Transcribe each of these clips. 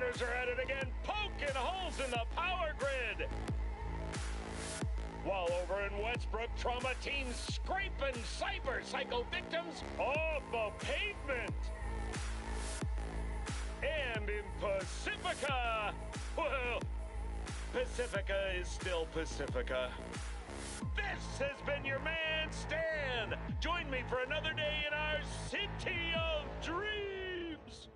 hackers are at it again, poking holes in the power grid. While over in Westbrook, trauma teams scraping cyber psycho victims off the pavement. And in Pacifica, well, Pacifica is still Pacifica. This has been your man, Stan. Join me for another day in our city of dreams.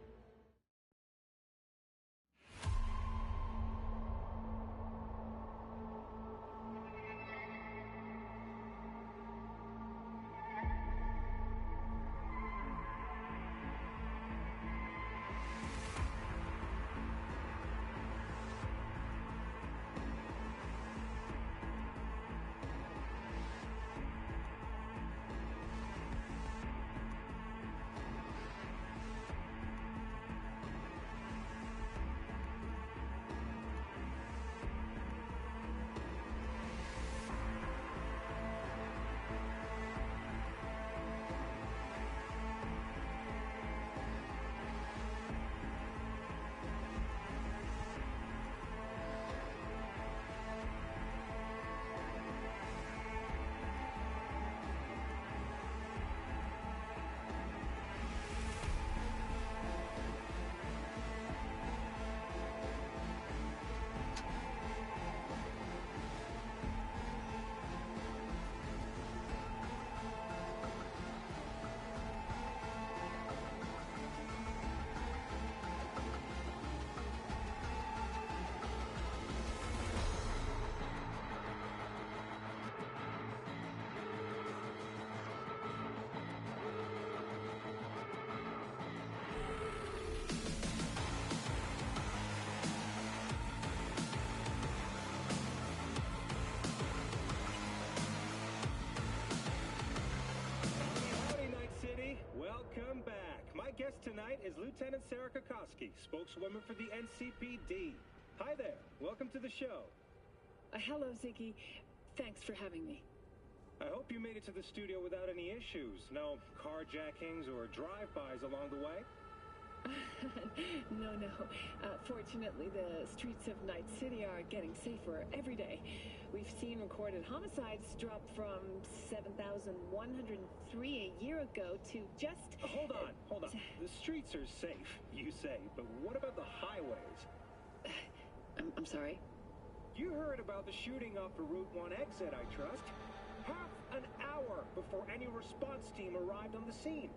Welcome back. My guest tonight is Lieutenant Sarah Kokoski, spokeswoman for the NCPD. Hi there. Welcome to the show. Hello, Ziggy. Thanks for having me. I hope you made it to the studio without any issues. No carjackings or drive-bys along the way? No. Fortunately, the streets of Night City are getting safer every day. We've seen recorded homicides drop from 7,103 a year ago to just... Hold on. The streets are safe, you say, but what about the highways? I'm sorry? You heard about the shooting off the Route 1 exit, I trust. Half an hour before any response team arrived on the scene.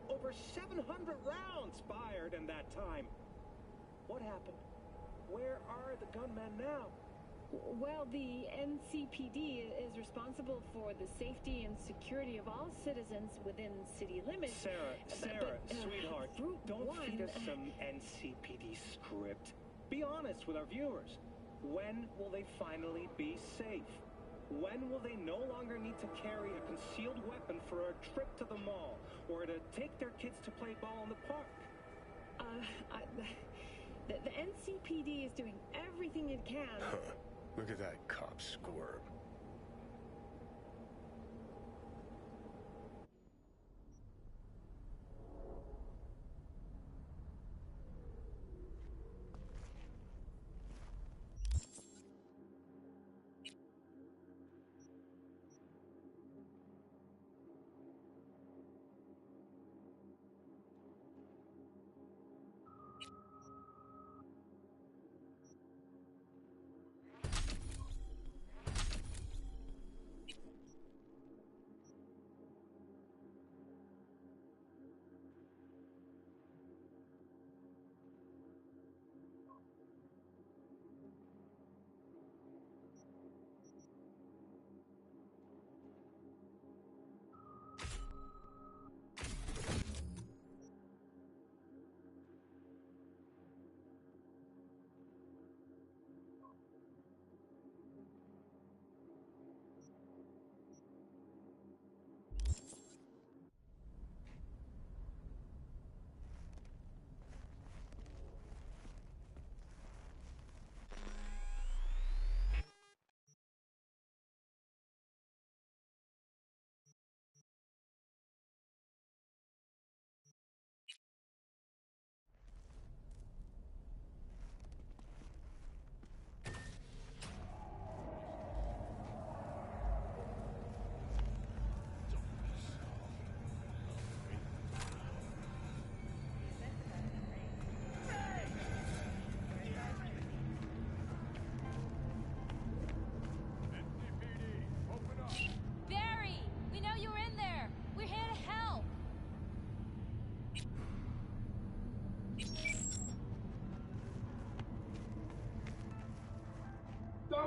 Over 700 rounds fired in that time. What happened? Where are the gunmen now? Well, the NCPD is responsible for the safety and security of all citizens within city limits. Sarah, sweetheart, don't feed us some NCPD script. Be honest with our viewers. When will they finally be safe? When will they no longer need to carry a concealed weapon for a trip to the mall or to take their kids to play ball in the park? The NCPD is doing everything it can. Look at that cop squirm.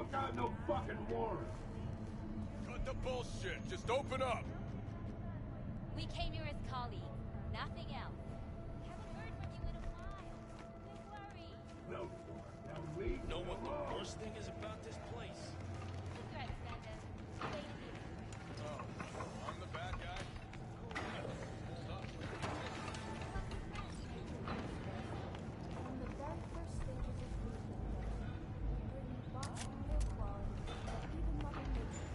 don't got no fucking warrant. Cut the bullshit. Just open up. We came here as colleagues, nothing else. Haven't heard from you in a while. Big worry. No, now leave Know me what the alone. worst thing is about this place? Cigarettes, Mendez. Wait a minute. Oh, I'm the bad guy? From the very first stages of movement, bringing thoughts from their quality, even Mother Nature.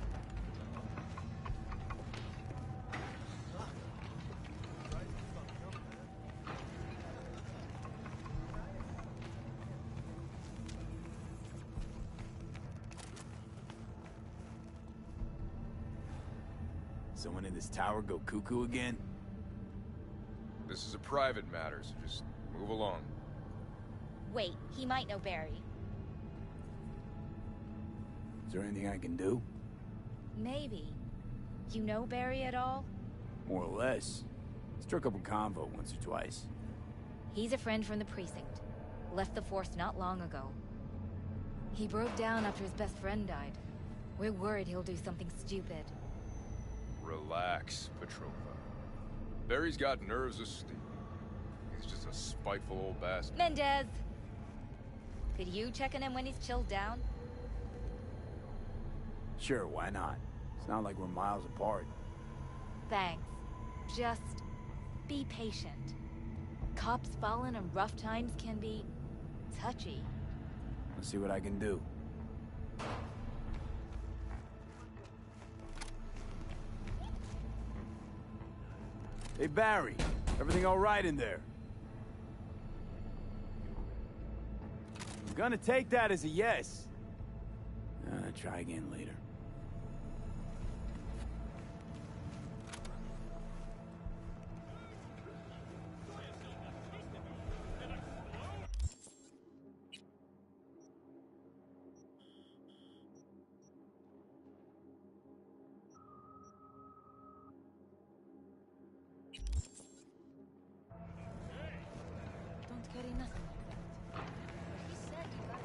Someone in this tower go cuckoo again? This is a private matter, so just move along. Wait, he might know Barry. Is there anything I can do? Maybe. You know Barry at all? More or less. Struck up a convo once or twice. He's a friend from the precinct. Left the force not long ago. He broke down after his best friend died. We're worried he'll do something stupid. Relax, Petrova. Barry's got nerves of steel. He's just a spiteful old bastard. Mendez! Could you check on him when he's chilled down? Sure, why not? It's not like we're miles apart. Thanks. Just be patient. Cops falling in rough times can be touchy. I'll see what I can do. Hey, Barry. Everything all right in there? I'm gonna take that as a yes. Try again later. Don't carry nothing like that. He said you got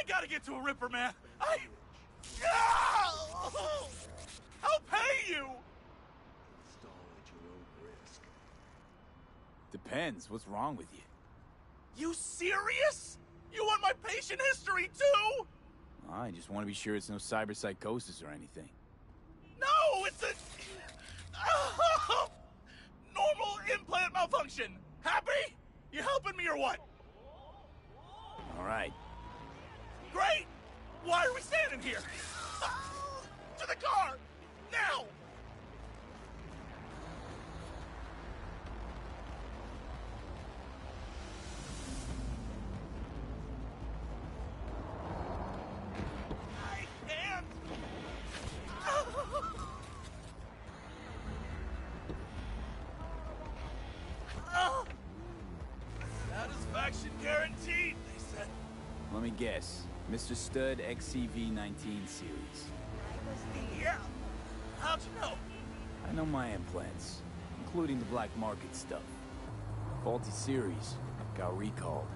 Gotta get to a Ripper, man. I'll pay you. Install at your own risk. Depends. What's wrong with you? You serious? You want my patient history too? I just want to be sure it's no cyberpsychosis or anything. No, it's a normal implant malfunction. Happy? You helping me or what? All right. Great! Why are we standing here? To the car! Now! I can't! Satisfaction guaranteed, they said. Let me guess. Mr. Stud XCV-19 series. Yeah. How'd you know? I know my implants, including the black market stuff. Faulty series. Got recalled.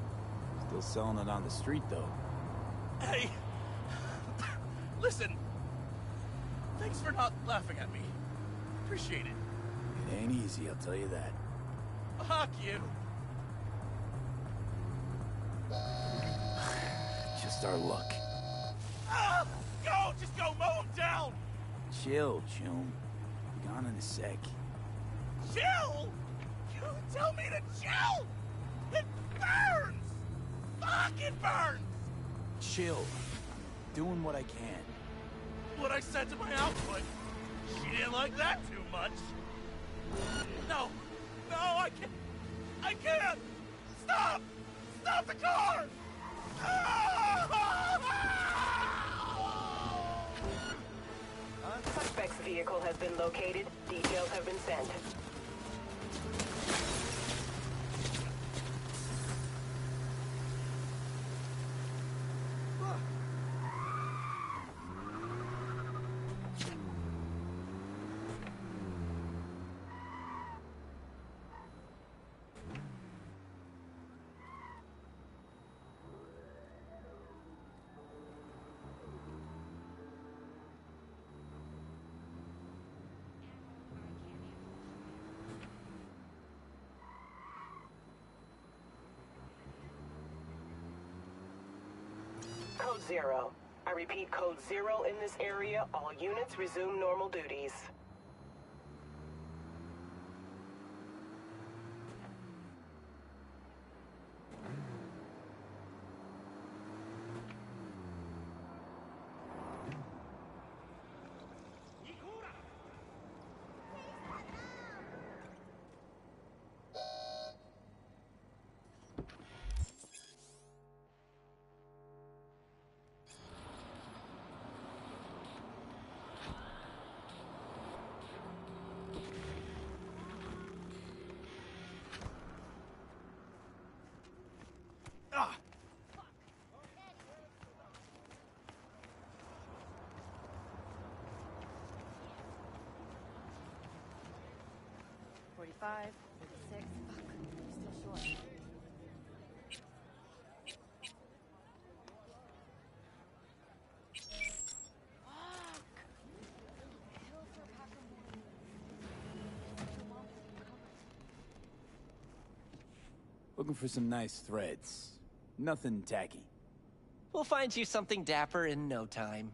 Still selling it on the street, though. Hey. Listen. Thanks for not laughing at me. Appreciate it. It ain't easy, I'll tell you that. Fuck you. Just our luck. Go! Just go! Mow him down! Chill, Chum. Be gone in a sec. Chill? You tell me to chill? It burns! Fuck, it burns! Chill. Doing what I can. What I said to my output. She didn't like that too much. No. No, I can't. I can't! Stop! Stop the car! Suspect's vehicle has been located. Details have been sent. Code 0. I repeat, Code 0 in this area. All units resume normal duties. Ah! 45, 46. Fuck, we're still short. Looking for some nice threads. Nothing tacky. We'll find you something dapper in no time.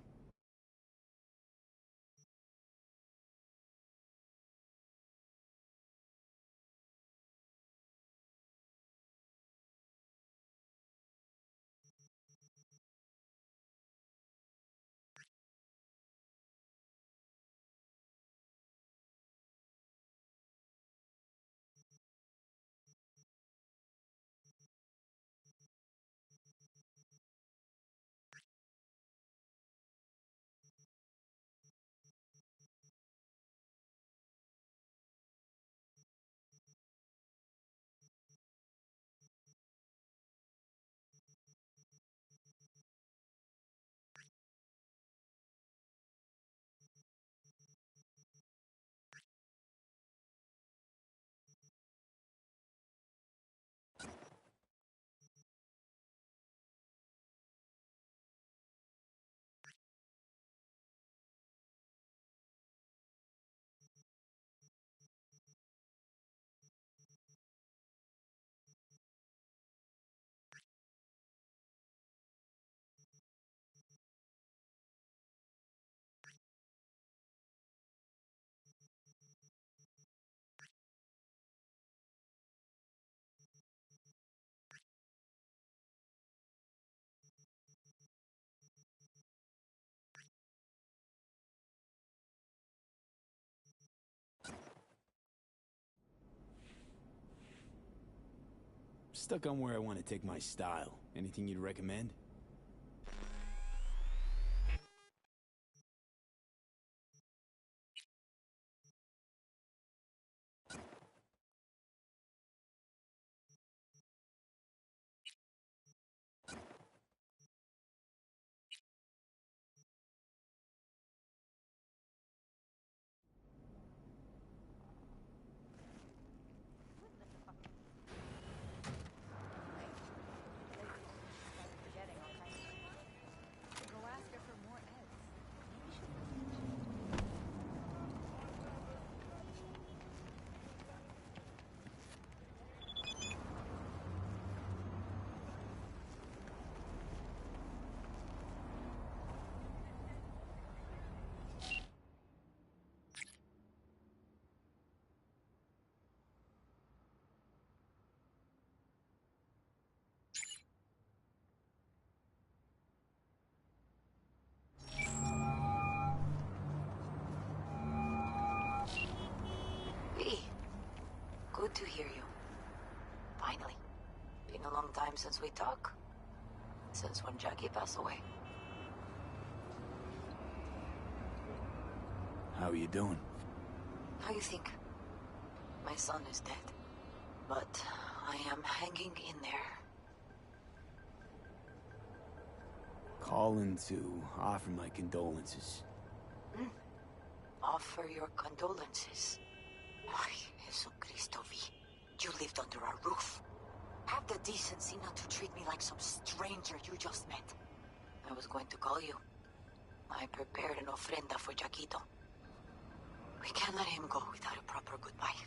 Stuck on where I want to take my style. Anything you'd recommend? Good to hear you. Finally. Been a long time since we talked. Since when Jackie passed away. How are you doing? How you think? My son is dead. But I am hanging in there. Calling to offer my condolences. Offer your condolences. Ay, Jesucristo V. You lived under our roof. Have the decency not to treat me like some stranger you just met. I was going to call you. I prepared an ofrenda for Jaquito. We can't let him go without a proper goodbye.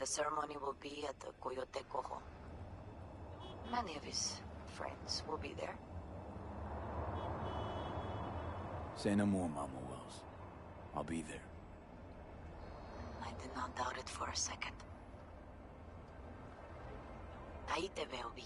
The ceremony will be at the Coyote Cojo. Many of his friends will be there. Say no more, Mama Wells. I'll be there. I did not doubt it for a second. Ahí te veo, Vi.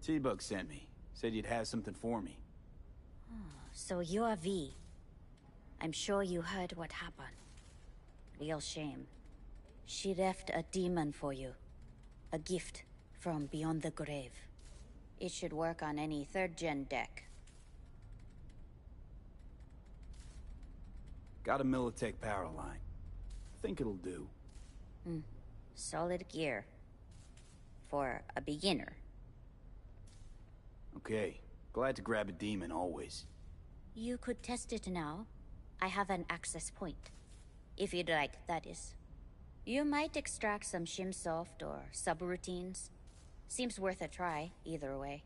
T-Bug sent me. Said you'd have something for me. So you're V. I'm sure you heard what happened. Real shame. She left a demon for you. A gift from beyond the grave. It should work on any 3rd-gen deck. Got a Militech power line. Think it'll do. Solid gear. For a beginner. Okay. Glad to grab a demon, always. You could test it now. I have an access point. If you'd like, that is. You might extract some shimsoft or subroutines. Seems worth a try, either way.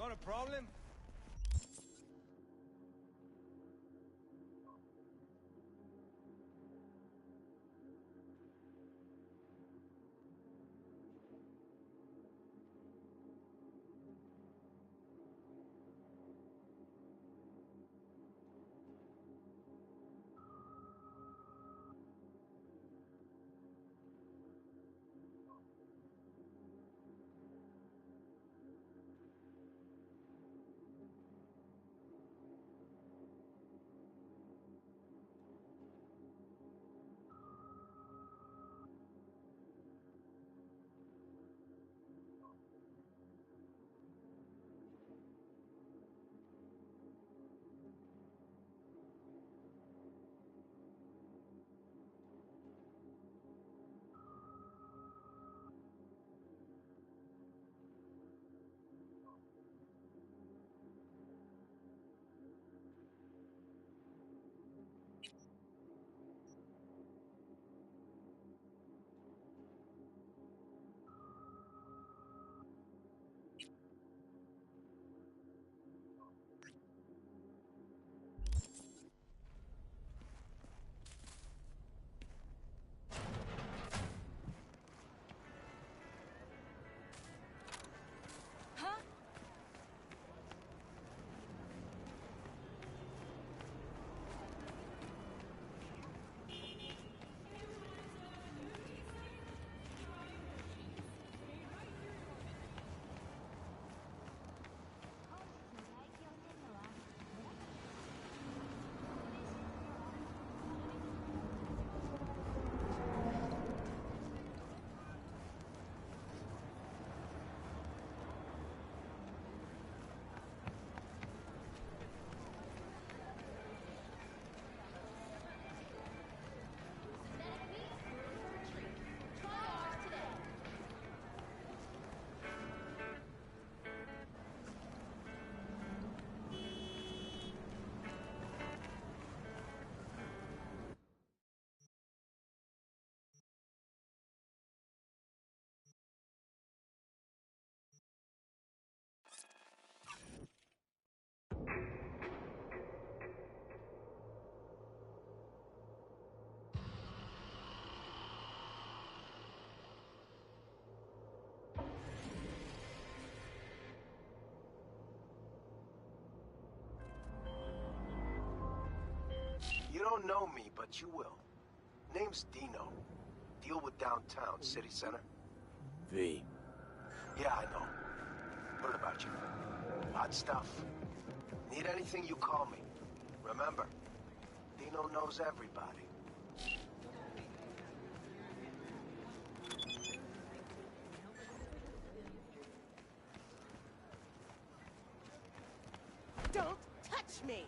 Got a problem? don't know me, but you will. Name's Dino. Deal with downtown, city center. V. Yeah, I know. Heard about you. Hot stuff. Need anything, you call me. Remember, Dino knows everybody. Don't touch me!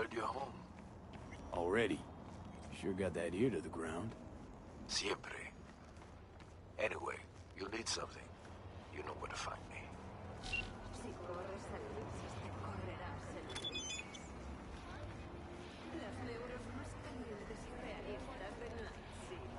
heard you're home. Already? Sure got that ear to the ground. Siempre. Anyway, you'll need something. You know where to find me. Si corres servicios, te correrás servicios. Las neuros más calientes y realistas de Night City.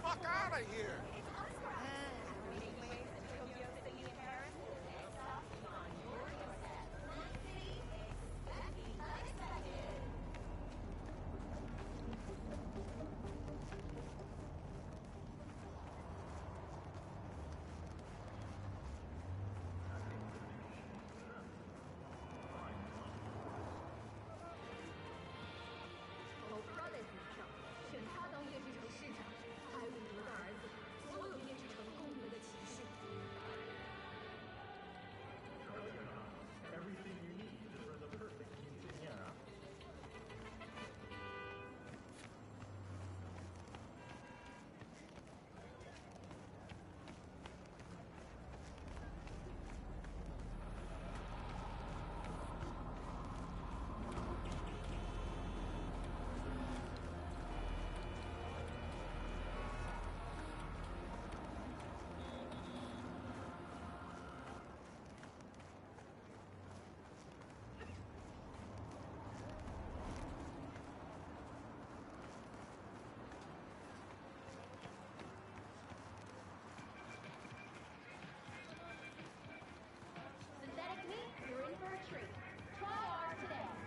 Fuck out of here! Synthetic meat, you're in for a treat. Try ours today.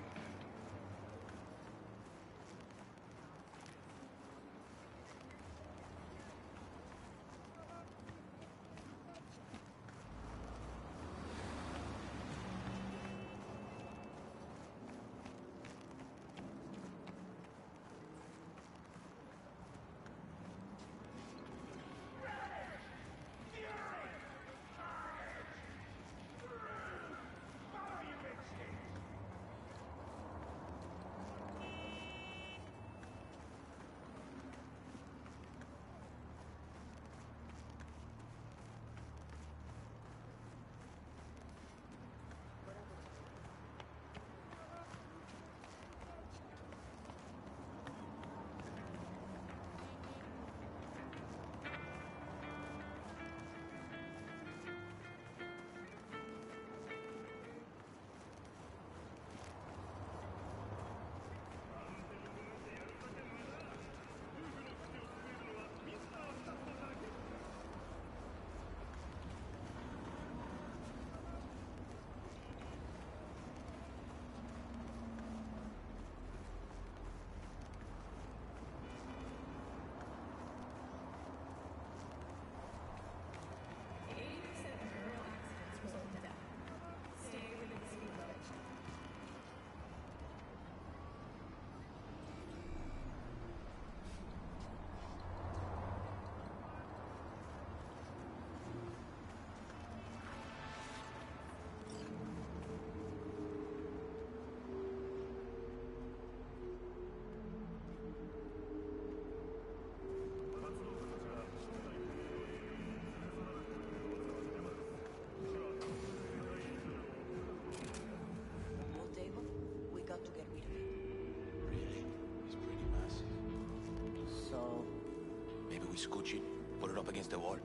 scooch it, put it up against the wall.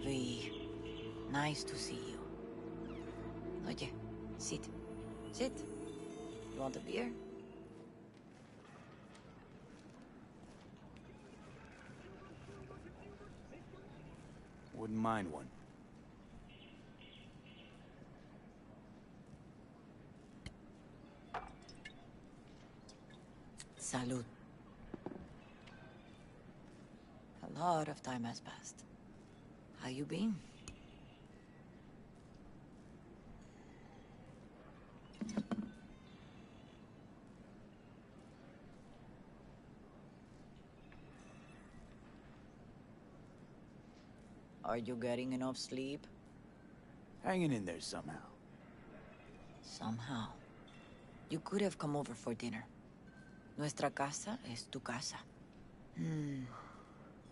V, nice to see you. Oye, sit. Sit. You want a beer? Wouldn't mind one. Salud. A lot of time has passed. How you been? Are you getting enough sleep? Hanging in there somehow. Somehow. You could have come over for dinner. Nuestra casa es tu casa.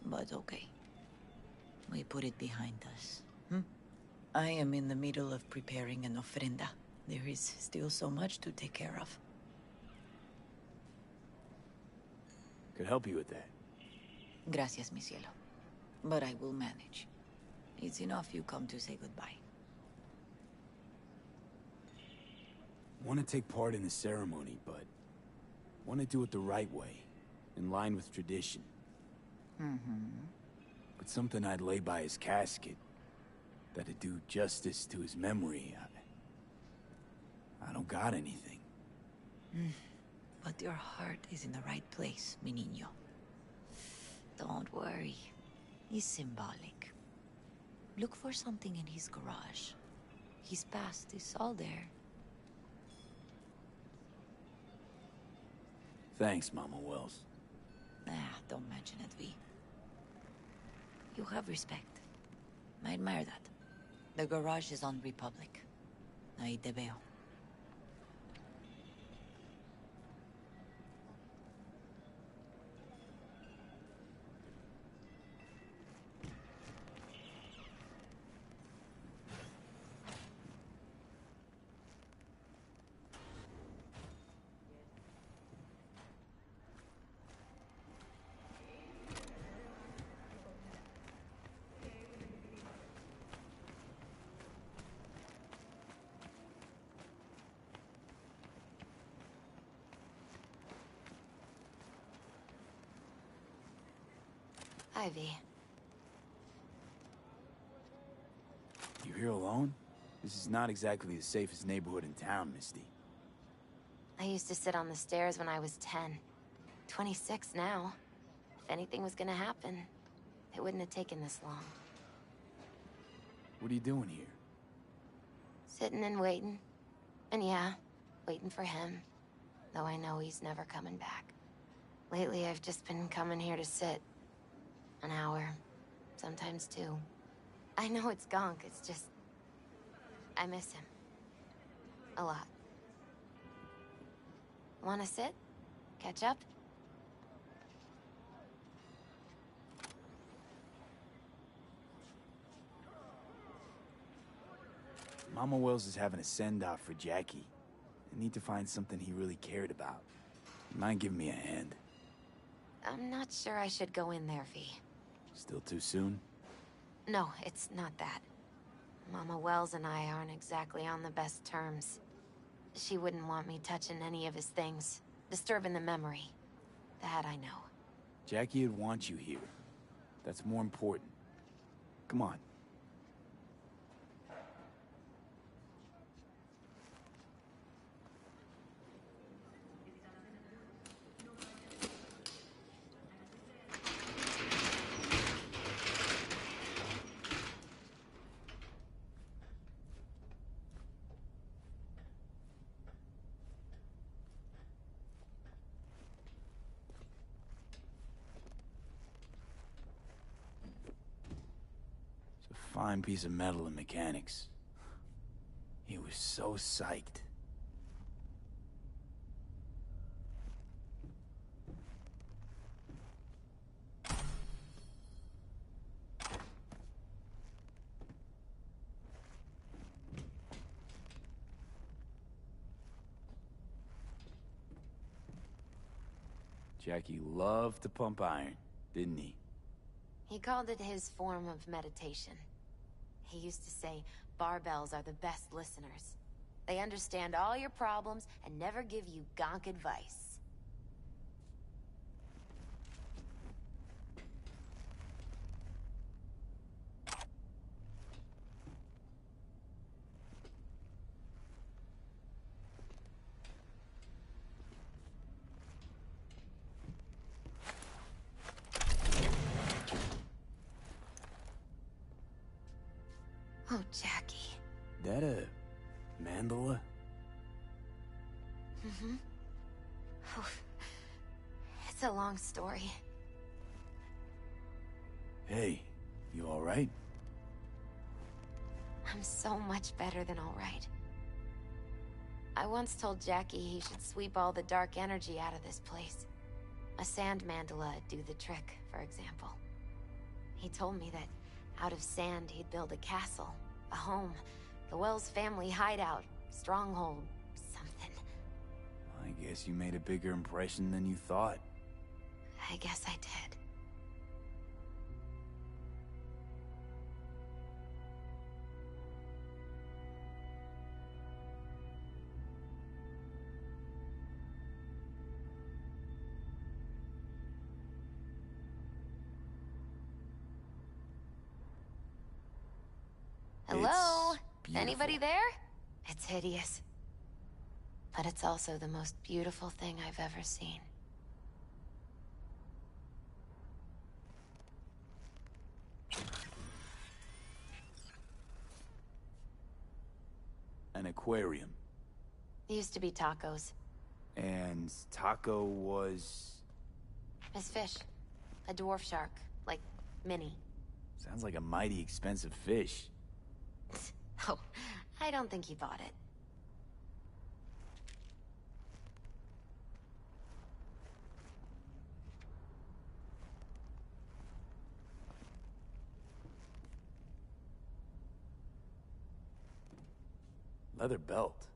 But okay. We put it behind us. I am in the middle of preparing an ofrenda. There is still so much to take care of. Could help you with that. Gracias, mi cielo. But I will manage. It's enough you come to say goodbye. Want to take part in the ceremony, but want to do it the right way, in line with tradition. But something I'd lay by his casket, that'd do justice to his memory. I don't got anything. But your heart is in the right place, mi niño. Don't worry. It's symbolic. Look for something in his garage. His past is all there. Thanks, Mama Wells. Don't mention it, V. You have respect. I admire that. The garage is on Republic. Ahí te veo. Ivy. You here alone? This is not exactly the safest neighborhood in town, Misty. I used to sit on the stairs when I was 10. 26 now. If anything was gonna happen, it wouldn't have taken this long. What are you doing here? Sitting and waiting. And yeah, waiting for him. Though I know he's never coming back. Lately, I've just been coming here to sit. An hour. Sometimes 2. I know it's gunk, it's just... I miss him. A lot. Wanna sit? Catch up? Mama Wells is having a send-off for Jackie. I need to find something he really cared about. Mind giving me a hand? I'm not sure I should go in there, V. Still too soon? No, it's not that. Mama Wells and I aren't exactly on the best terms. She wouldn't want me touching any of his things, disturbing the memory. That I know. Jackie would want you here. That's more important. Come on. Fine piece of metal in mechanics. He was so psyched. Jackie loved to pump iron, didn't he? He called it his form of meditation. He used to say, barbells are the best listeners. They understand all your problems and never give you gonk advice. Oh, Jackie. That a mandala? Mm-hmm. It's a long story. Hey, you alright? I'm so much better than all right. I once told Jackie he should sweep all the dark energy out of this place. A sand mandala'd do the trick, for example. He told me that out of sand he'd build a castle, a home, the Wells family hideout, stronghold, something. I guess you made a bigger impression than you thought. I guess I did. Hello? Anybody there? It's hideous. But it's also the most beautiful thing I've ever seen. An aquarium. Used to be tacos. And Taco was... His fish. A dwarf shark. Like, mini. Sounds like a mighty expensive fish. Oh, I don't think he bought it. Leather belt.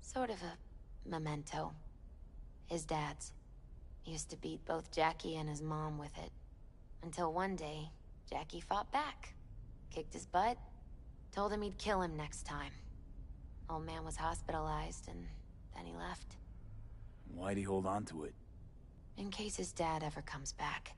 Sort of a memento. His dad's. He used to beat both Jackie and his mom with it. Until one day, Jackie fought back. Kicked his butt. Told him he'd kill him next time. Old man was hospitalized, and then he left. Why'd he hold on to it? In case his dad ever comes back.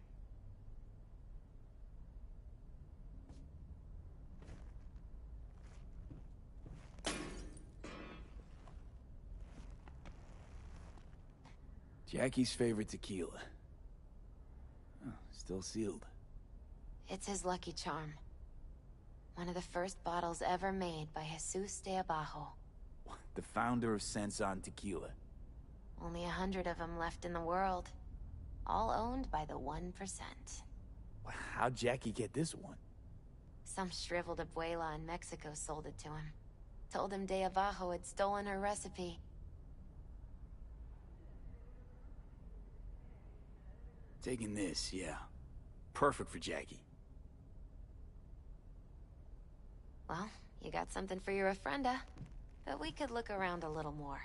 Jackie's favorite tequila. Oh, still sealed. It's his lucky charm. One of the first bottles ever made by Jesus de Abajo. The founder of Sensan Tequila. Only 100 of them left in the world. All owned by the 1%. How'd Jackie get this one? Some shriveled abuela in Mexico sold it to him. Told him de Abajo had stolen her recipe. Taking this, yeah. Perfect for Jackie. Well, you got something for your ofrenda. But we could look around a little more.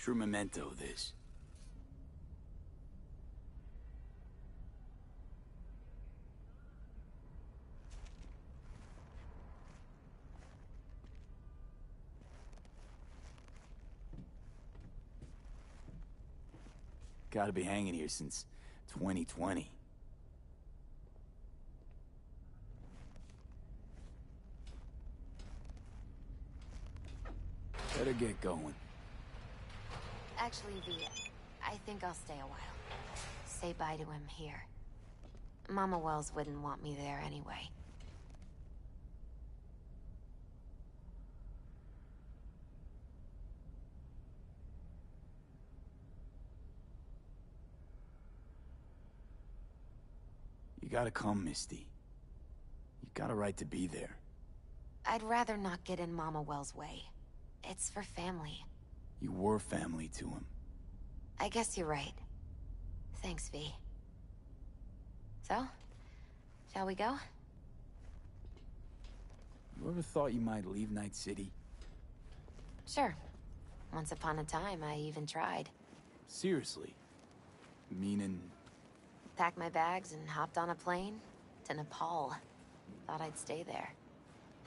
True memento, this. Gotta be hanging here since 2020. Better get going. Actually, V, I think I'll stay a while. Say bye to him here. Mama Wells wouldn't want me there anyway. You gotta come, Misty. You got a right to be there. I'd rather not get in Mama Wells' way. It's for family. You were family to him. I guess you're right. Thanks, V. So, shall we go? You ever thought you might leave Night City? Sure. Once upon a time, I even tried. Seriously? Meaning... Packed my bags and hopped on a plane to Nepal. Thought I'd stay there.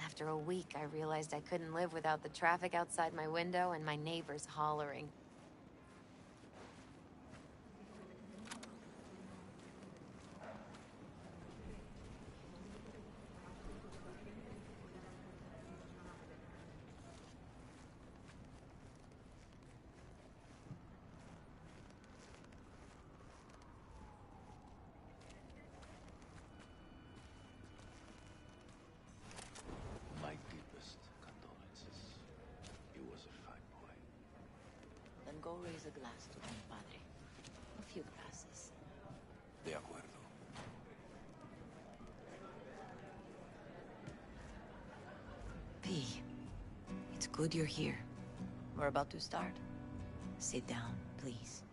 After a week, I realized I couldn't live without the traffic outside my window and my neighbors hollering. My deepest condolences. He was a fine boy. Then go raise a glass to him, padre. A few glasses. De acuerdo. P, it's good you're here. We're about to start. Sit down, please.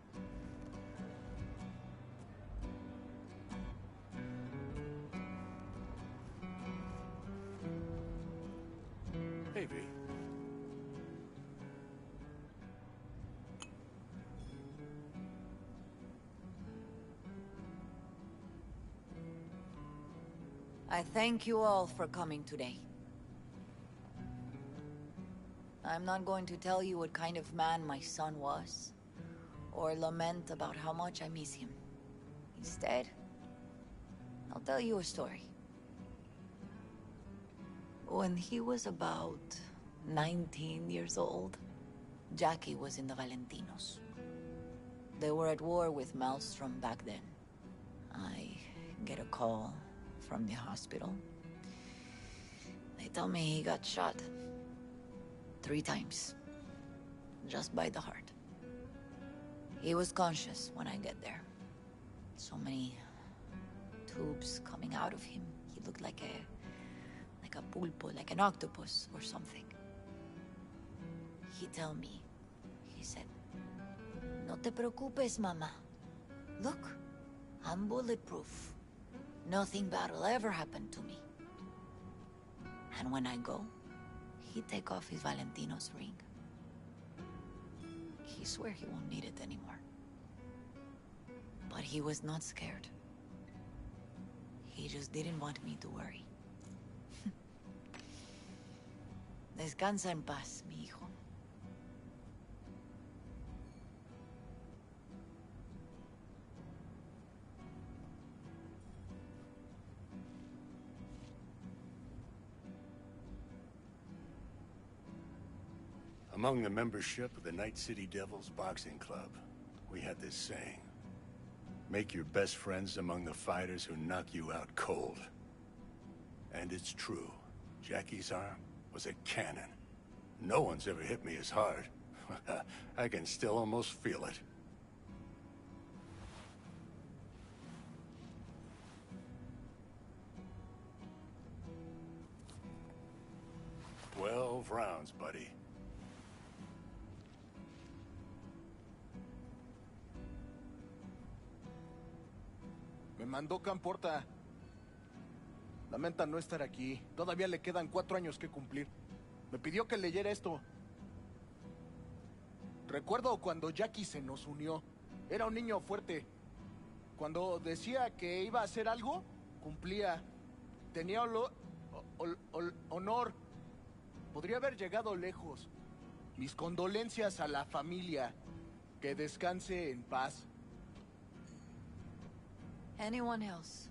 Hey, V. I thank you all for coming today. I'm not going to tell you what kind of man my son was, or lament about how much I miss him. Instead, I'll tell you a story. When he was about 19 years old, Jackie was in the Valentinos. They were at war with Maelstrom back then. I get a call from the hospital. They tell me he got shot 3 times, just by the heart. He was conscious when I get there. So many tubes coming out of him. He looked like a pulpo, like an octopus or something. He tell me, he said, "No te preocupes, mama. Look, I'm bulletproof. Nothing bad will ever happen to me." And when I go, he take off his Valentino's ring. He swear he won't need it anymore. But he was not scared. He just didn't want me to worry. Descansa en paz, mi hijo. Among the membership of the Night City Devils Boxing Club, we had this saying. Make your best friends among the fighters who knock you out cold. And it's true. Jackie's arm was a cannon. No one's ever hit me as hard. I can still almost feel it. "12 rounds, buddy." Me mandó Camporta. Lamenta no estar aquí. Todavía le quedan 4 años que cumplir. Me pidió que leyera esto. Recuerdo cuando Jackie se nos unió. Era un niño fuerte. Cuando decía que iba a hacer algo, cumplía. Tenía honor. Podría haber llegado lejos. Mis condolencias a la familia. Que descanse en paz. Anyone else?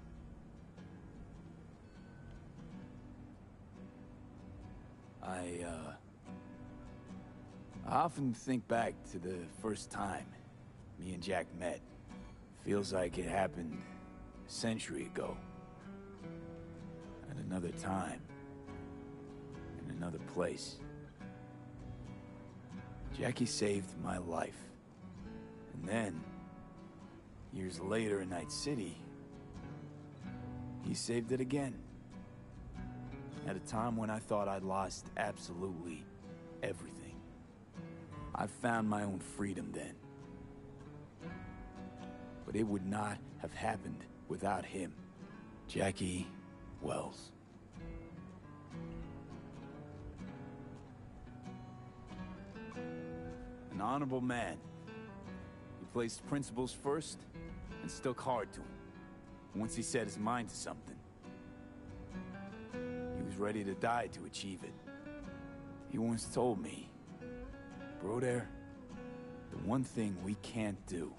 I often think back to the first time me and Jack met. Feels like it happened a century ago. At another time. In another place. Jackie saved my life. And then, years later in Night City, he saved it again. At a time when I thought I'd lost absolutely everything. I found my own freedom then. But it would not have happened without him. Jackie Wells. An honorable man. He placed principles first and stuck hard to him. Once he set his mind to something, he was ready to die to achieve it. He once told me, Broder, the one thing we can't do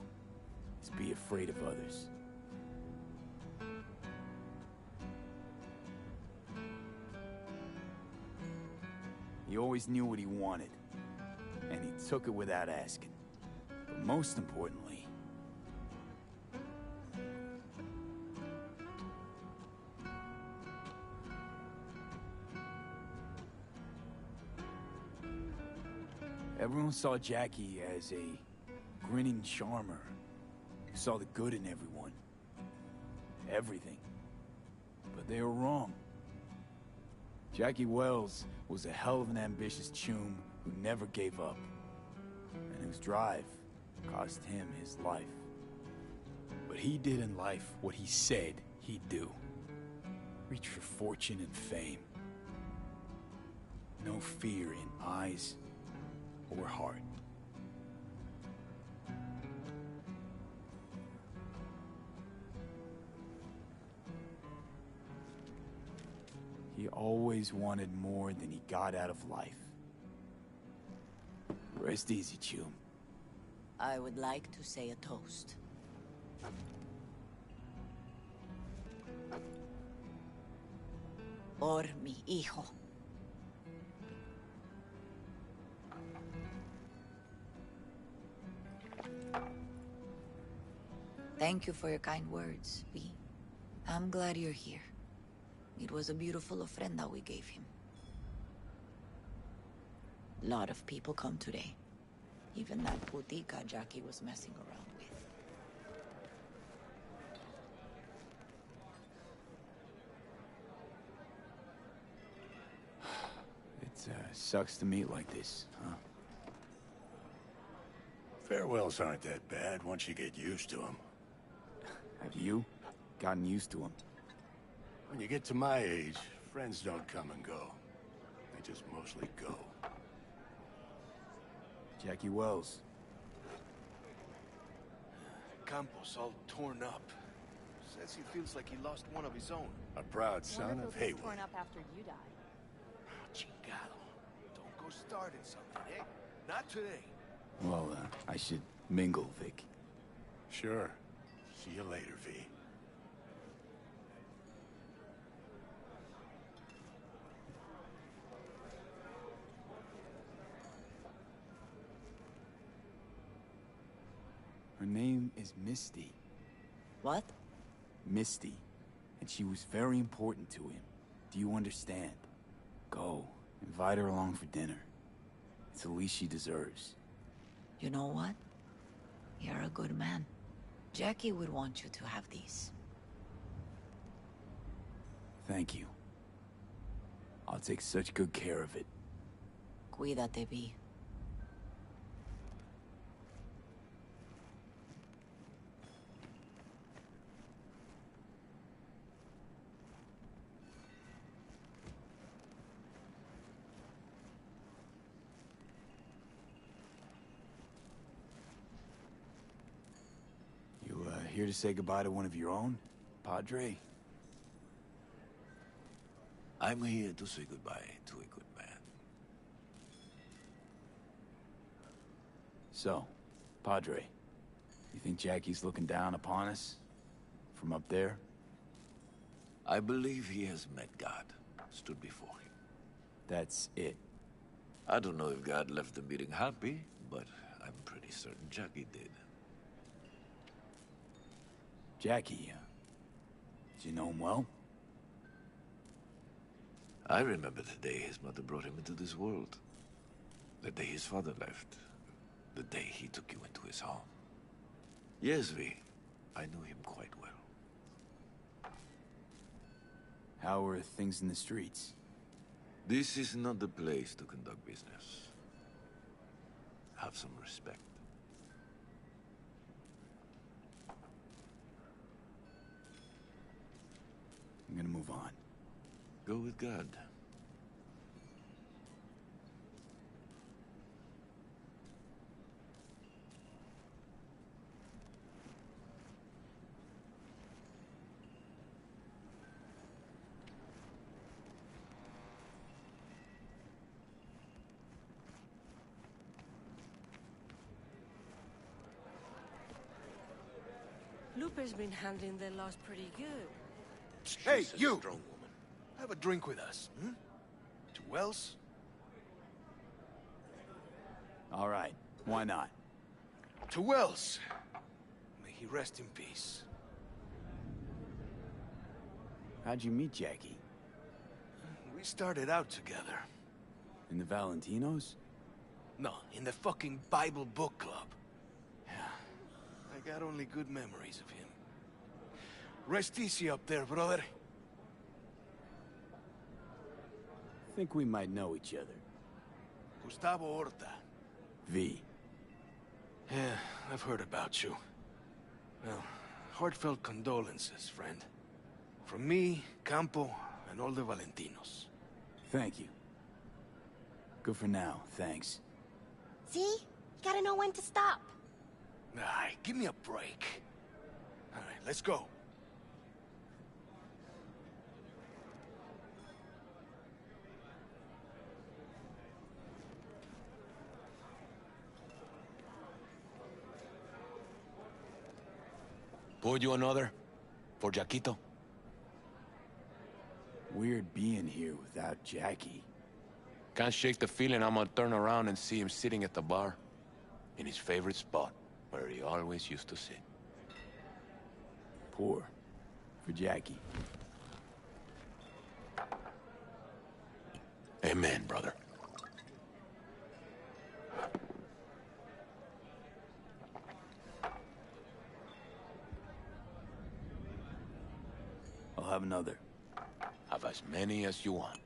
is be afraid of others. He always knew what he wanted, and he took it without asking. But most importantly, everyone saw Jackie as a grinning charmer who saw the good in everyone. Everything. But they were wrong. Jackie Wells was a hell of an ambitious chum who never gave up, and whose drive cost him his life. But he did in life what he said he'd do. Reach for fortune and fame. No fear in eyes or heart. He always wanted more than he got out of life. Rest easy, chum. I would like to say a toast. Por mi hijo. Thank you for your kind words, V. I'm glad you're here. It was a beautiful ofrenda we gave him. A lot of people come today. Even that putica Jackie was messing around with. It sucks to meet like this, huh? Farewells aren't that bad once you get used to them. Have you gotten used to him? When you get to my age, friends don't come and go. They just mostly go. Jackie Wells. Campos all torn up. Says he feels like he lost one of his own. A proud son of Haywood. Torn up after you died. Chingado. Don't go starting something, eh? Not today. Well, I should mingle, Vic. Sure. See you later, V. Her name is Misty. What? Misty. And she was very important to him. Do you understand? Go. Invite her along for dinner. It's the least she deserves. You know what? You're a good man. Jackie would want you to have these. Thank you. I'll take such good care of it. Cuídate, V. Here to say goodbye to one of your own, Padre? I'm here to say goodbye to a good man. So, Padre, you think Jackie's looking down upon us? From up there? I believe he has met God, stood before him. That's it. I don't know if God left the meeting happy, but I'm pretty certain Jackie did. Jackie, did you know him well? I remember the day his mother brought him into this world. The day his father left. The day he took you into his home. Yes, V. I knew him quite well. How are things in the streets? This is not the place to conduct business. Have some respect. I'm gonna move on. Go with God. Lupe's been handling the loss pretty good. Hey, you! Strong woman. Have a drink with us, hmm? To Wells? All right, why not? To Wells! May he rest in peace. How'd you meet Jackie? We started out together. In the Valentinos? No, in the fucking Bible book club. I got only good memories of him. Rest easy up there, brother. Think we might know each other. Gustavo Horta. V. Yeah, I've heard about you. Well, heartfelt condolences, friend. From me, Campo, and all the Valentinos. Thank you. Good for now, thanks. See? You gotta know when to stop. Ay, give me a break. All right, let's go. Pour you another? For Jaquito? Weird being here without Jackie. Can't shake the feeling I'm gonna turn around and see him sitting at the bar. In his favorite spot, where he always used to sit. Pour. For Jackie. Amen, brother. I'll have another. Have as many as you want.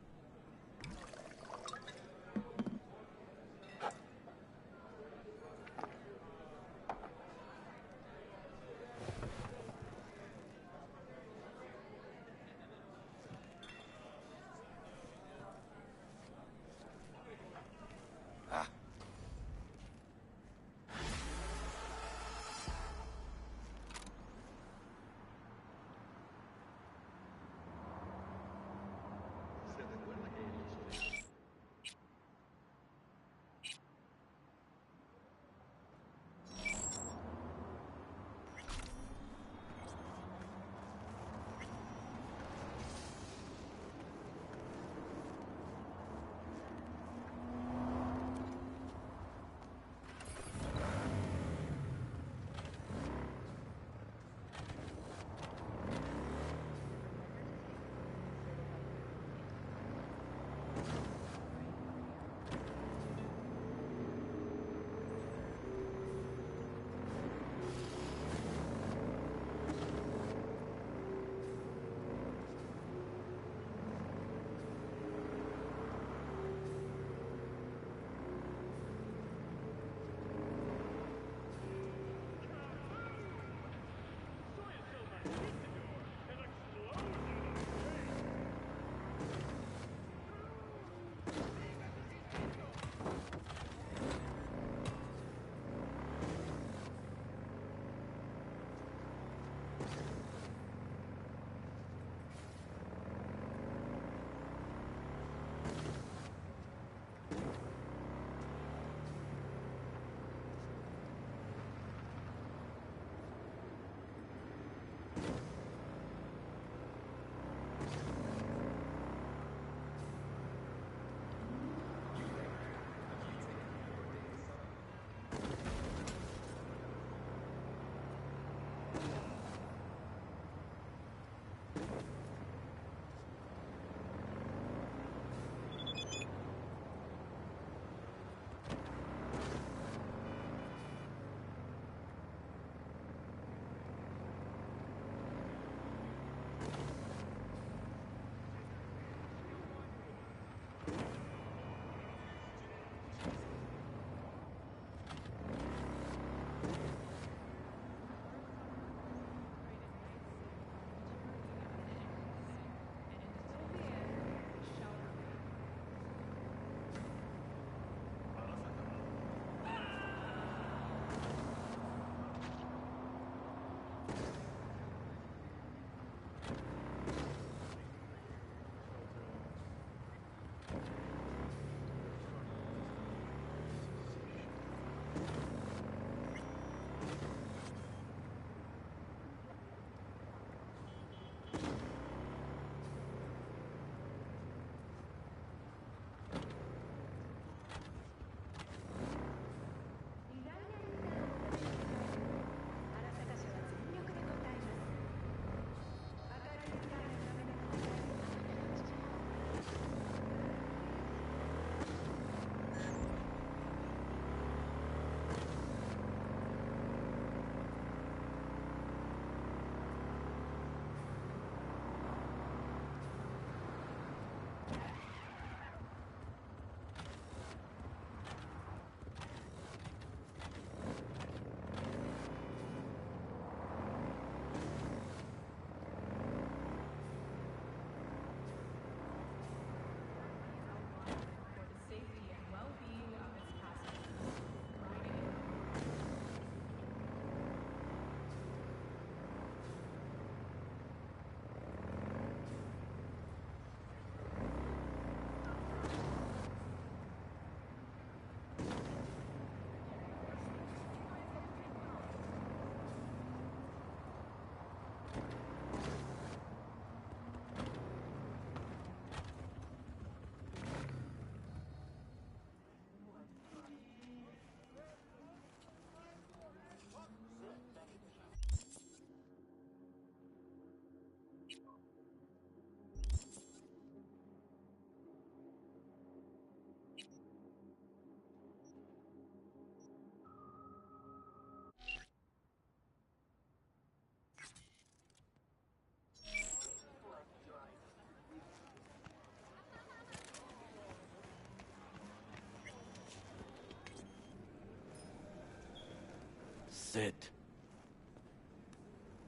Sit.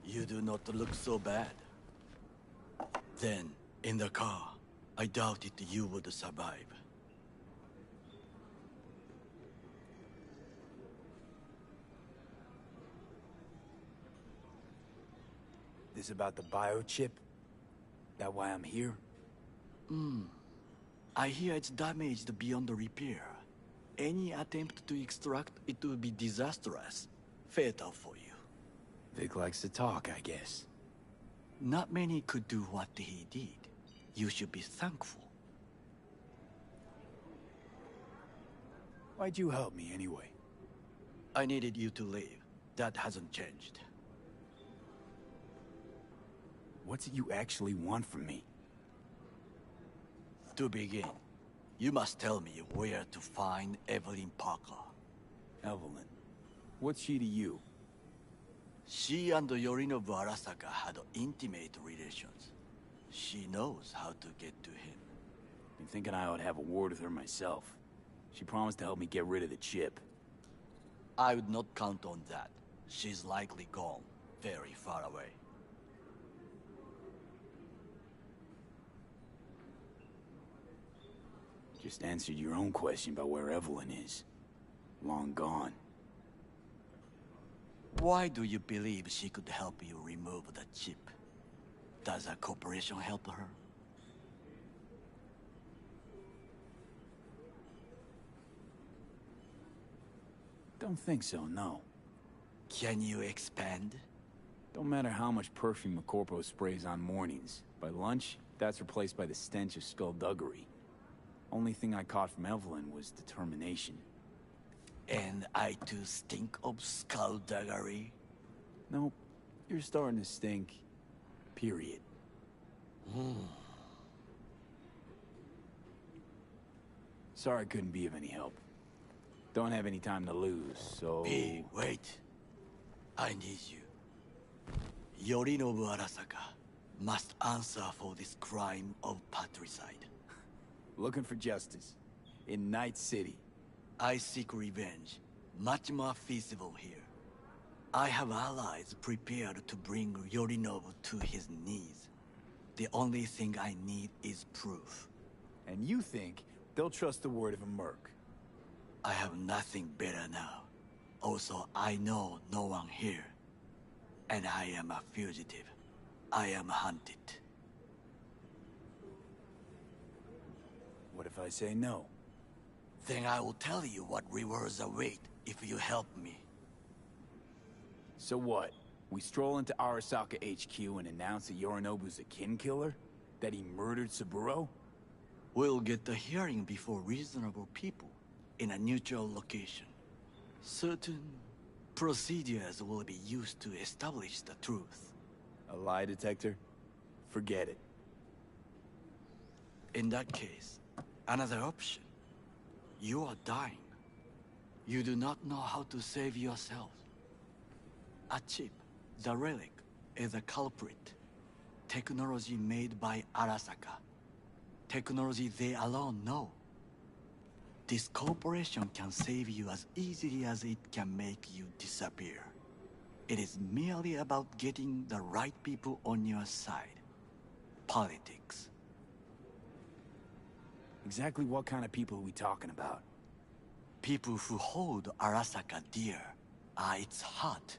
You do not look so bad. Then, in the car, I doubted you would survive. This about the biochip? That why I'm here? I hear it's damaged beyond repair. Any attempt to extract it would be disastrous. Fatal for you. Vic likes to talk, I guess. Not many could do what he did. You should be thankful. Why'd you help me anyway? I needed you to leave. That hasn't changed. What's it you actually want from me? To begin, you must tell me where to find Evelyn Parker. Evelyn? What's she to you? She and Yorinobu Arasaka had intimate relations. She knows how to get to him. Been thinking I ought to have a word with her myself. She promised to help me get rid of the chip. I would not count on that. She's likely gone, very far away. Just answered your own question about where Evelyn is. Long gone. Why do you believe she could help you remove the chip? Does a corporation help her? Don't think so, no. Can you expand? Don't matter how much perfume a corpo sprays on mornings. By lunch, that's replaced by the stench of skullduggery. Only thing I caught from Evelyn was determination. And I too stink of skullduggery? Nope. You're starting to stink. Period. Sorry I couldn't be of any help. Don't have any time to lose, so... Hey, wait. I need you. Yorinobu Arasaka must answer for this crime of patricide. Looking for justice. In Night City. I seek revenge. Much more feasible here. I have allies prepared to bring Yorinobu to his knees. The only thing I need is proof. And you think they'll trust the word of a merc? I have nothing better now. Also, I know no one here. And I am a fugitive. I am hunted. What if I say no? Then I will tell you what rewards await if you help me. So what? We stroll into Arasaka HQ and announce that Yorinobu's a kin killer? That he murdered Saburo? We'll get the hearing before reasonable people, in a neutral location. Certain procedures will be used to establish the truth. A lie detector? Forget it. In that case, another option. You are dying. You do not know how to save yourself. A chip, the relic, is a culprit. Technology made by Arasaka. Technology they alone know. This corporation can save you as easily as it can make you disappear. It is merely about getting the right people on your side. Politics. Exactly what kind of people are we talking about? People who hold Arasaka dear are its heart.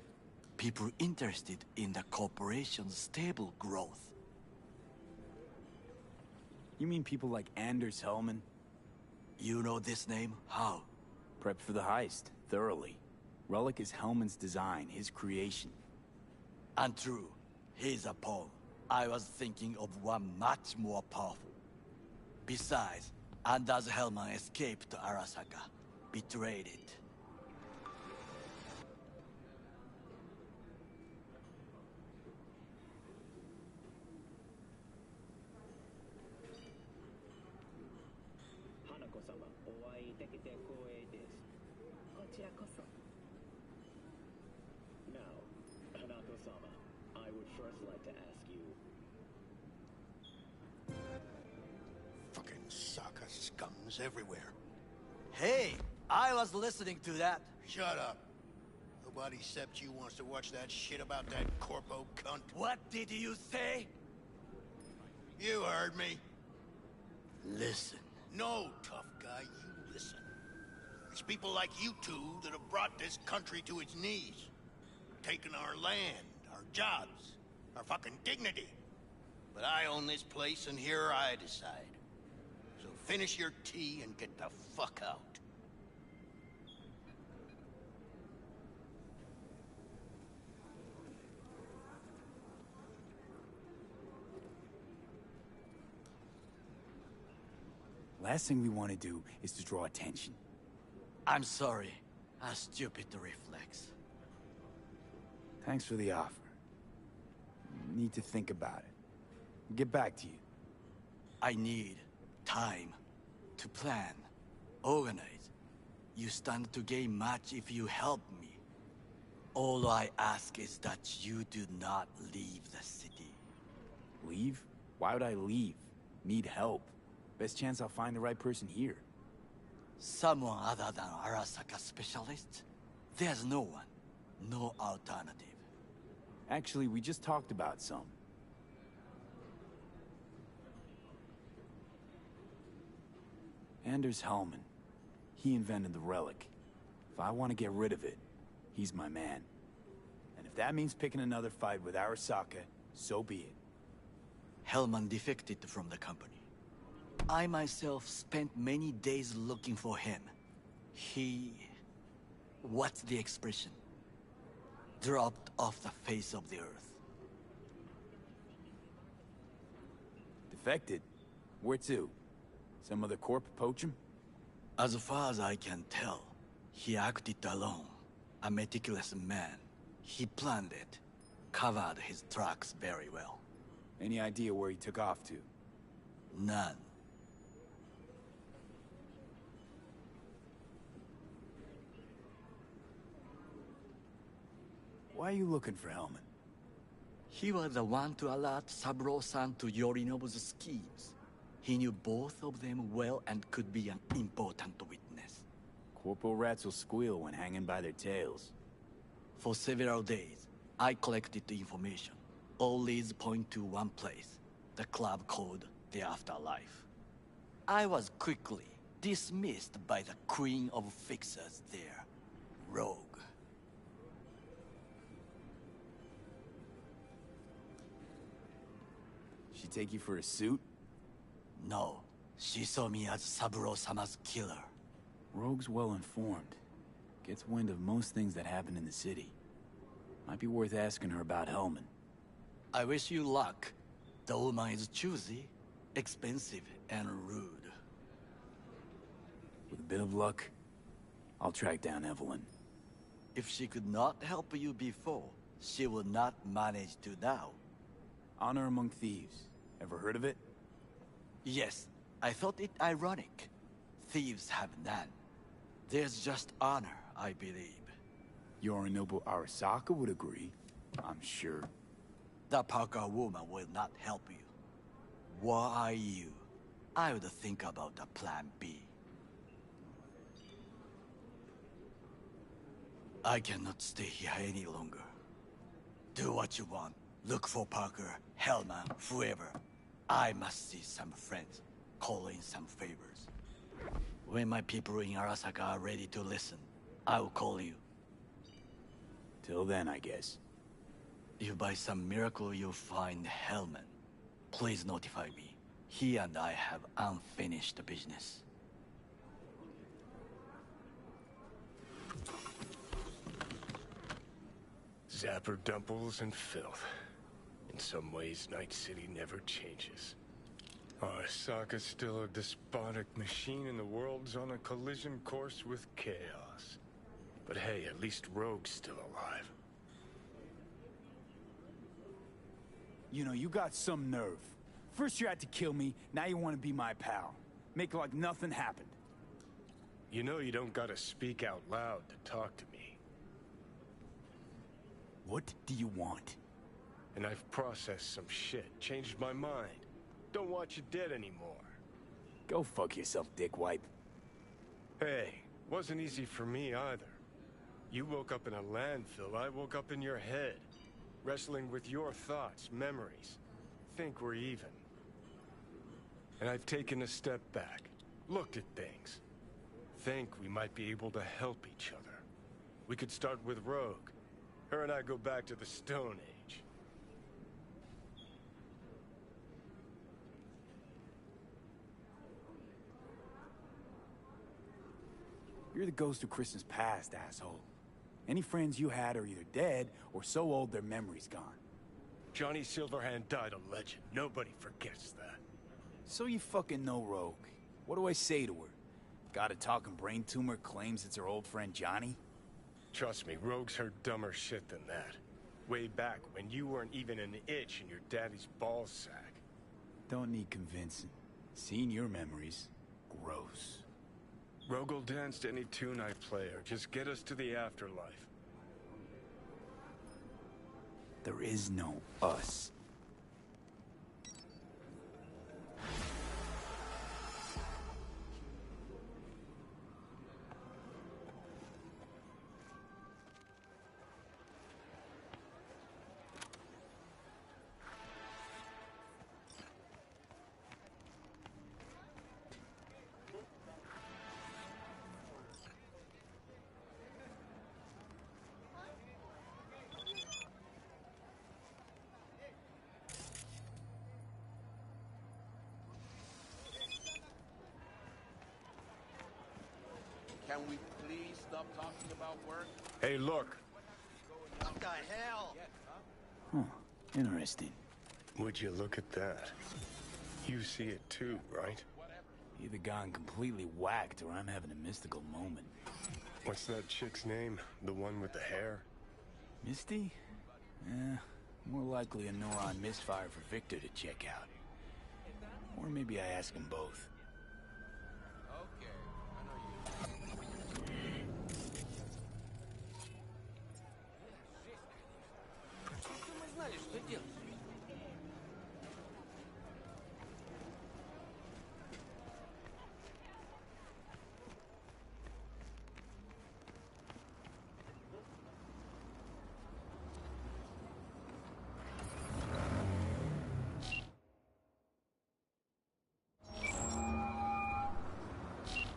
People interested in the corporation's stable growth. You mean people like Anders Hellman? You know this name? How? Prepped for the heist, thoroughly. Relic is Hellman's design, his creation. Untrue. He's a pawn. I was thinking of one much more powerful. Besides, Anders Hellman escaped to Arasaka. Betrayed it. Now, Hanako-sama, I would first like to ask you... Fucking Saka scums everywhere. Hey, I was listening to that. Shut up. Nobody except you wants to watch that shit about that corpo cunt. What did you say? You heard me. Listen. No, tough guy, you listen. It's people like you two that have brought this country to its knees. Taken our land, our jobs, our fucking dignity. But I own this place and here I decide. So finish your tea and get the fuck out. Last thing we want to do is to draw attention. I'm sorry. A stupid reflex. Thanks for the offer. Need to think about it. Get back to you. I need time to plan, organize. You stand to gain much if you help me. All I ask is that you do not leave the city. Leave? Why would I leave? Need help. Best chance I'll find the right person here. Someone other than Arasaka specialist? There's no one. No alternative. Actually, we just talked about some. Anders Hellman. He invented the relic. If I want to get rid of it, he's my man. And if that means picking another fight with Arasaka, so be it. Hellman defected from the company. I myself spent many days looking for him. He... what's the expression? Dropped off the face of the earth. Defected? Where to? Some other corp poach him? As far as I can tell, he acted alone. A meticulous man. He planned it. Covered his tracks very well. Any idea where he took off to? None. Why are you looking for Hellman? He was the one to alert Saburo-san to Yorinobu's schemes. He knew both of them well and could be an important witness. Corporal rats will squeal when hanging by their tails. For several days, I collected the information. All leads point to one place, the club called the Afterlife. I was quickly dismissed by the queen of fixers there, Rogue. She take you for a suit? No, she saw me as Saburo-sama's killer. Rogue's well informed. Gets wind of most things that happen in the city. Might be worth asking her about Hellman. I wish you luck. The woman is choosy, expensive, and rude. With a bit of luck, I'll track down Evelyn. If she could not help you before, she will not manage to now. Honor among thieves. Ever heard of it? Yes, I thought it ironic. Thieves have none. There's just honor, I believe. Yorinobu Arasaka would agree, I'm sure. The Parker woman will not help you. Why are you? I would think about a plan B. I cannot stay here any longer. Do what you want. Look for Parker, Hellman, whoever. I must see some friends, call in some favors. When my people in Arasaka are ready to listen, I will call you. Till then, I guess. If by some miracle you find Hellman, please notify me. He and I have unfinished business. Zapper dumples and filth. In some ways, Night City never changes. Arasaka's still a despotic machine and the world's on a collision course with chaos. But hey, at least Rogue's still alive. You know, you got some nerve. First you had to kill me, now you want to be my pal. Make like nothing happened. You know you don't gotta speak out loud to talk to me. What do you want? And I've processed some shit, changed my mind. Don't want you dead anymore. Go fuck yourself, dickwipe. Hey, wasn't easy for me either. You woke up in a landfill, I woke up in your head. Wrestling with your thoughts, memories. Think we're even. And I've taken a step back, looked at things. Think we might be able to help each other. We could start with Rogue. Her and I go back to the Stone Age. You're the ghost of Christmas past, asshole. Any friends you had are either dead or so old their memory's gone. Johnny Silverhand died a legend. Nobody forgets that. So you fucking know Rogue. What do I say to her? Got a talking brain tumor, claims it's her old friend Johnny? Trust me, Rogue's heard dumber shit than that. Way back when you weren't even an itch in your daddy's ballsack. Don't need convincing. Seeing your memories, gross. Rogue will dance to any tune I play her. Just get us to the afterlife. There is no us. Can we please stop talking about work? Hey, look. What the hell? Huh. Interesting. Would you look at that? You see it too, right? Either gone completely whacked or I'm having a mystical moment. What's that chick's name? The one with the hair? Misty? More likely a neuron misfire for Victor to check out. Or maybe I ask him both.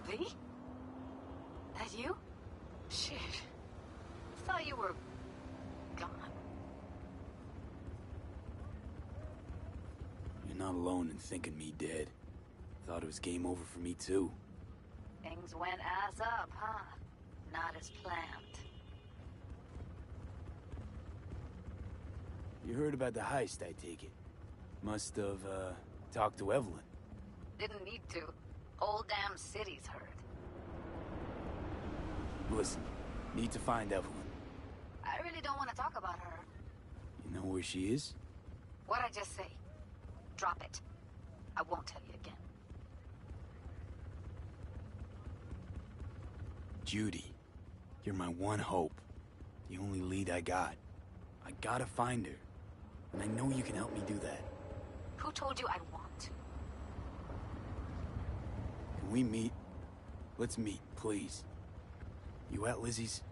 V? That you? Shit. Thought you were gone. You're not alone in thinking me dead. Thought it was game over for me too. Things went ass up, huh? Not as planned. You heard about the heist, I take it. Must have, talked to Evelyn. Didn't need to. Whole damn city's heard. Listen, need to find Evelyn. I really don't want to talk about her. You know where she is? What'd I just say? Drop it. I won't tell you again. Judy. You're my one hope. The only lead I got. I gotta find her. And I know you can help me do that. Who told you I want to? Can we meet? Let's meet, please. You at Lizzie's?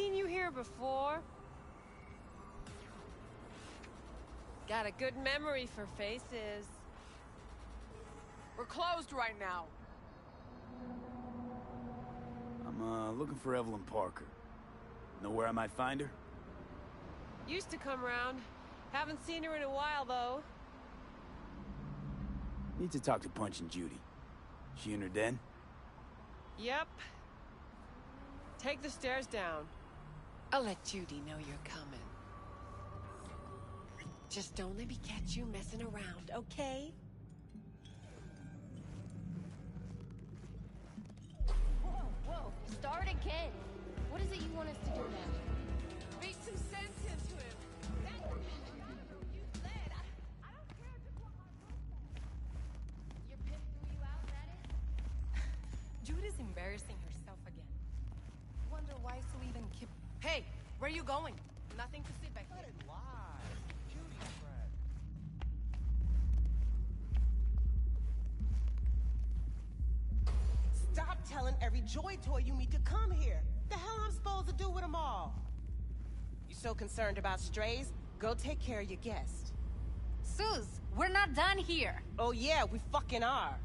seen you here before? Got a good memory for faces. We're closed right now. I'm looking for Evelyn Parker. Know where I might find her? Used to come around. Haven't seen her in a while, though. Need to talk to Punch and Judy. She in her den? Yep. Take the stairs down. I'll let Judy know you're coming. Just don't let me catch you messing around, okay? Whoa, start again. What is it you want us to do now? Beat some sense into him. You led. I don't care. Just want my book. Your pimp threw you out, that is? Judy's embarrassing herself again. Wonder why so even keep. Hey, where are you going? Nothing to sit back here. Let it lie. Judy's friend. Stop telling every joy toy you meet to come here. The hell I'm supposed to do with them all? You so concerned about strays? Go take care of your guest. Sus, we're not done here. Oh yeah, we fucking are.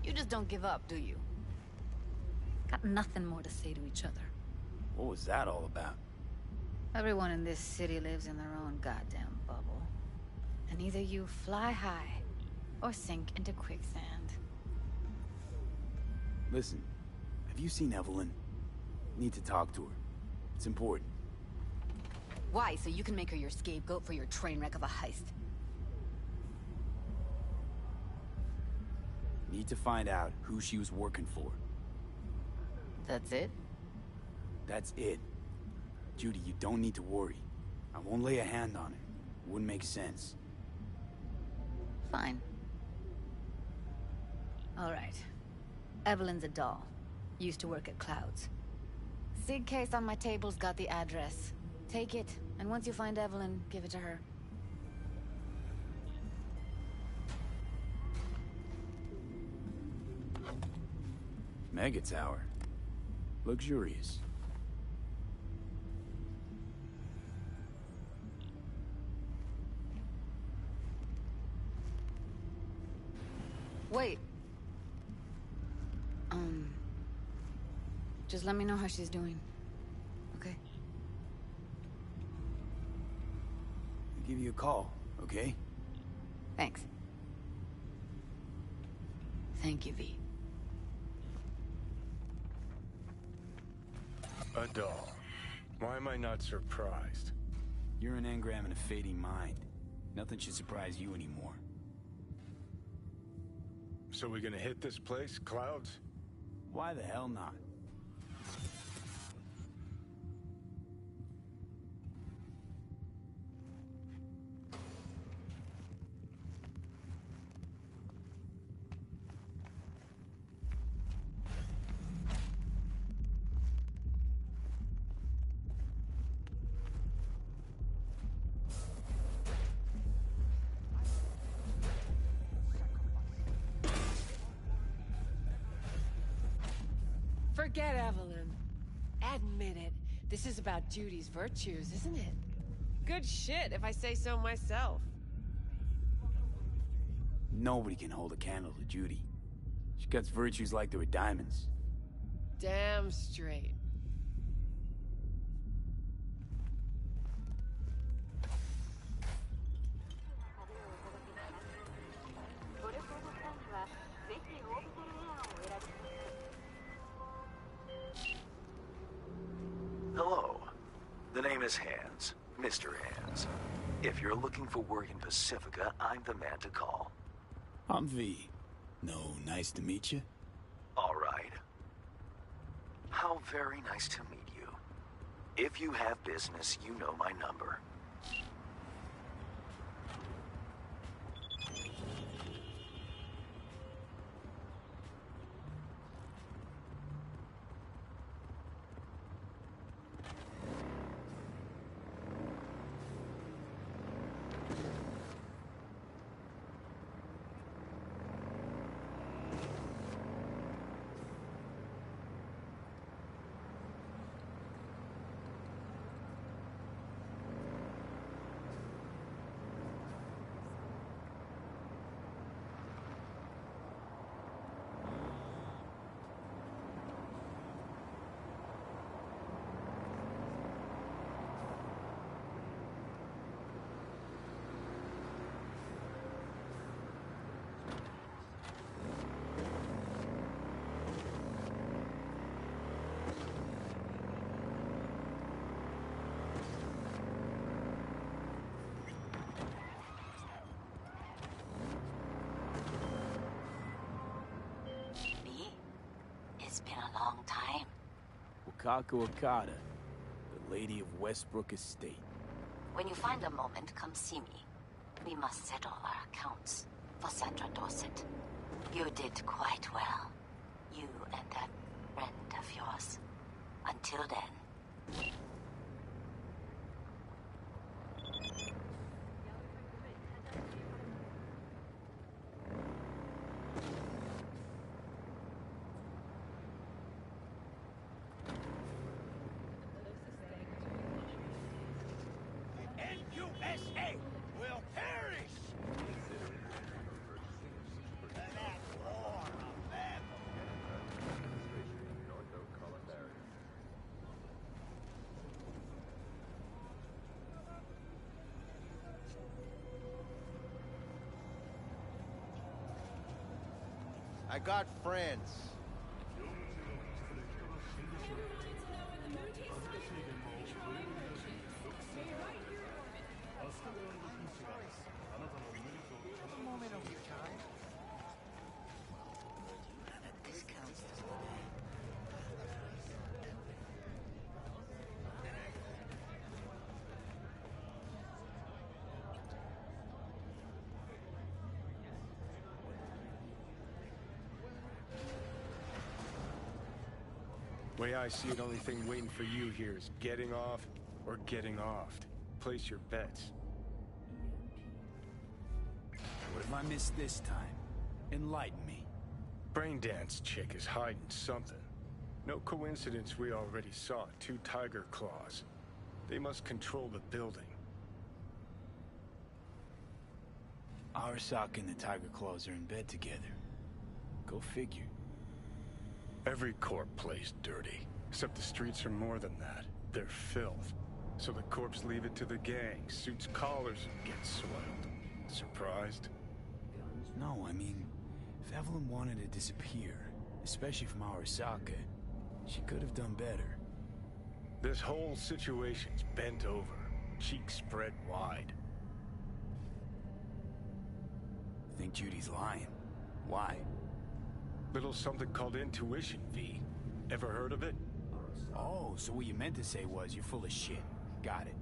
You just don't give up, do you? Got nothing more to say to each other. What was that all about? Everyone in this city lives in their own goddamn bubble. And either you fly high, or sink into quicksand. Listen, have you seen Evelyn? Need to talk to her. It's important. Why? So you can make her your scapegoat for your train wreck of a heist? Need to find out who she was working for. That's it? That's it. Judy, you don't need to worry. I won't lay a hand on her. It wouldn't make sense. Fine. All right. Evelyn's a doll. Used to work at Clouds. Sig case on my table's got the address. Take it, and once you find Evelyn, give it to her. Mega Tower. Luxurious. Wait. Just let me know how she's doing. Okay? I'll give you a call, okay? Thanks. Thank you, V. A doll. Why am I not surprised? You're an engram and a fading mind. Nothing should surprise you anymore. So we gonna hit this place, Clouds? Why the hell not? Forget Evelyn. Admit it. This is about Judy's virtues, isn't it? Good shit, if I say so myself. Nobody can hold a candle to Judy. She cuts virtues like they were diamonds. Damn straight. Hello. The name is Hands. Mr. Hands. If you're looking for work in Pacifica, I'm the man to call. I'm V. No, nice to meet you. All right. How very nice to meet you. If you have business, you know my number. long time. Wakako Okada, the Lady of Westbrook Estate. When you find a moment, come see me. We must settle our accounts for Sandra Dorset. You did quite well. You and that friend of yours. Until then. USA will perish! That war of them! I got friends. Moment of your time. Discounts. Way I see it, only thing waiting for you here is getting off or getting offed. Place your bets. What have I missed this time? Enlighten me. Braindance chick is hiding something. No coincidence we already saw 2 tiger claws. They must control the building. Arasaka and the Tiger Claws are in bed together. Go figure. Every corp plays dirty. Except the streets are more than that. They're filth. So the corps leave it to the gang, suits collars, and gets soiled. Surprised? No, I mean, if Evelyn wanted to disappear, especially from Arasaka, she could have done better. This whole situation's bent over, cheeks spread wide. Think Judy's lying. Why? Little something called intuition, V. Ever heard of it? Oh, so what you meant to say was you're full of shit. Got it.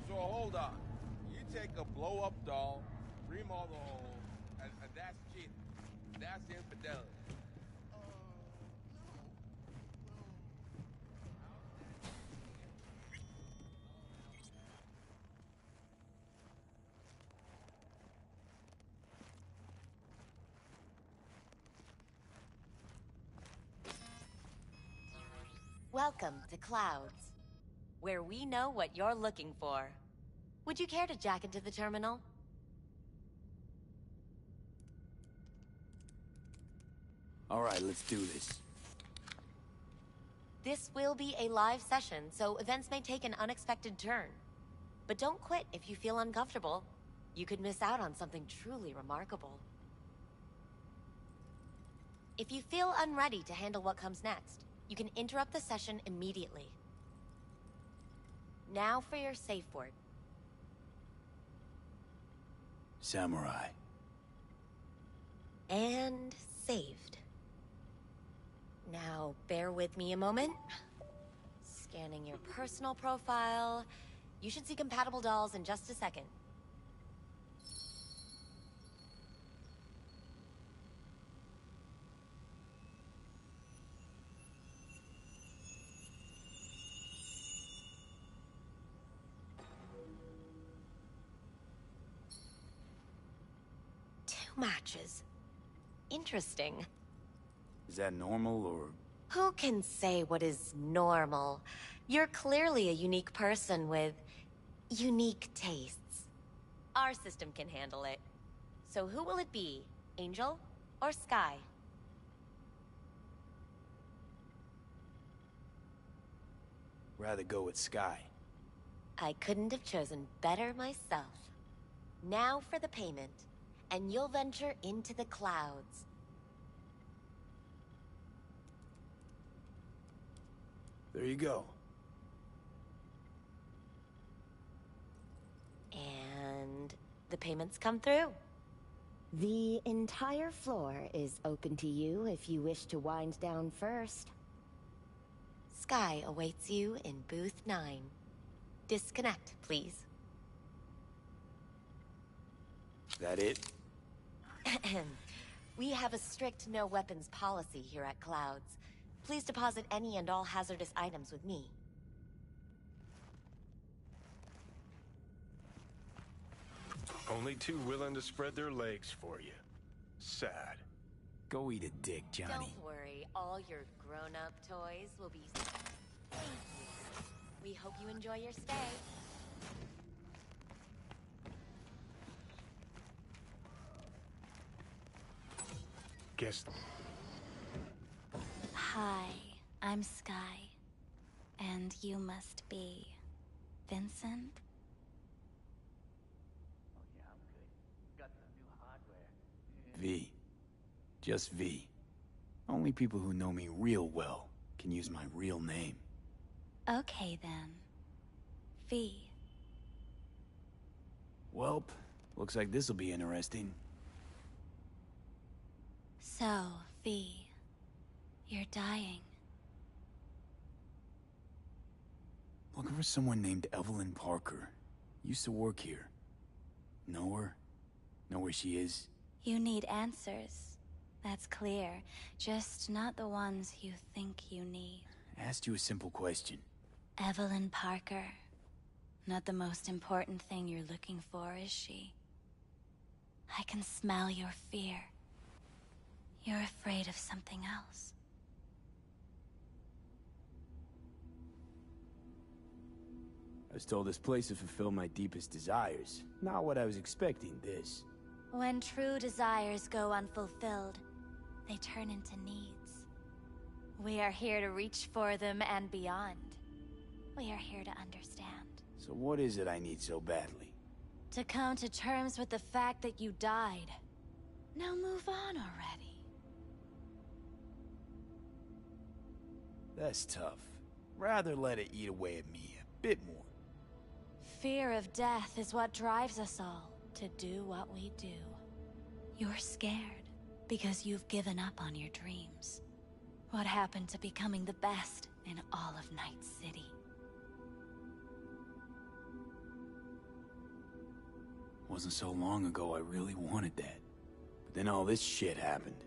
So hold on. You take a blow-up doll, remodel the hole, and that's cheating. That's infidelity. Welcome to Clouds, where we know what you're looking for. Would you care to jack into the terminal? All right, let's do this. This will be a live session, so events may take an unexpected turn. But don't quit if you feel uncomfortable. You could miss out on something truly remarkable. If you feel unready to handle what comes next, you can interrupt the session immediately. Now for your safe word. Samurai. And saved. Now, bear with me a moment. Scanning your personal profile. You should see compatible dolls in just a second. Matches. Interesting. Is that normal, or...? Who can say what is normal? You're clearly a unique person with unique tastes. Our system can handle it. So who will it be? Angel or Sky? Rather go with Sky. I couldn't have chosen better myself. Now for the payment. And you'll venture into the clouds. There you go. And the payments come through. The entire floor is open to you if you wish to wind down first. Sky awaits you in booth 9. Disconnect, please. That it? We have a strict no weapons policy here at Clouds. Please deposit any and all hazardous items with me. Only two willing to spread their legs for you. Sad. Go eat a dick, Johnny. Don't worry, all your grown-up toys will be... Thank you. We hope you enjoy your stay. Guess... Hi, I'm Sky. And you must be... Vincent? V. Just V. Only people who know me real well can use my real name. Okay then. V. Welp, looks like this'll be interesting. So, V. You're dying. Looking for someone named Evelyn Parker. Used to work here. Know her? Know where she is? You need answers. That's clear. Just not the ones you think you need. Asked you a simple question. Evelyn Parker. Not the most important thing you're looking for, is she? I can smell your fear. You're afraid of something else. I was told this place would fulfill my deepest desires. Not what I was expecting, this. When true desires go unfulfilled, they turn into needs. We are here to reach for them and beyond. We are here to understand. So what is it I need so badly? To come to terms with the fact that you died. Now move on already. That's tough. Rather let it eat away at me a bit more. Fear of death is what drives us all to do what we do. You're scared because you've given up on your dreams. What happened to becoming the best in all of Night City? Wasn't so long ago I really wanted that. But then all this shit happened.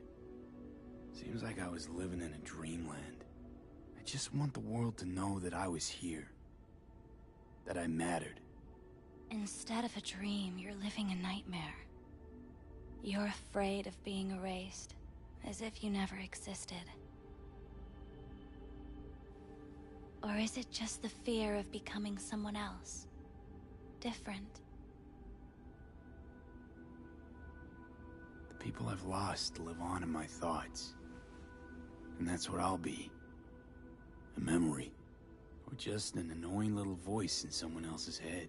Seems like I was living in a dreamland. I just want the world to know that I was here. That I mattered. Instead of a dream, you're living a nightmare. You're afraid of being erased, as if you never existed. Or is it just the fear of becoming someone else? Different? The people I've lost live on in my thoughts. And that's what I'll be. A memory. Or just an annoying little voice in someone else's head.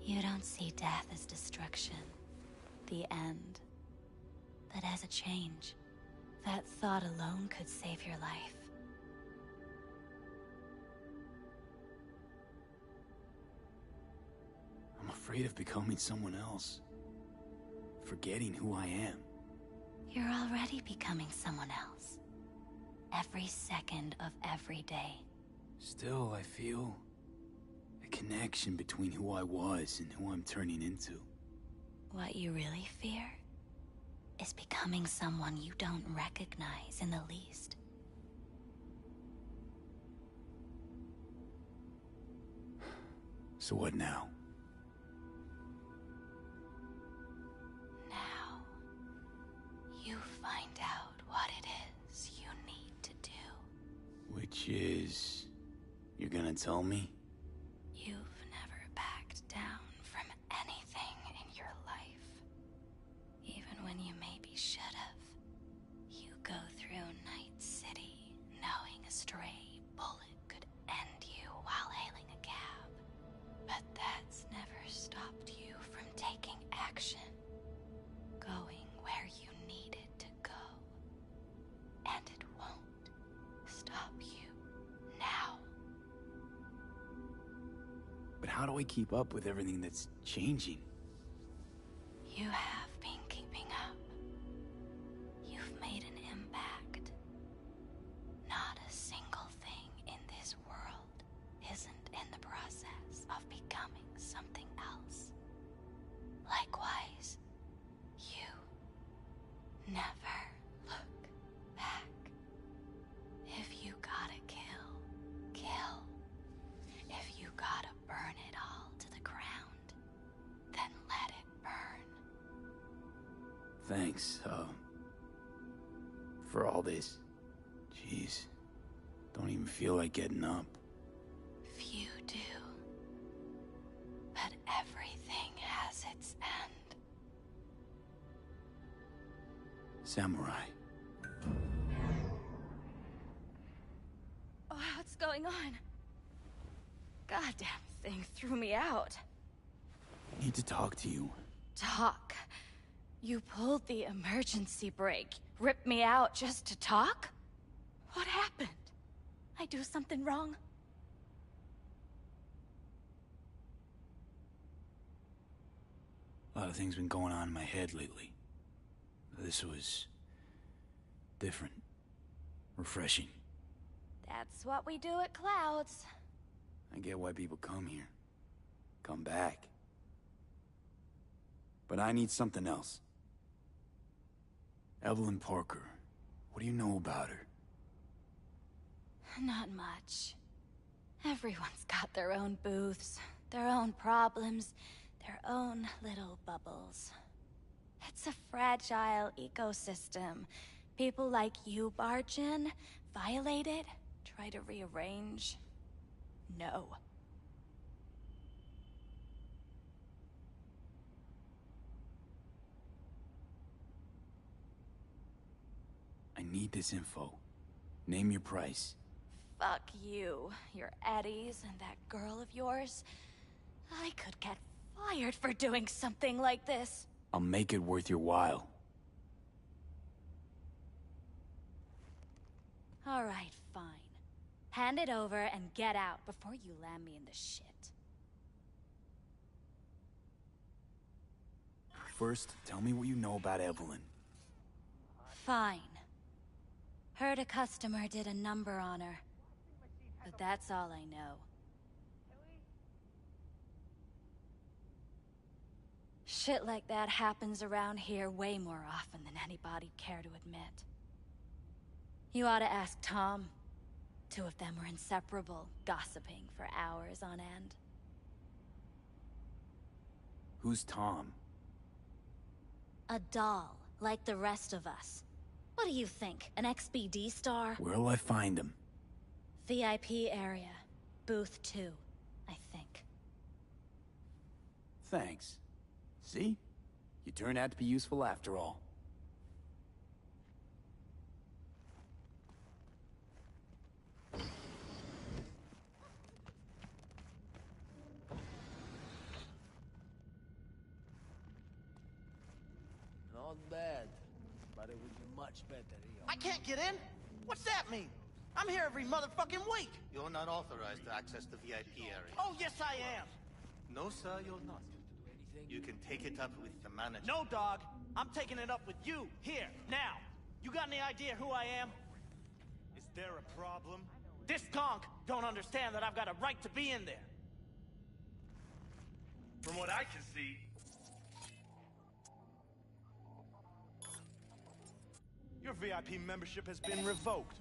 You don't see death as destruction, the end, but as a change. That thought alone could save your life. I'm afraid of becoming someone else. Forgetting who I am. You're already becoming someone else. Every second of every day. Still, I feel a connection between who I was and who I'm turning into. What you really fear is becoming someone you don't recognize in the least. So what now? Now, you find out what it is you need to do. Which is... You're gonna tell me? You've never backed down from anything in your life. Even when you maybe should have. You go through Night City knowing a stray bullet could end you while hailing a cab. But that's never stopped you from taking action. Going where you needed to go. And it won't stop you now. But how do I keep up with everything that's changing? You have been keeping up. You've made an impact. Not a single thing in this world isn't in the process of becoming something else. Likewise, you never look back. If you gotta kill, kill. If you gotta burn it all to the ground, then let it burn. Thanks, for all this. Jeez, don't even feel like getting up. Few do. But everything has its end. Samurai. Oh, what's going on? Goddamn thing threw me out. I need to talk to you. Talk? You pulled the emergency brake. Ripped me out just to talk? What happened? I do something wrong? A lot of things been going on in my head lately. This was different. Refreshing. That's what we do at Clouds. I get why people come here. Come back. But I need something else. Evelyn Parker. What do you know about her? Not much. Everyone's got their own booths, their own problems, their own little bubbles. It's a fragile ecosystem. People like you barge in, violate it, try to rearrange. No. I need this info. Name your price. Fuck you, your Eddies, and that girl of yours. I could get fired for doing something like this. I'll make it worth your while. All right, fine. Hand it over and get out before you land me in the shit. First, tell me what you know about Evelyn. Fine. Heard a customer did a number on her. But that's all I know. Shit like that happens around here way more often than anybody'd care to admit. You ought to ask Tom. Two of them were inseparable, gossiping for hours on end. Who's Tom? A doll, like the rest of us. What do you think, an XBD star? Where'll I find him? VIP area. Booth 2, I think. Thanks. See? You turned out to be useful after all. Not bad, but it would be much better here. I can't get in? What's that mean? I'm here every motherfucking week! You're not authorized to access the VIP area. Oh, yes I am! No, sir, you're not. You can take it up with the manager. No, dog. I'm taking it up with you, here, now. You got any idea who I am? Is there a problem? This conk don't understand that I've got a right to be in there. From what I can see, your VIP membership has been revoked.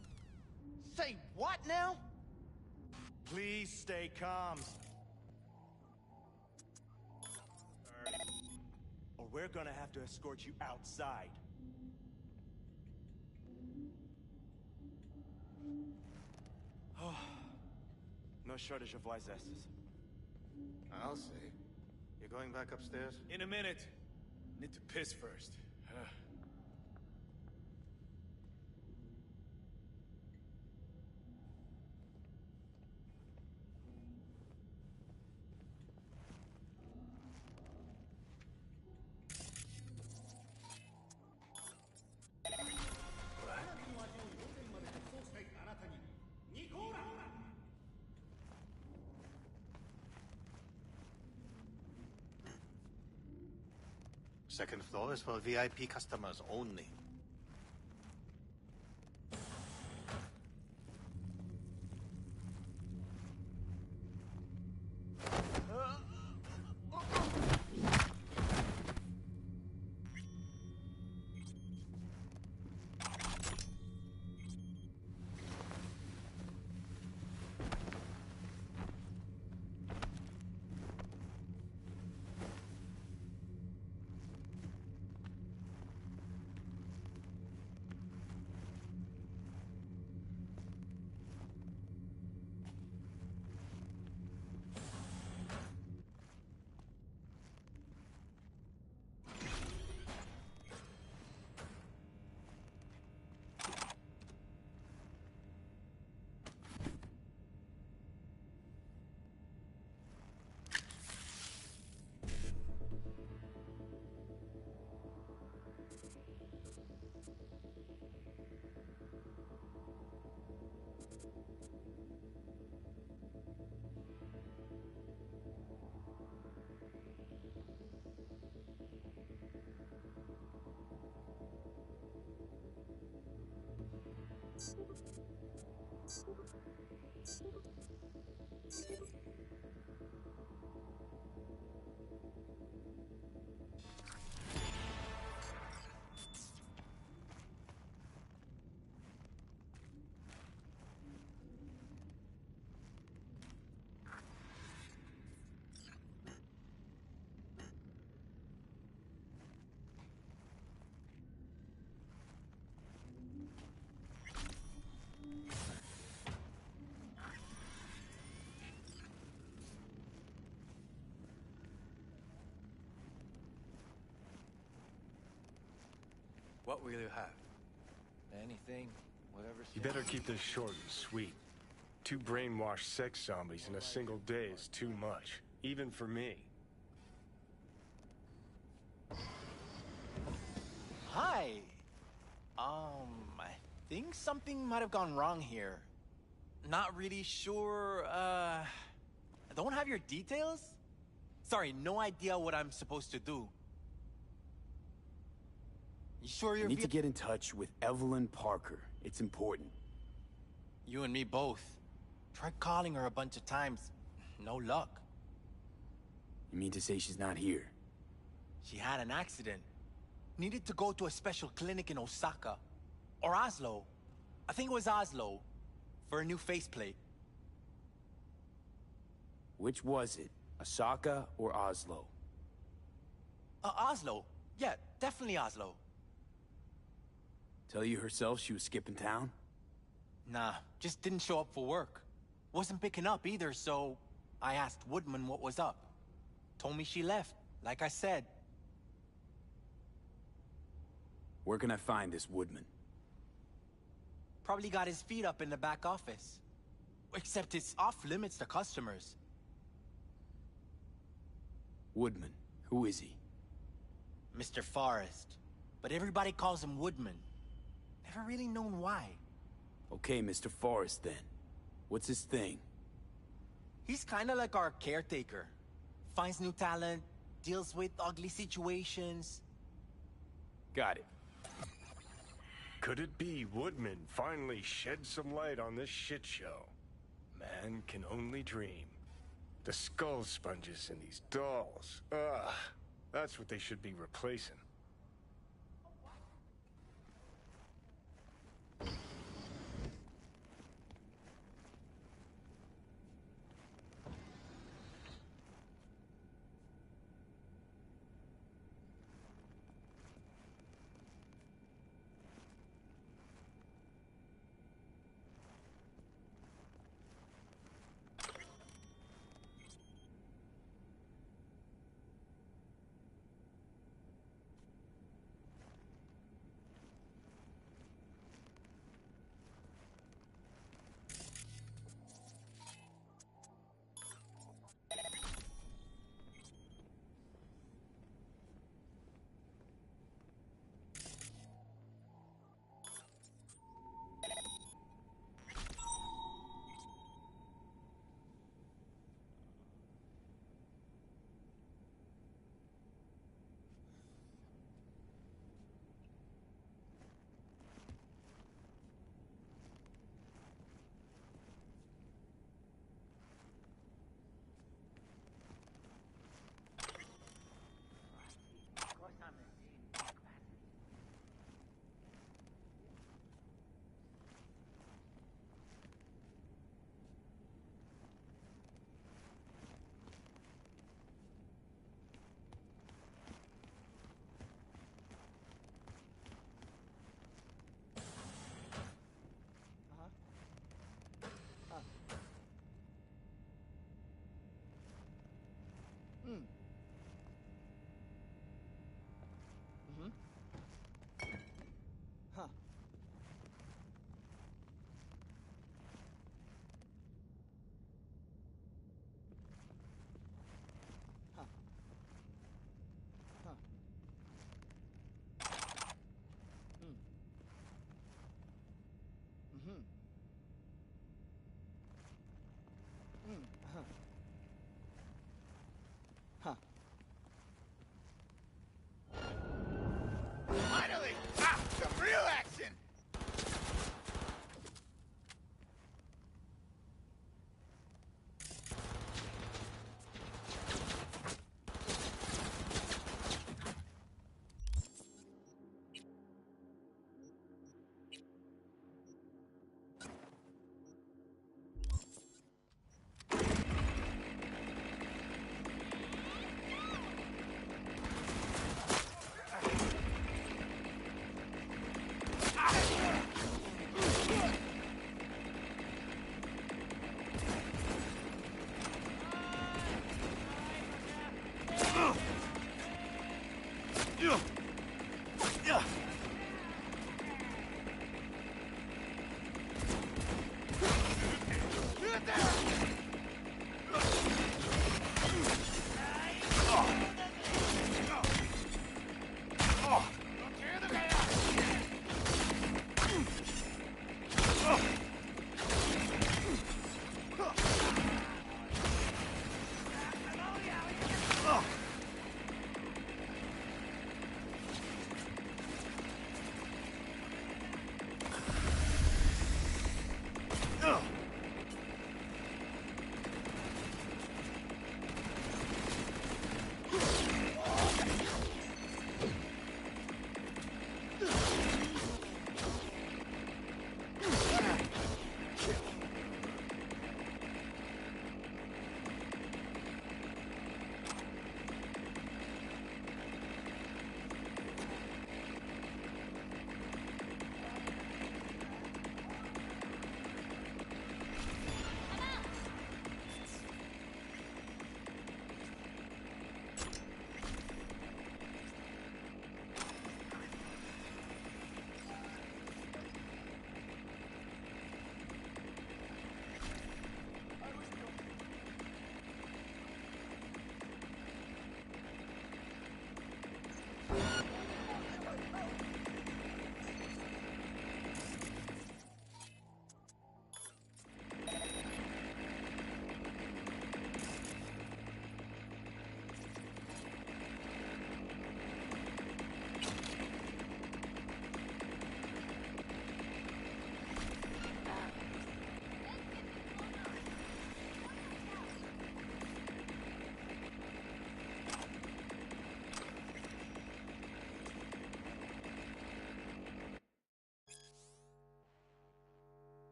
Say what now? Please stay calm. Or we're gonna have to escort you outside. No shortage of wiseasses. I'll say. You're going back upstairs? In a minute. Need to piss first. Second floor is for VIP customers only. What will you have? Anything, whatever. You better keep this short and sweet. 2 brainwashed sex zombies in a single day is too much, even for me. Hi. I think something might have gone wrong here. Not really sure, I don't have your details? Sorry, no idea what I'm supposed to do. You sure you're— I need to get in touch with Evelyn Parker. It's important. You and me both. Tried calling her a bunch of times. No luck. You mean to say she's not here? She had an accident. Needed to go to a special clinic in Osaka. Or Oslo. I think it was Oslo. For a new faceplate. Which was it? Osaka or Oslo? Oslo. Yeah, definitely Oslo. Tell you herself she was skipping town? Nah, just didn't show up for work. Wasn't picking up either, so I asked Woodman what was up. Told me she left, like I said. Where can I find this Woodman? Probably got his feet up in the back office. Except it's off limits to customers. Woodman, who is he? Mr. Forrest. But everybody calls him Woodman. Never really known why. Okay, Mr. Forrest then. What's his thing? He's kinda like our caretaker. Finds new talent, deals with ugly situations. Got it. Could it be Woodman finally shed some light on this shit show? Man can only dream. The skull sponges in these dolls. Ugh. That's what they should be replacing.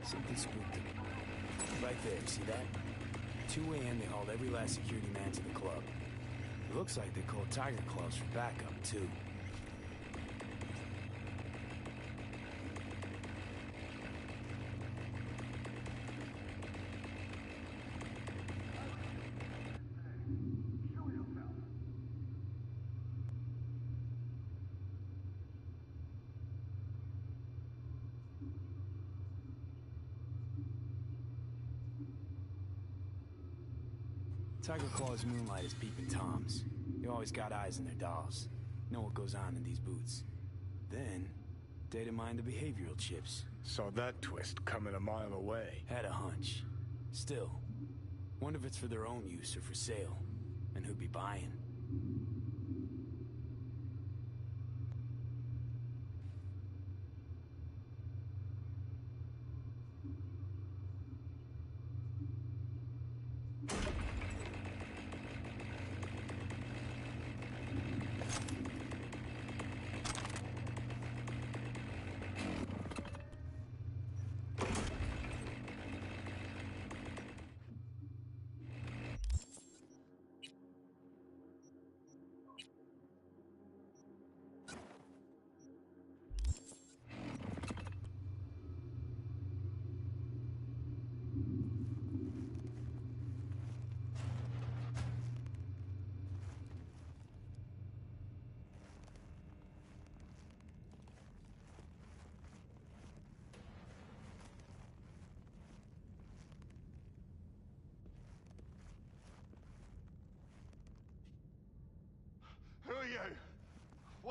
Something spooked them. Right there, see that? 2 a.m. they hauled every last security man to the club. It looks like they called Tiger Claws for backup, too. Tiger Claw's moonlight is peeping Toms. They always got eyes on their dolls. Know what goes on in these boots. Then, data mine the behavioral chips. Saw that twist coming a mile away. Had a hunch. Still, wonder if it's for their own use or for sale. And who'd be buying.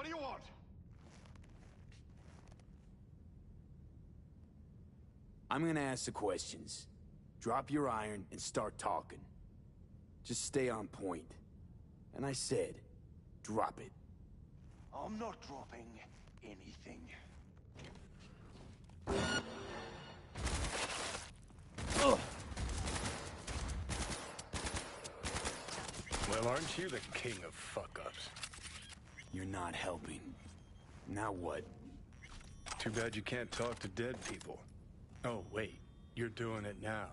What do you want? I'm gonna ask the questions. Drop your iron and start talking. Just stay on point. And I said, drop it. I'm not dropping anything. Ugh. Well, aren't you the king of fuck-ups? You're not helping. Now what? Too bad you can't talk to dead people. Oh, wait. You're doing it now.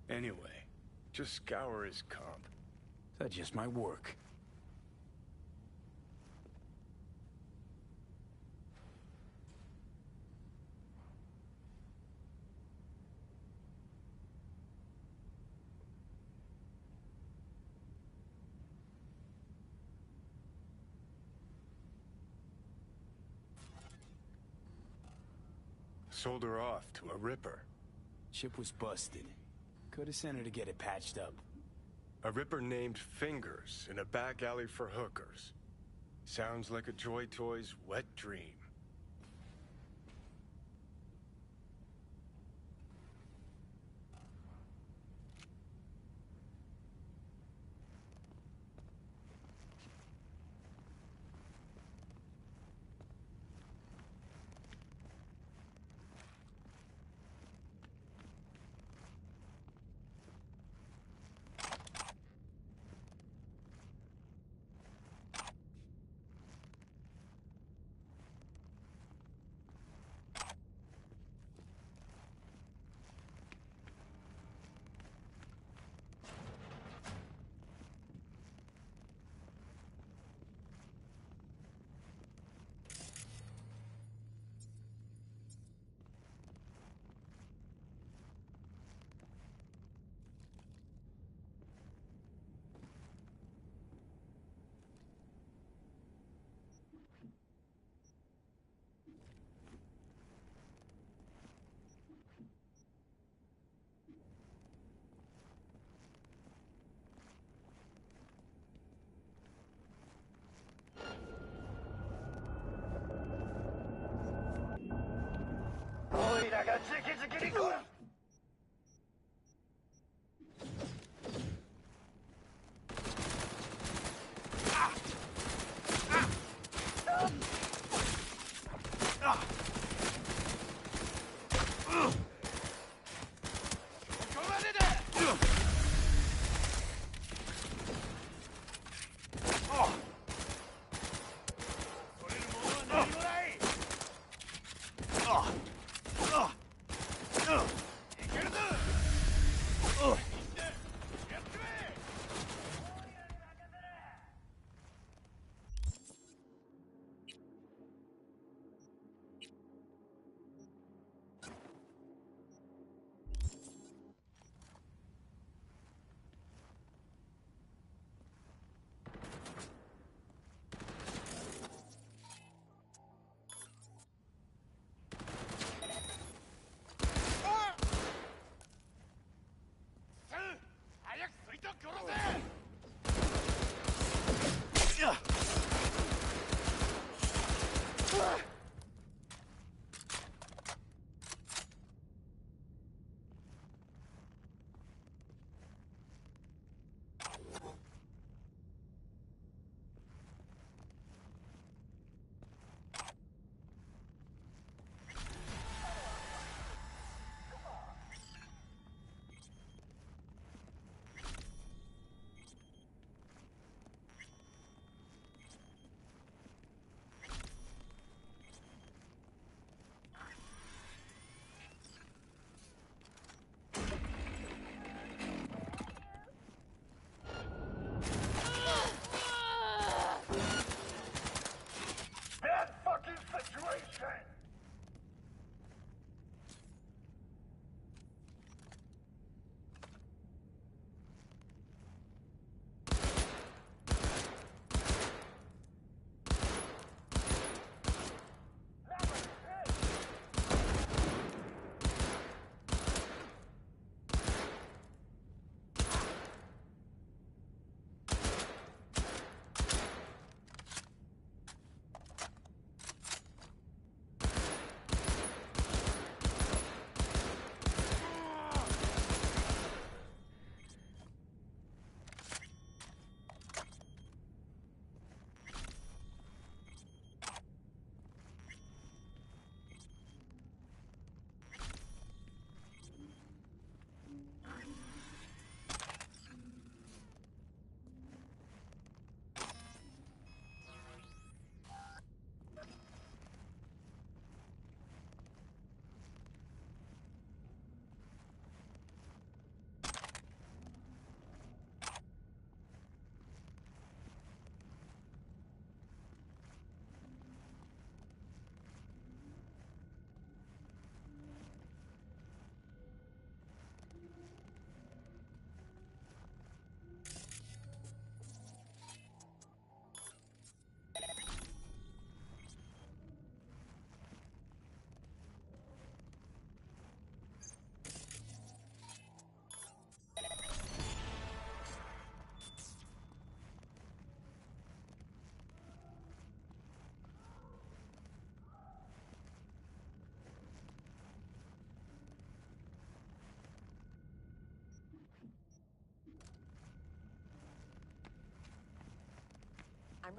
Anyway, just scour his comp. That just might work. Sold her off to a Ripper. Ship was busted. Could've sent her to get it patched up. A Ripper named Fingers in a back alley for hookers. Sounds like a Joy Toy's wet dream.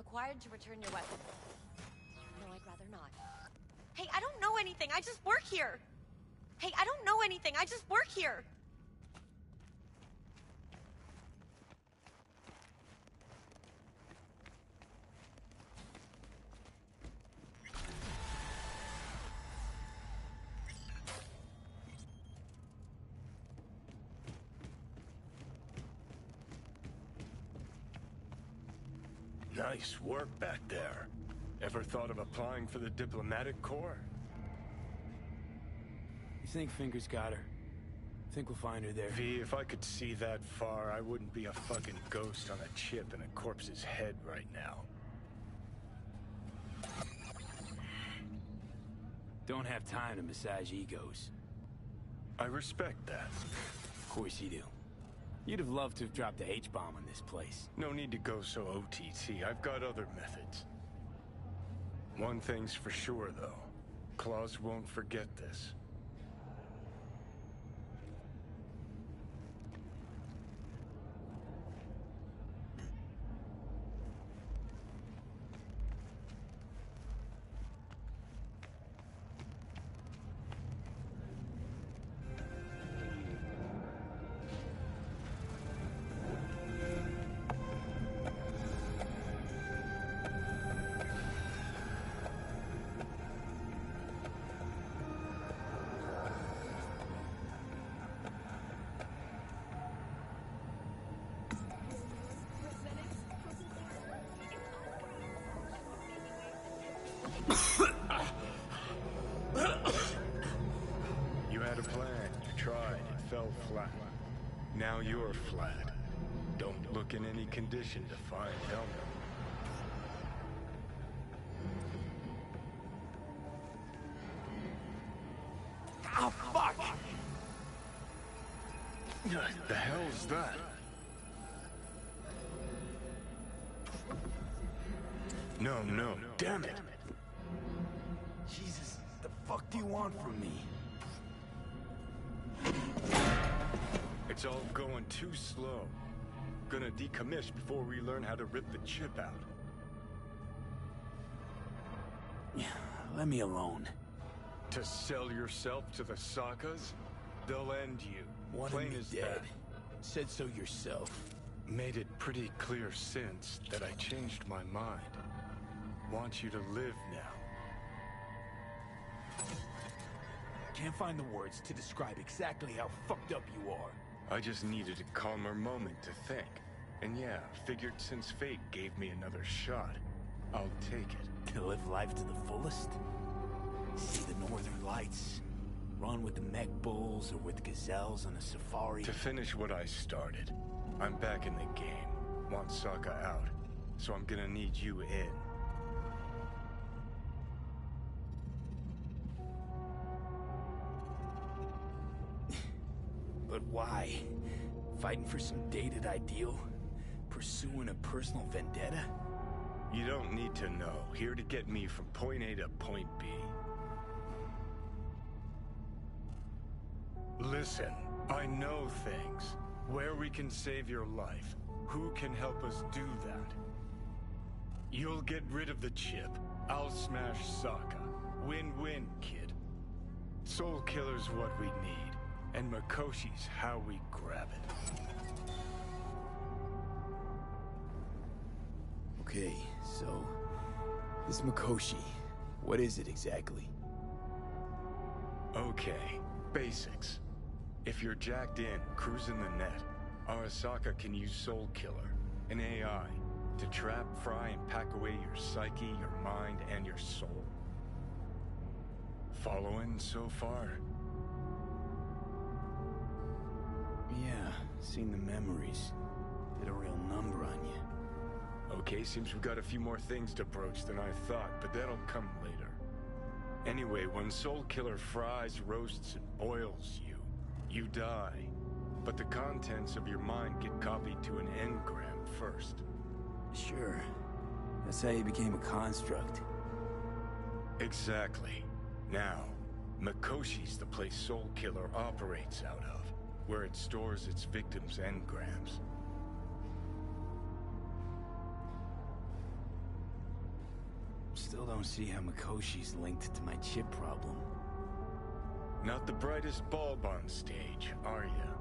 required to return your weapon. No, I'd rather not. Hey, I don't know anything. I just work here. Hey, I don't know anything. I just work here. Nice work back there. Ever thought of applying for the diplomatic corps? You think Finger's got her? Think we'll find her there? V, if I could see that far, I wouldn't be a fucking ghost on a chip in a corpse's head right now. Don't have time to massage egos. I respect that. Of course you do. You'd have loved to have dropped the H-bomb on this place. No need to go so OTT. I've got other methods. One thing's for sure, though. Claus won't forget this. You had a plan, you tried, it fell flat. Now you're flat. Don't look in any condition to find help. Oh, fuck! The hell's that? No, damn it! Jesus, the fuck do you want from me? It's all going too slow. Gonna decommiss before we learn how to rip the chip out. Yeah, let me alone. To sell yourself to the Sakas? They'll end you. Wanted Plain me as dead. that. Said so yourself. Made it pretty clear since that I changed my mind. Want you to live now. Can't find the words to describe exactly how fucked up you are. I just needed a calmer moment to think. And yeah, figured since fate gave me another shot, I'll take it. To live life to the fullest? See the northern lights? Run with the mech bulls or with gazelles on a safari? To finish what I started, I'm back in the game. Want Sokka out, so I'm gonna need you in. But why? Fighting for some dated ideal? Pursuing a personal vendetta? You don't need to know. Here to get me from point A to point B. Listen, I know things. Where we can save your life. Who can help us do that? You'll get rid of the chip. I'll smash Sokka. Win-win, kid. Soul Killer's what we need. And Mikoshi's how we grab it. Okay, so... this Mikoshi, what is it exactly? Okay, basics. If you're jacked in, cruising the net, Arasaka can use Soul Killer, an AI, to trap, fry, and pack away your psyche, your mind, and your soul. Following so far? Yeah, seen the memories. Did a real number on you. Okay, seems we've got a few more things to broach than I thought, but that'll come later. Anyway, when Soul Killer fries, roasts, and boils you, you die. But the contents of your mind get copied to an engram first. Sure. That's how you became a construct. Exactly. Now, Mikoshi's the place Soul Killer operates out of, where it stores its victims' engrams. Still don't see how Mikoshi's linked to my chip problem. Not the brightest bulb on stage, are you?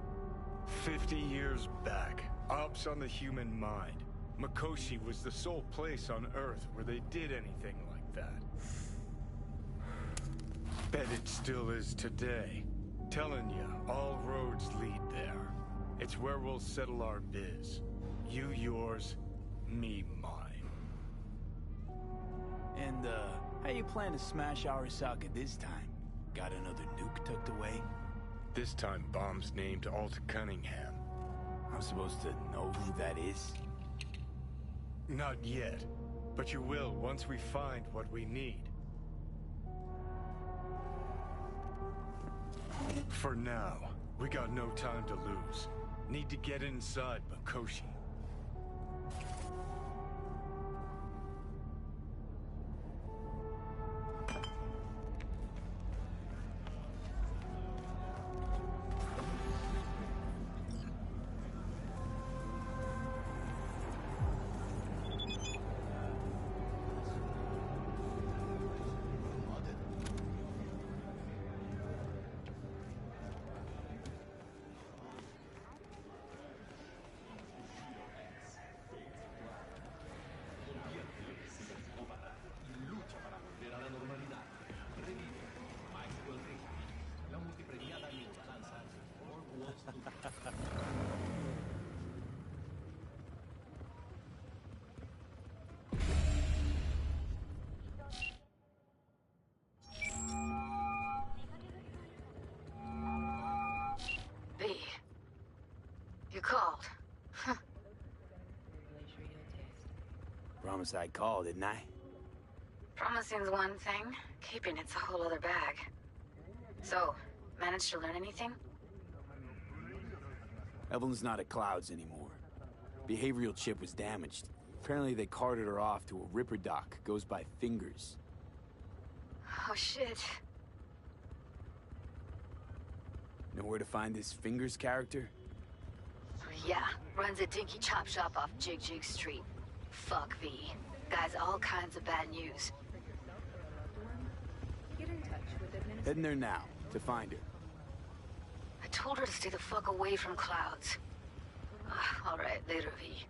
50 years back, ops on the human mind. Mikoshi was the sole place on Earth where they did anything like that. Bet it still is today. Telling you, all roads lead there. It's where we'll settle our biz. You yours, me mine. And, how you plan to smash Arasaka this time? Got another nuke tucked away? This time, bomb's named Alt Cunningham. I'm supposed to know who that is? Not yet, but you will once we find what we need. For now, we got no time to lose. Need to get inside Mikoshi. You called. Promise I'd call, didn't I? Promising's one thing, keeping it's a whole other bag. So, managed to learn anything? Evelyn's not at Clouds anymore. Behavioral chip was damaged. Apparently they carted her off to a Ripper dock. Goes by Fingers. Oh shit. Know where to find this Fingers character? Yeah, runs a dinky chop shop off Jig Jig Street. Fuck V. Guy's all kinds of bad news. Heading there now, to find her. I told her to stay the fuck away from Clouds. Alright, later V.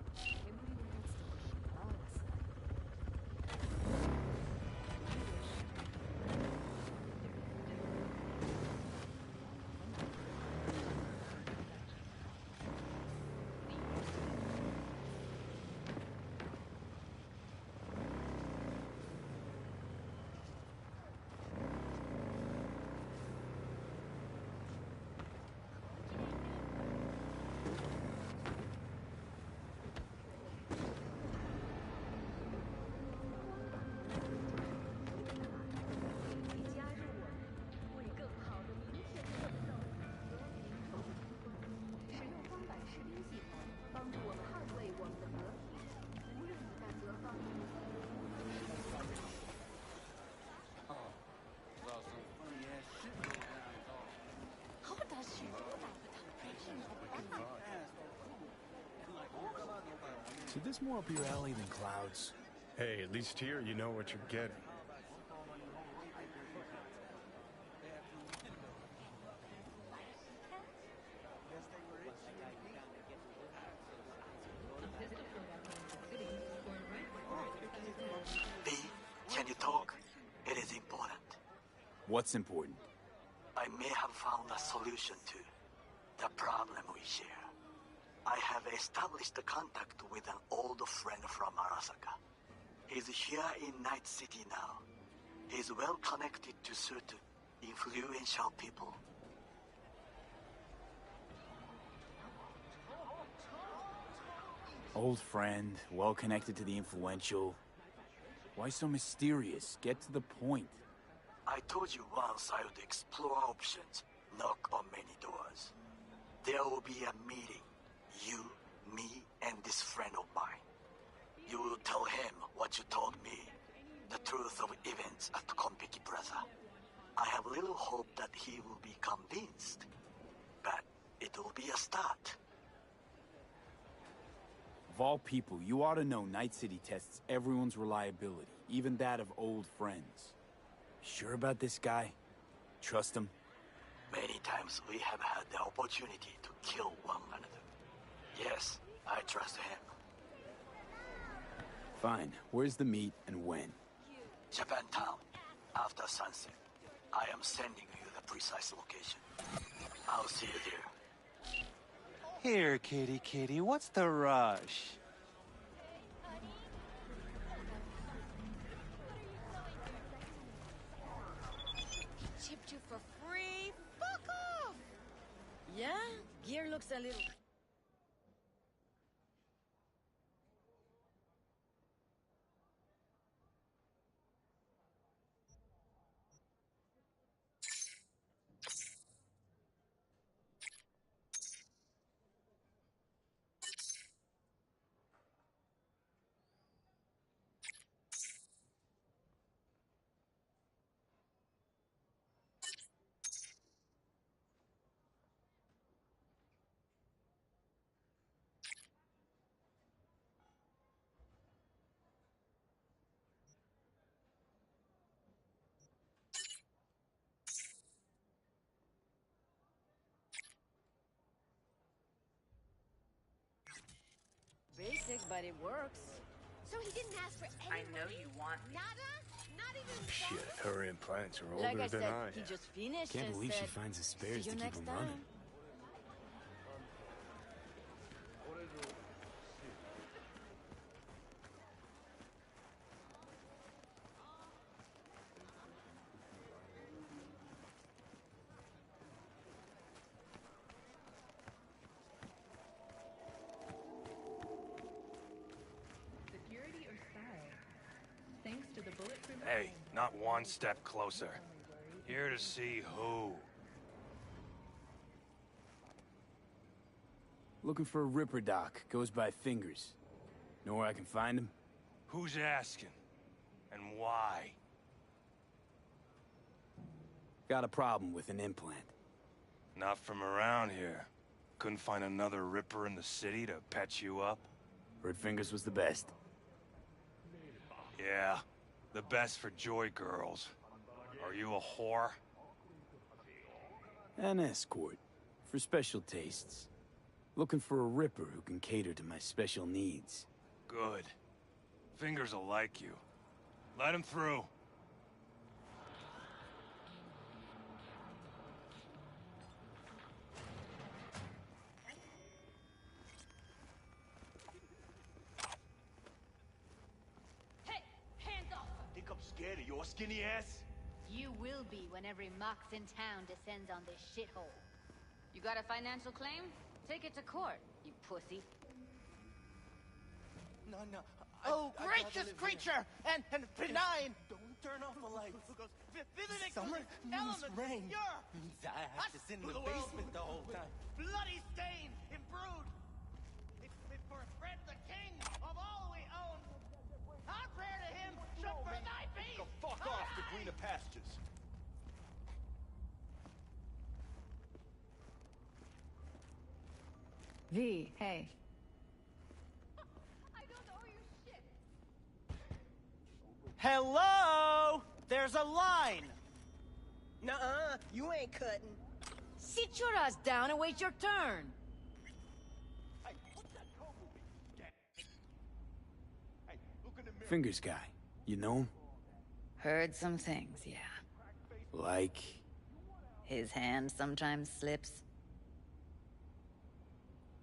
So this more up your alley than Clouds? Hey, at least here you know what you're getting. V, can you talk? It is important. What's important? I may have found a solution to the problem we share. I have established a contact with an old friend from Arasaka. He's here in Night City now. He's well connected to certain influential people. Old friend, well connected to the influential. Why so mysterious? Get to the point. I told you once I would explore options, knock on many doors. There will be a meeting. You, me, and this friend of mine. You will tell him what you told me. The truth of events at Konpeki Plaza. I have little hope that he will be convinced. But it will be a start. Of all people, you ought to know Night City tests everyone's reliability, even that of old friends. Sure about this guy? Trust him? Many times we have had the opportunity to kill one another. Yes, I trust him. Fine. Where's the meet and when? Japantown, after sunset. I am sending you the precise location. I'll see you there. Here, kitty, what's the rush? Chipped you for free? Fuck off! Yeah? Gear looks a little... Basic, but it works. So he didn't ask for any I know money? you want me. Nada? Not even Shit, her implants are older Like I than said, I he am. just finished Can't and believe she said, finds the spares "See to you keep next him time." running. Security or style? Thanks to the bulletproof... Hey, not one step closer. Here to see who. Looking for a Ripper doc. Goes by Fingers. Know where I can find him? Who's asking? And why? Got a problem with an implant. Not from around here. Couldn't find another Ripper in the city to patch you up? Heard Fingers was the best. Yeah, the best for Joy girls. Are you a whore? An escort. For special tastes. Looking for a Ripper who can cater to my special needs. Good. Fingers will like you. Let him through. Hey, hands off! Think I'm scared of your skinny ass? You will be when every Mox in town descends on this shithole. You got a financial claim? Take it to court, you pussy. No. Oh, gracious creature! And benign! Don't turn off the lights. Summer means rain. Means I have to sit in the basement the whole time. Bloody stain, imbrued! If for Fred the king of all we own, our prayer to him should for thy peace! Go fuck off to greener pastures. V, hey. I don't owe you shit. Hello! There's a line! Nuh-uh, you ain't cutting. Sit your ass down and wait your turn. Fingers guy. You know him? Heard some things, yeah. Like... His hand sometimes slips.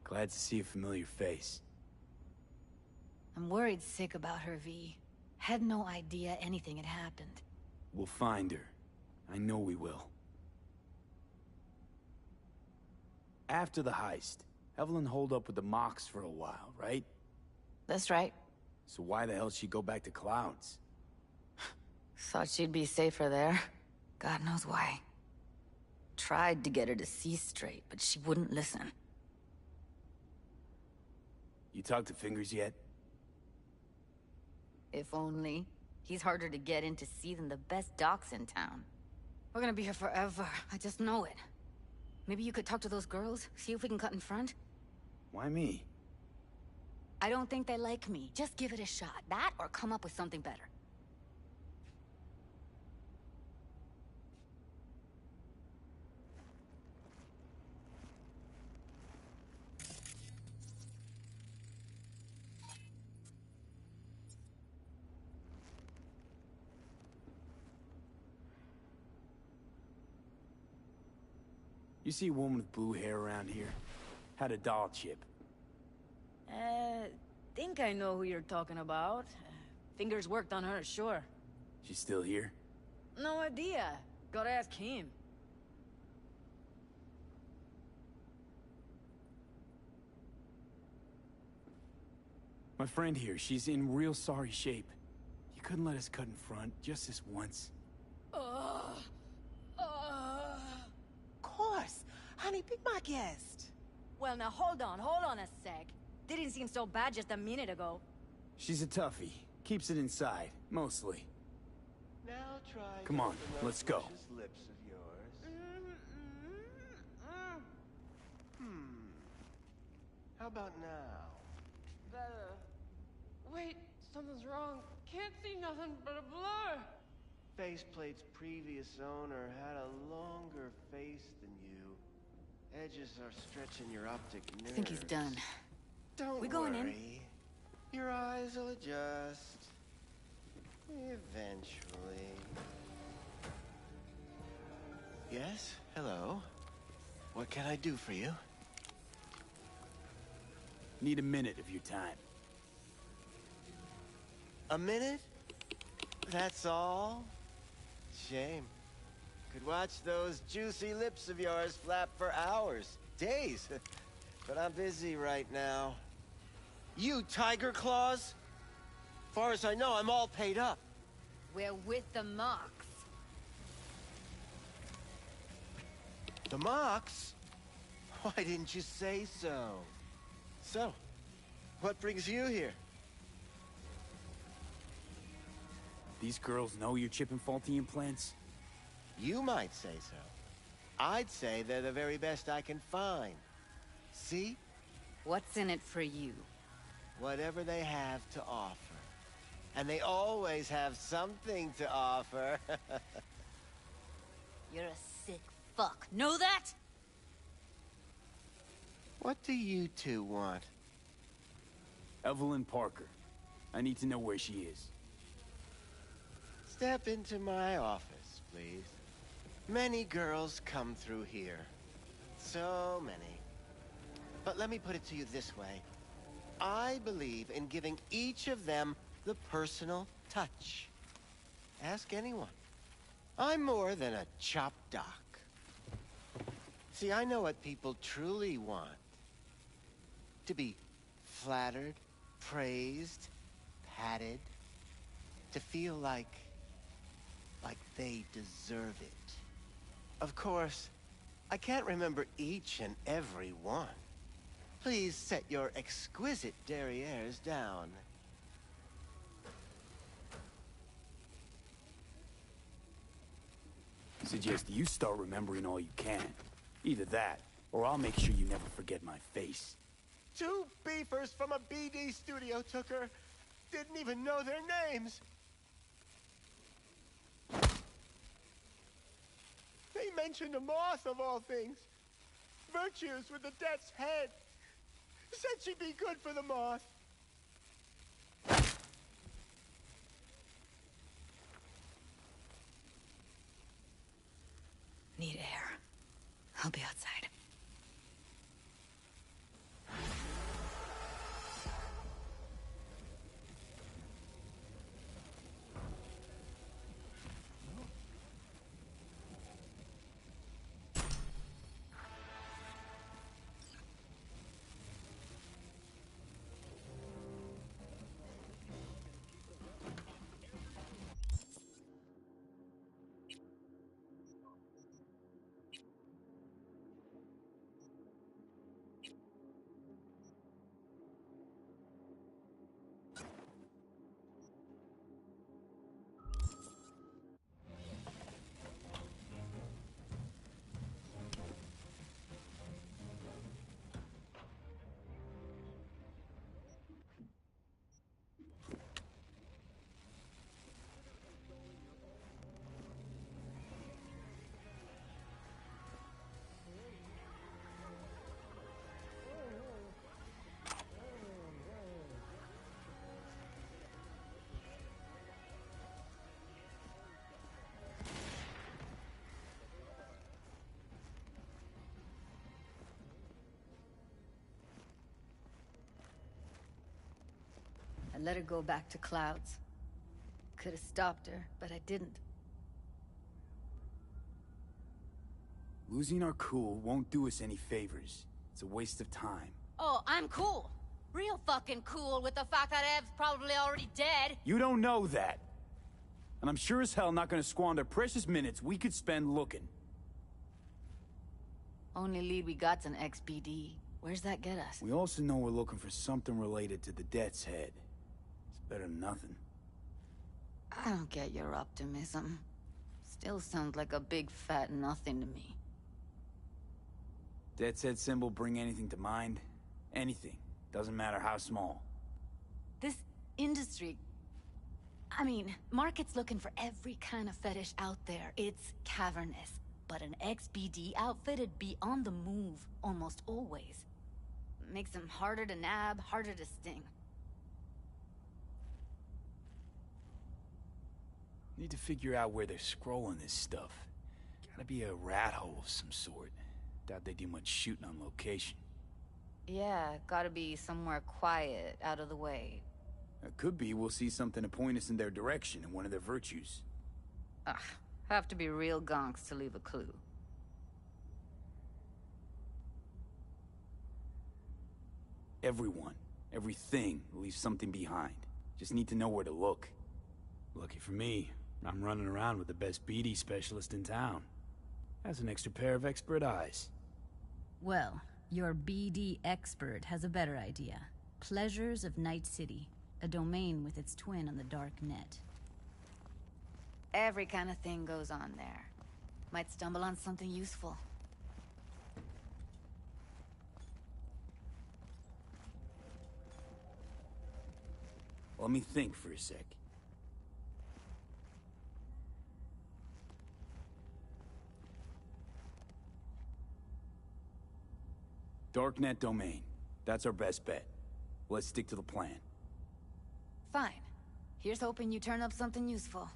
Glad to see a familiar face. I'm worried sick about her, V. Had no idea anything had happened. We'll find her. I know we will. After the heist, Evelyn holed up with the Mox for a while, right? That's right. So why the hell she go back to Clouds? Thought she'd be safer there. God knows why. Tried to get her to see straight, but she wouldn't listen. You talked to Fingers yet? If only. He's harder to get in to see than the best docs in town. We're gonna be here forever. I just know it. Maybe you could talk to those girls, see if we can cut in front? Why me? I don't think they like me. Just give it a shot. That or come up with something better. You see a woman with blue hair around here? Had a doll chip. Think I know who you're talking about. Fingers worked on her, sure. She's still here? No idea. Gotta ask him. My friend here, she's in real sorry shape. You couldn't let us cut in front, just this once. Of course. Honey, be my guest. Well, now hold on a sec. Didn't seem so bad just a minute ago. She's a toughie. Keeps it inside, mostly. Now try. Come on, let's go. Lips of yours. How about now? Better. Wait, something's wrong. Can't see nothing but a blur. Faceplate's previous owner had a longer face than you. Edges are stretching your optic nerves. I think he's done. Don't We going in? worry. Your eyes will adjust. Eventually. Yes? Hello? What can I do for you? Need a minute of your time. A minute? That's all? Shame. Could watch those juicy lips of yours flap for hours, days. But I'm busy right now. You Tiger Claws? Far as I know, I'm all paid up. We're with the Mox. The Mox? Why didn't you say so? So, what brings you here? These girls know you're chipping faulty implants? You might say so. I'd say they're the very best I can find. See? What's in it for you? Whatever they have to offer. And they always have something to offer. You're a sick fuck. Know that? What do you two want? Evelyn Parker. I need to know where she is. Step into my office, please. Many girls come through here. So many. But let me put it to you this way. I believe in giving each of them the personal touch. Ask anyone. I'm more than a chop doc. See, I know what people truly want. To be flattered, praised, patted. To feel like they deserve it. Of course, I can't remember each and every one. Please set your exquisite derrieres down. Suggest you start remembering all you can. Either that, or I'll make sure you never forget my face. 2 beefers from a BD studio took her. Didn't even know their names. They mentioned a moth of all things. Virtues with the death's head. Said she'd be good for the moth. Need air. I'll be outside. I let her go back to Clouds. Could have stopped her, but I didn't. Losing our cool won't do us any favors. It's a waste of time. Oh, I'm cool. Real fucking cool with the fact that Ev's probably already dead. You don't know that. And I'm sure as hell not gonna squander precious minutes we could spend looking. Only lead we got's an XBD. Where's that get us? We also know we're looking for something related to the Death's Head. It's better than nothing. I don't get your optimism. Still sounds like a big fat nothing to me. Death's Head symbol bring anything to mind? Anything. Doesn't matter how small. This industry... I mean, market's looking for every kind of fetish out there. It's cavernous. But an XBD outfit'd be on the move, almost always. Makes them harder to nab, harder to sting. Need to figure out where they're scrolling this stuff. Gotta be a rat hole of some sort. Doubt they do much shooting on location. Yeah, gotta be somewhere quiet, out of the way. It could be we'll see something to point us in their direction in one of their virtues. Ugh, have to be real gonks to leave a clue. Everyone, everything leaves something behind. Just need to know where to look. Lucky for me, I'm running around with the best BD specialist in town. Has an extra pair of expert eyes. Well, your BD expert has a better idea. Pleasures of Night City, a domain with its twin on the dark net. Every kind of thing goes on there. Might stumble on something useful. Let me think for a sec. Darknet domain. That's our best bet. Let's stick to the plan. Fine. Here's hoping you turn up something useful.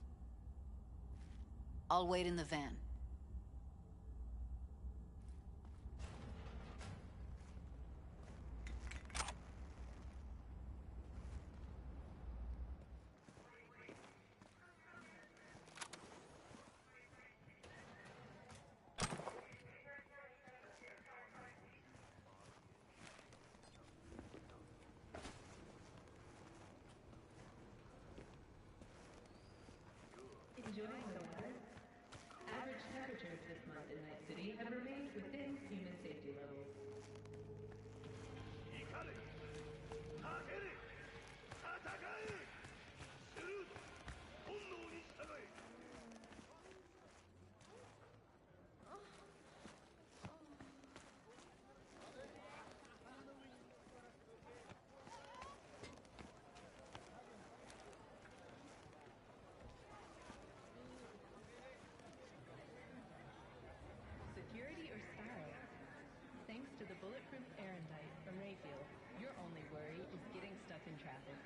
I'll wait in the van. Enjoying the weather? Average temperatures this month in Night City have remained within human safety levels. Security or style? Thanks to the bulletproof Erendite from Rayfield, your only worry is getting stuck in traffic.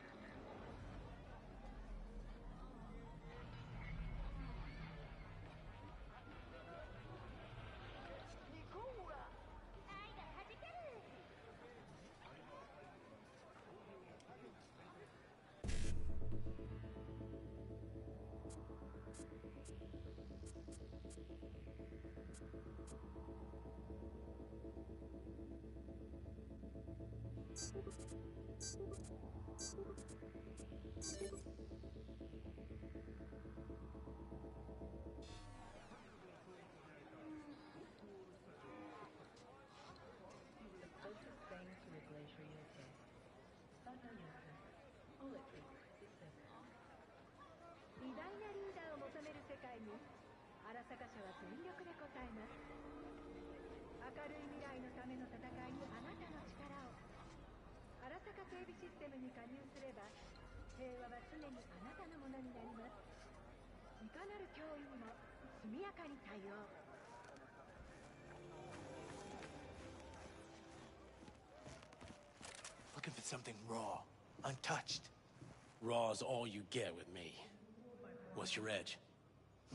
The closest thing to a glacier you'll taste. Banayoka. Bulletproof system. 偉大なリーダーを求める世界に荒坂社は全力で応えます。明るい未来のための戦いにあなたの力を。荒坂整備システムに加入すれば平和は常にあなたのものになります。いかなる脅威にも速やかに対応。 Looking for something raw, untouched. Raw's all you get with me. What's your edge?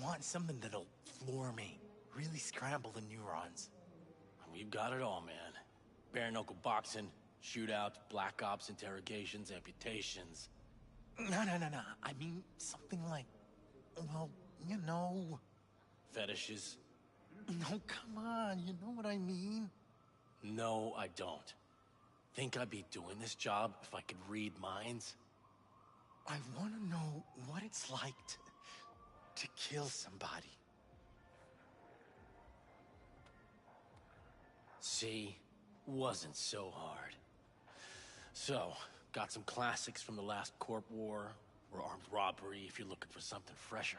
Want something that'll floor me, really scramble the neurons. We've got it all, man. Bare knuckle boxing, shootouts, black ops interrogations, amputations. No. I mean, something like, well, you know, fetishes. No, come on, you know what I mean? No, I don't. Think I'd be doing this job if I could read minds? I want to know what it's like to kill somebody. See? Wasn't so hard. So, got some classics from the last Corp War, or armed robbery if you're looking for something fresher.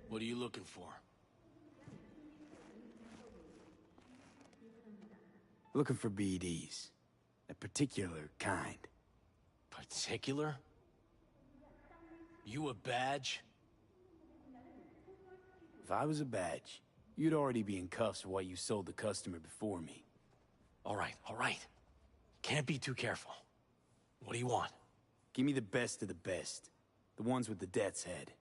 What are you looking for? Looking for BDs. A particular kind. Particular? You a badge? If I was a badge, you'd already be in cuffs for what you sold the customer before me. All right. Can't be too careful. What do you want? Give me the best of the best. The ones with the death's head.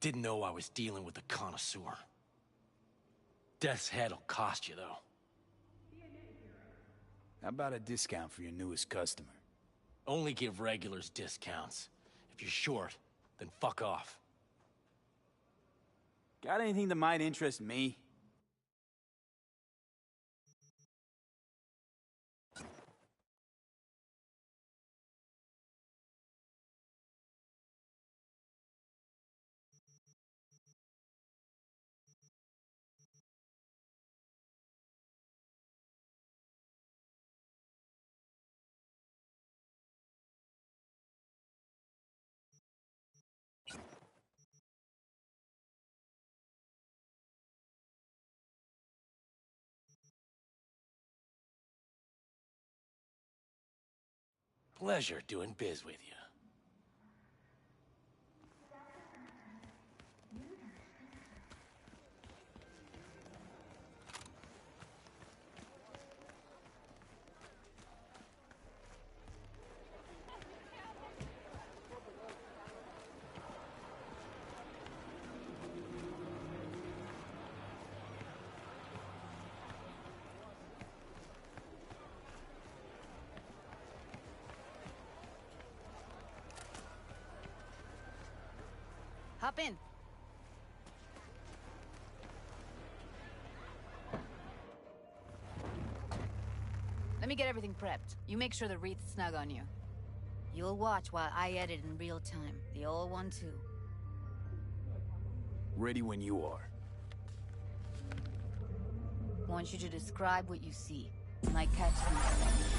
Didn't know I was dealing with a connoisseur. Death's head'll cost you, though. How about a discount for your newest customer? Only give regulars discounts. If you're short, then fuck off. Got anything that might interest me? Pleasure doing biz with you. Hop in. Let me get everything prepped. You make sure the wreath's snug on you. You'll watch while I edit in real time. The old one, too. Ready when you are. Want you to describe what you see. Might catch something.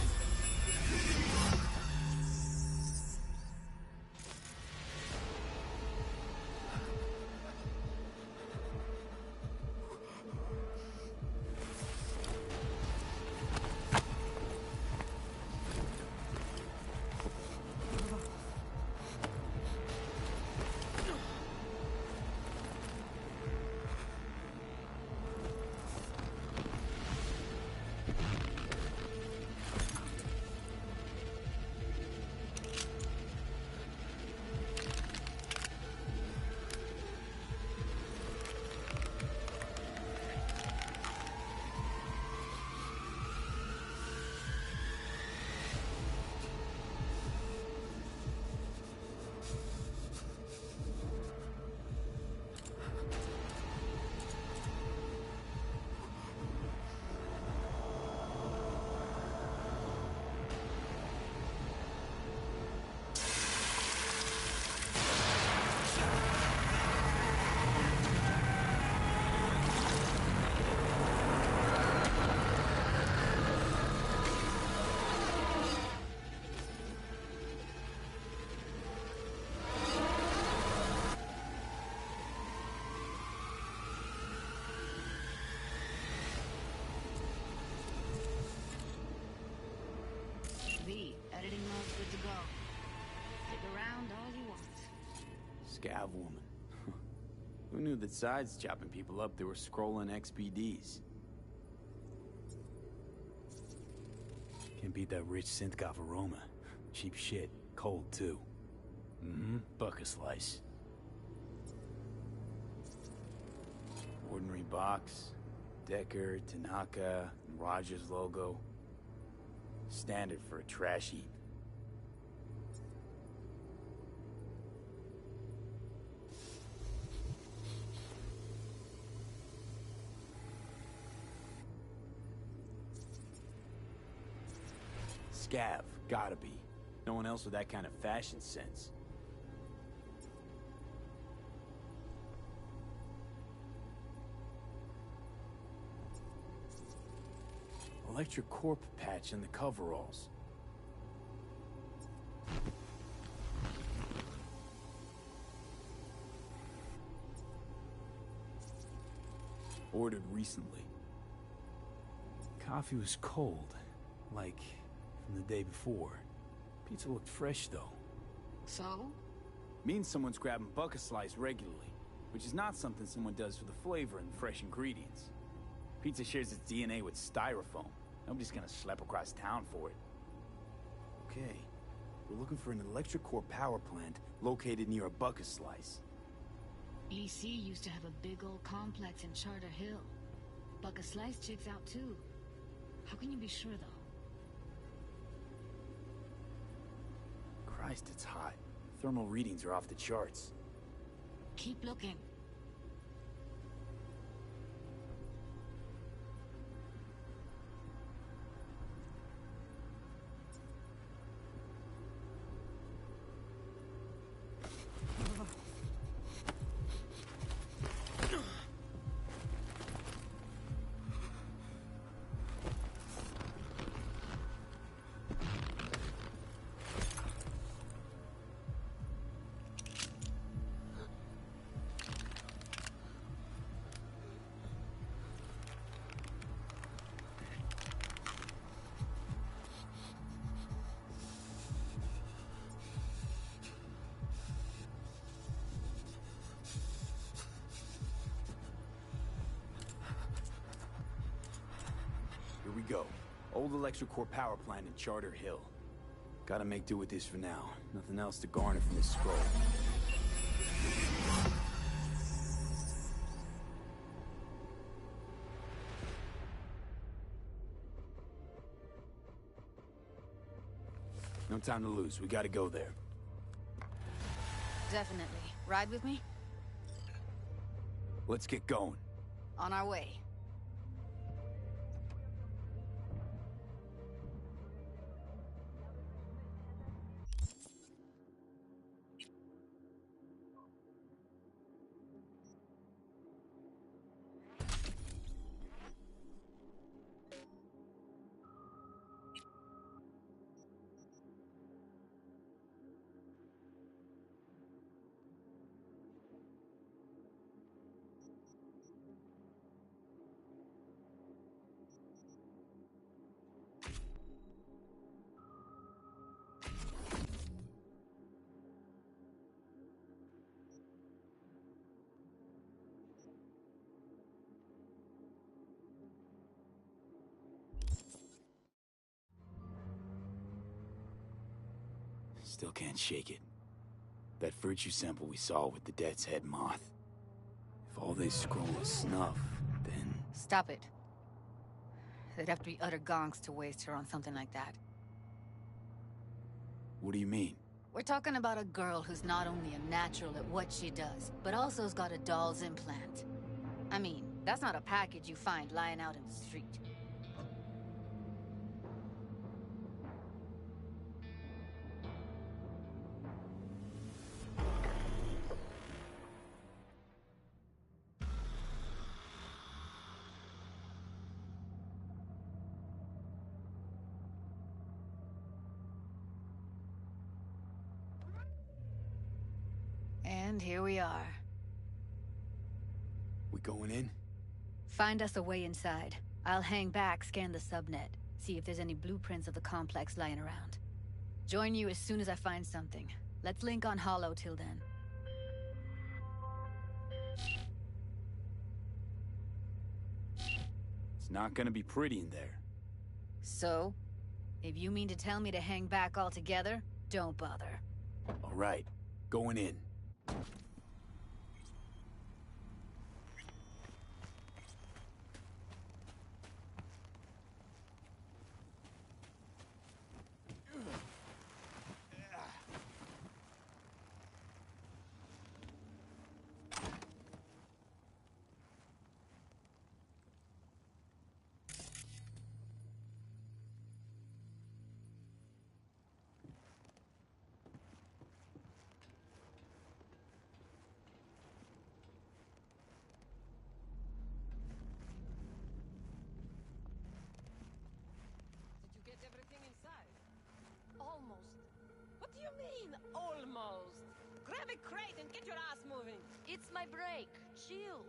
Editing mode's good to go. Stick around all you want. Scav woman. Who knew that sides chopping people up, they were scrolling XBDs? Can't beat that rich synth-goth aroma. Cheap shit. Cold, too. Buck a slice. Ordinary box. Decker, Tanaka, and Rogers logo. Standard for a trash heap. Scav, gotta be. No one else with that kind of fashion sense. Electric Corp patch in the coveralls. Ordered recently. Coffee was cold, like from the day before. Pizza looked fresh though. So? Means someone's grabbing bucket slice regularly, which is not something someone does for the flavor and fresh ingredients. Pizza shares its DNA with styrofoam. Nobody's gonna schlep across town for it. Okay, we're looking for an electric core power plant located near a bucket slice. EC used to have a big old complex in Charter Hill. Bucket Slice checks out too. How can you be sure though? Christ, it's hot. Thermal readings are off the charts. Keep looking. Here we go. Old electric core power plant in Charter Hill. Gotta make do with this for now. Nothing else to garner from this scroll. No time to lose. We gotta go there. Definitely. Ride with me? Let's get going. On our way. Still can't shake it. That virtue sample we saw with the Death's Head moth. If all they scroll is snuff, then... Stop it. They'd have to be utter gonks to waste her on something like that. What do you mean? We're talking about a girl who's not only a natural at what she does, but also has got a doll's implant. I mean, that's not a package you find lying out in the street. And here we are. We going in? Find us a way inside. I'll hang back, scan the subnet, see if there's any blueprints of the complex lying around. Join you as soon as I find something. Let's link on Hollow till then. It's not gonna be pretty in there. So? If you mean to tell me to hang back altogether, don't bother. All right, going in. crate and get your ass moving. It's my break. Chill.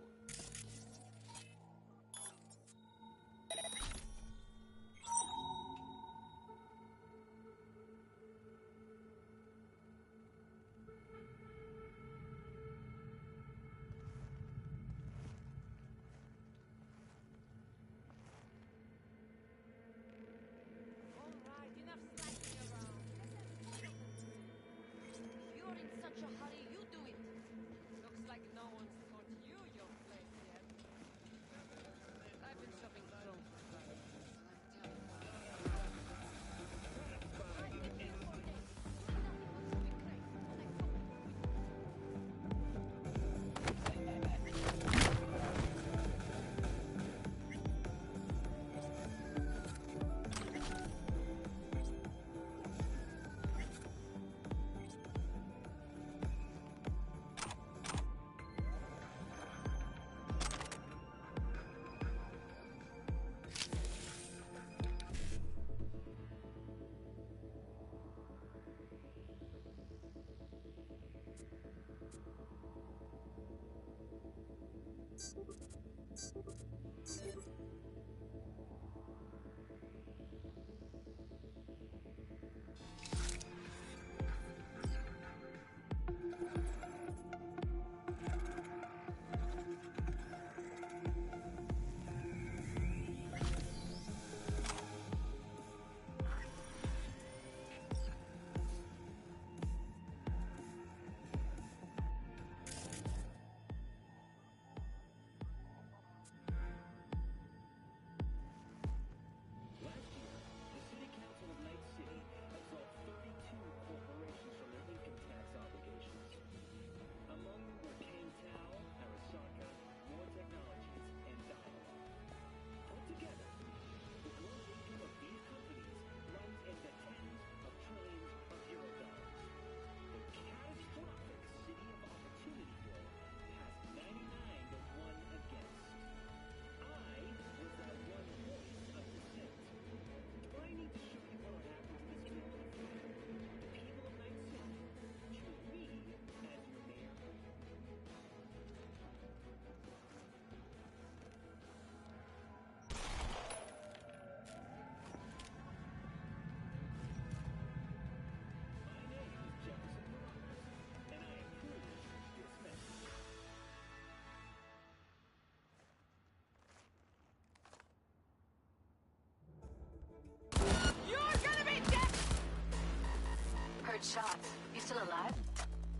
Shots. You still alive?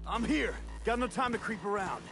I'm here. Got no time to creep around.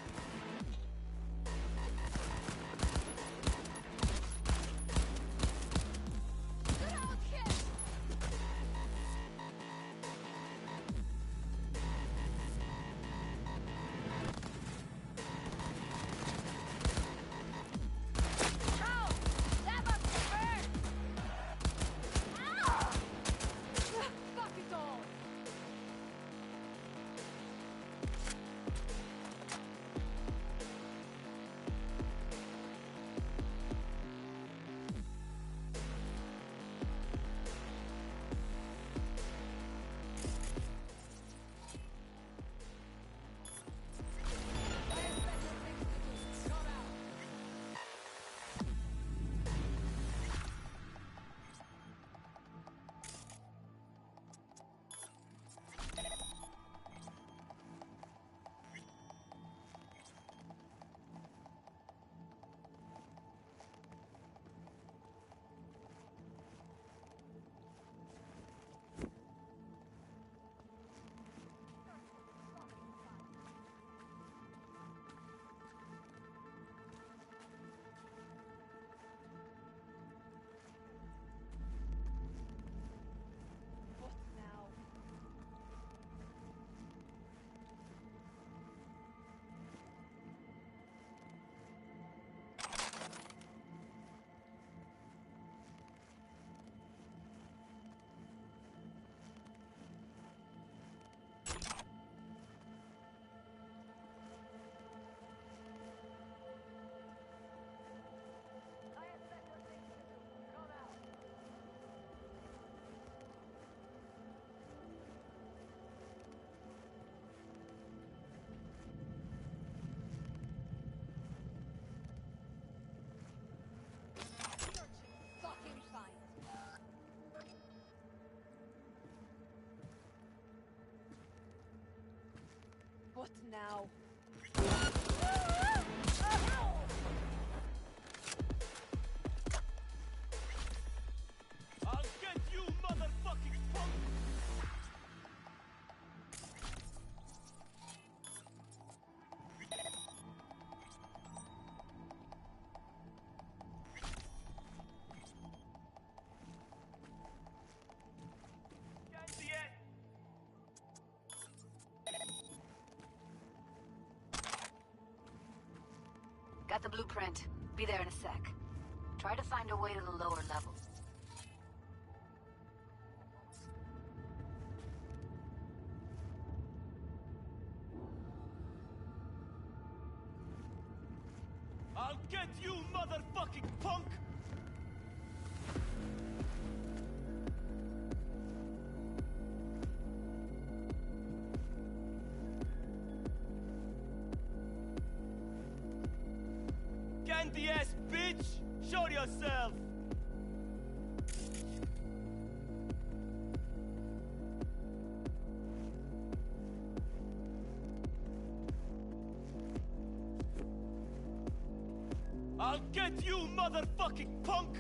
What now? I'll get you, motherfucking punk! Got the blueprint. Be there in a sec. Try to find a way to the lower levels. I'll get you, motherfucking punk! Candy ass bitch! Show yourself! I'll get you, motherfucking punk!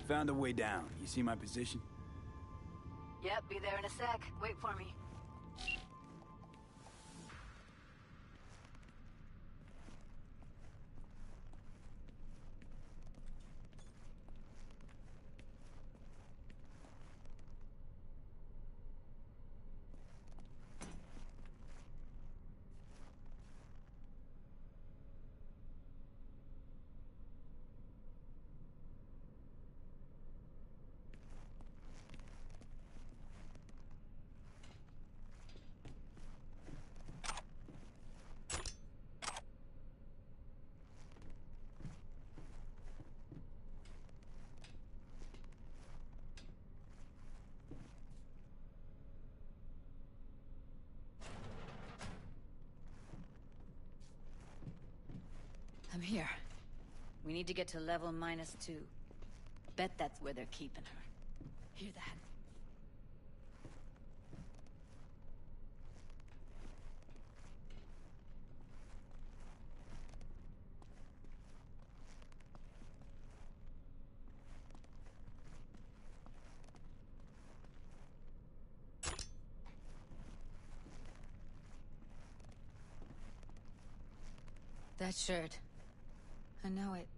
Found a way down. You see my position? Yep, be there in a sec. Wait for me. I'm here. We need to get to level -2. Bet that's where they're keeping her. Hear that? That shirt. I know it.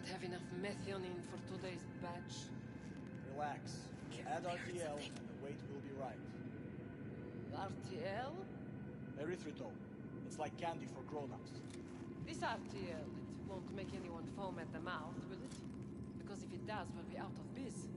don't have enough methionine for today's batch. Relax. Add RTL and the weight will be right. RTL? Erythritol. It's like candy for grown-ups. This RTL, it won't make anyone foam at the mouth, will it? Because if it does, we'll be out of biz.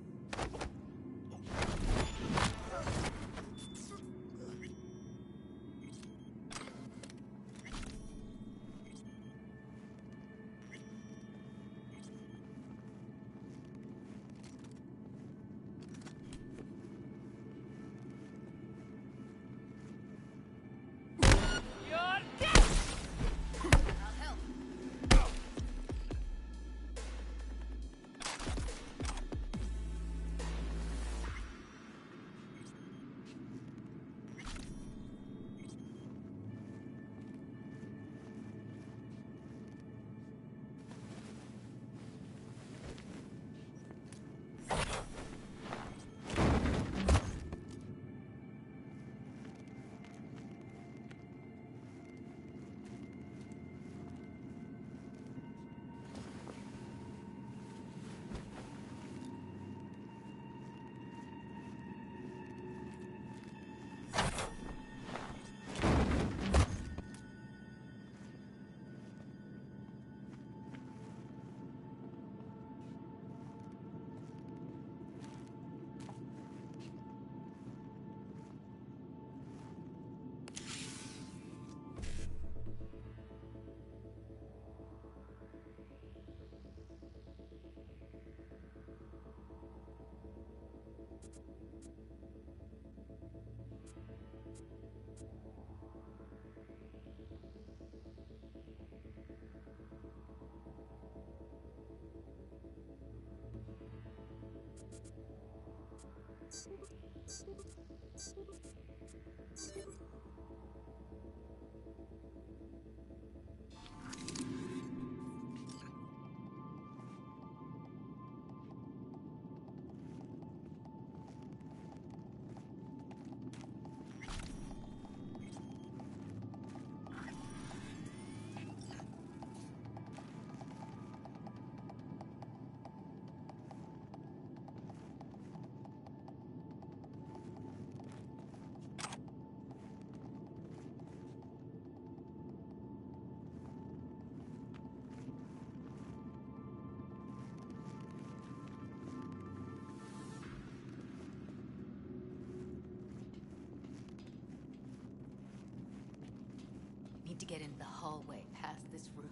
Need to get in the hallway past this room.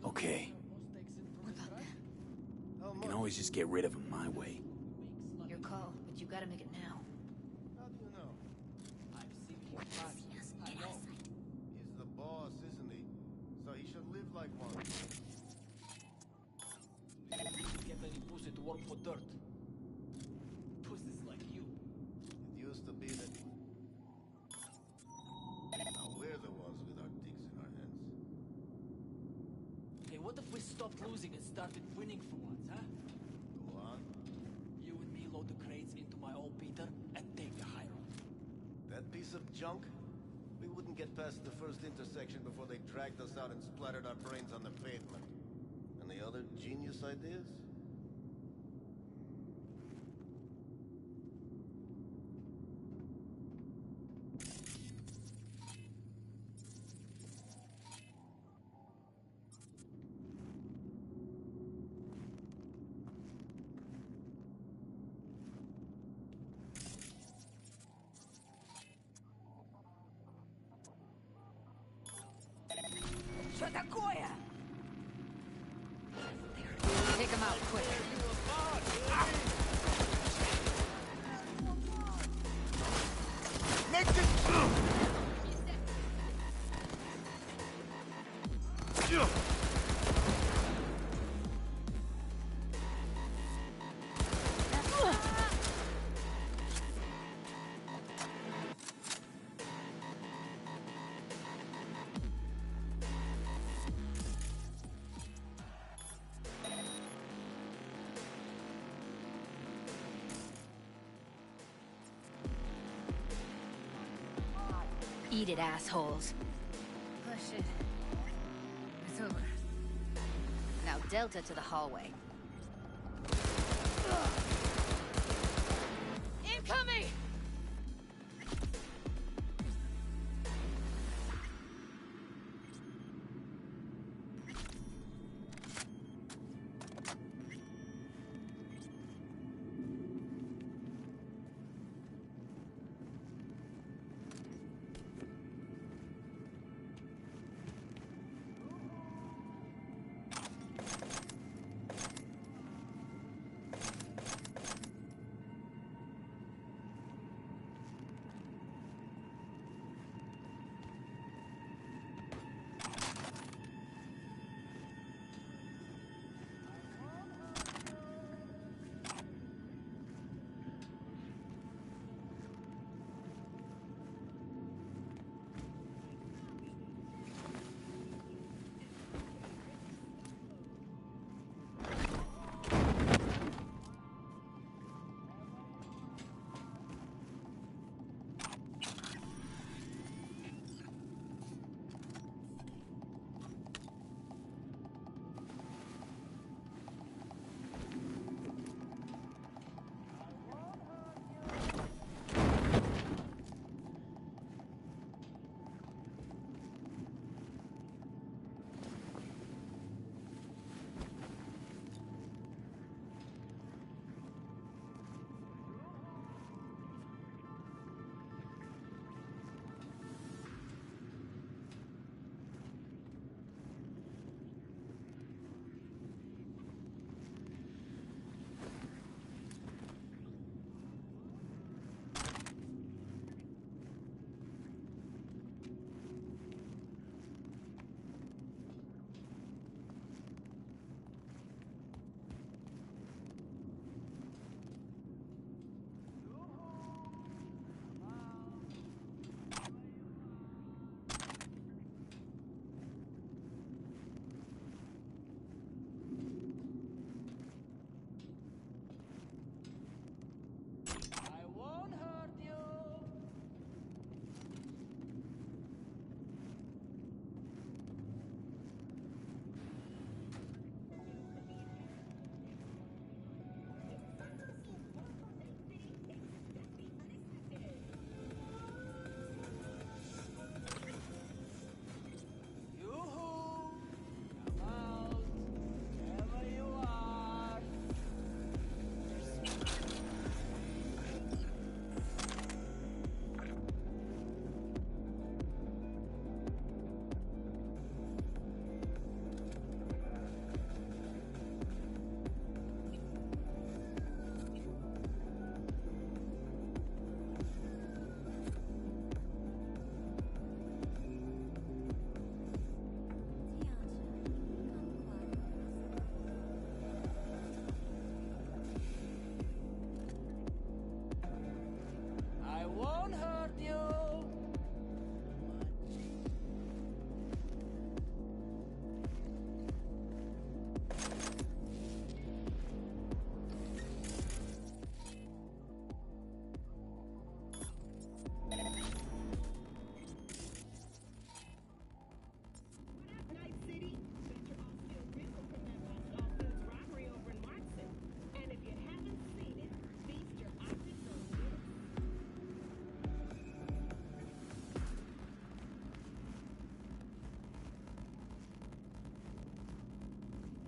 Okay. What about them? I can always just get rid of them my way. Your call, but you gotta make it now. How do you know? I've seen him once. I know. He's the boss, isn't he? So he should live like one. Didn't get any pussy to work for dirt. Pussies like you. It used to be that... Now we're the ones with our dicks in our hands. Okay, what if we stopped losing and started winning for once, huh? Go on. You and me load the crates into my old beater and take the high road. That piece of junk? We wouldn't get past the first intersection before they dragged us out and splattered our brains on the pavement. Any other genius ideas? Take him out quick. Eat it, assholes. Push it. It's over. Now Delta to the hallway. Incoming!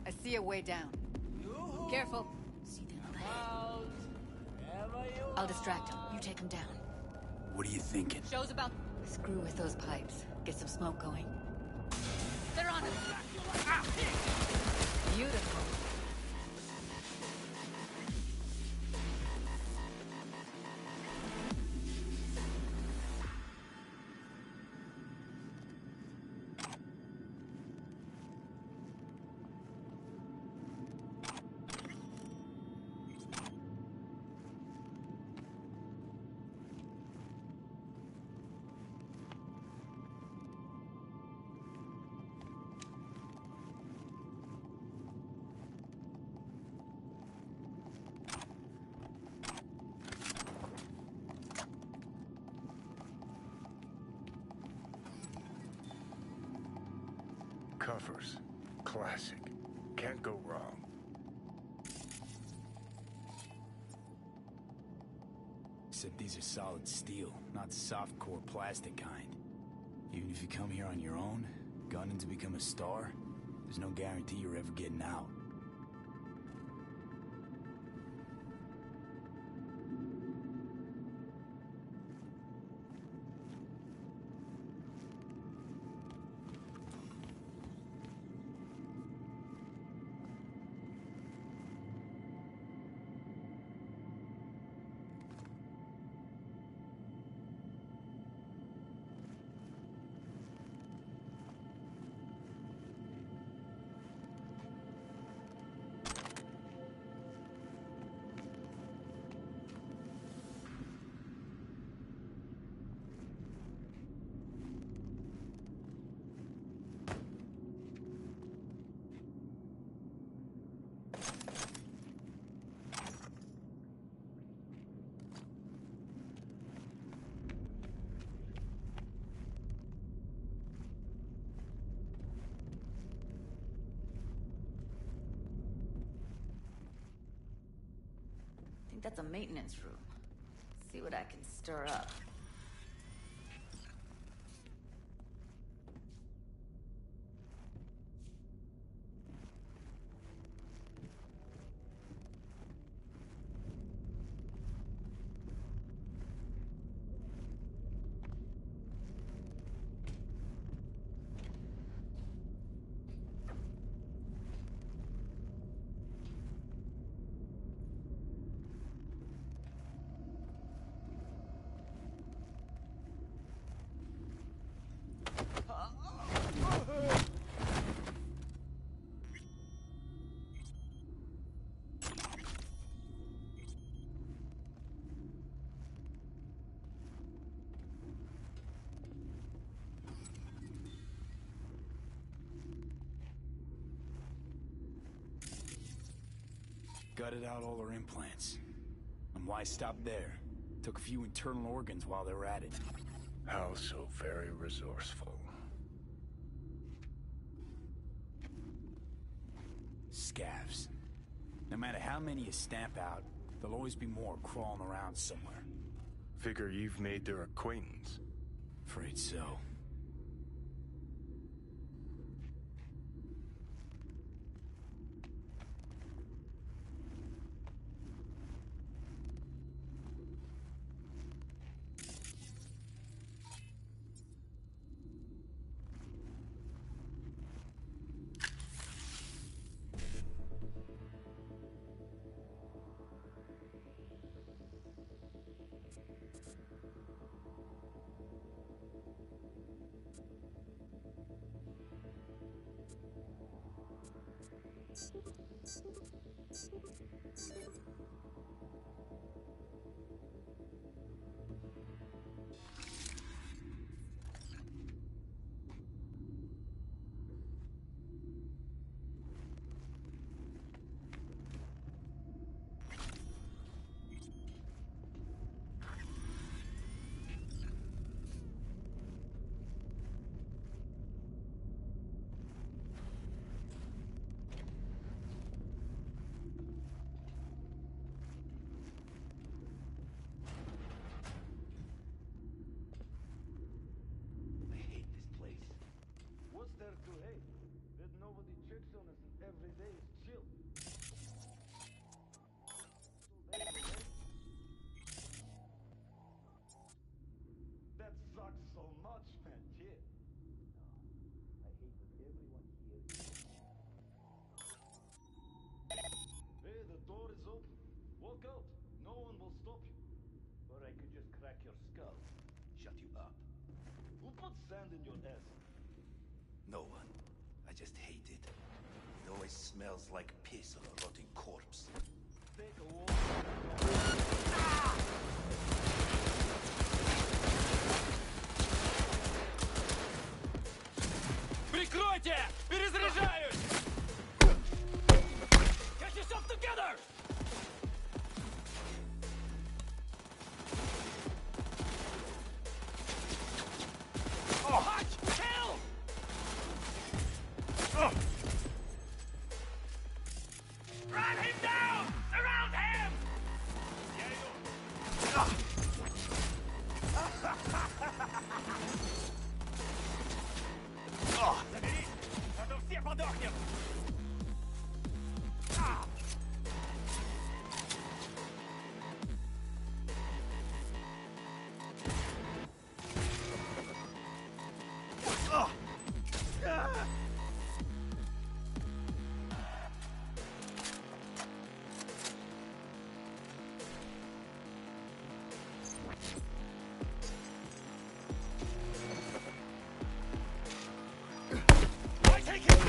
I see a way down. Careful. See them up ahead. I'll distract him. You take him down. What are you thinking? Show's about... Screw with those pipes. Get some smoke going. They're on it! Beautiful. Covers. Classic. Can't go wrong. Except these are solid steel, not soft-core plastic kind. Even if you come here on your own, gunning to become a star, there's no guarantee you're ever getting out. I think that's a maintenance room. See what I can stir up. Gutted out all her implants. And why stop there? Took a few internal organs while they were at it. How so very resourceful. Scavs. No matter how many you stamp out, there'll always be more crawling around somewhere. Figure you've made their acquaintance. Afraid so. every day is chill. That sucks so much, man. Yeah. I hate that everyone here is... Hey, the door is open. Walk out. No one will stop you. Or I could just crack your skull. Shut you up. Who put sand in your ass? No one. I just hate it. It always smells like piss or a rotting corpse. Take a walk. Прикройте! Перезаряжаюсь! Get yourself together! under him! Ah! Ah! Ah! I take it!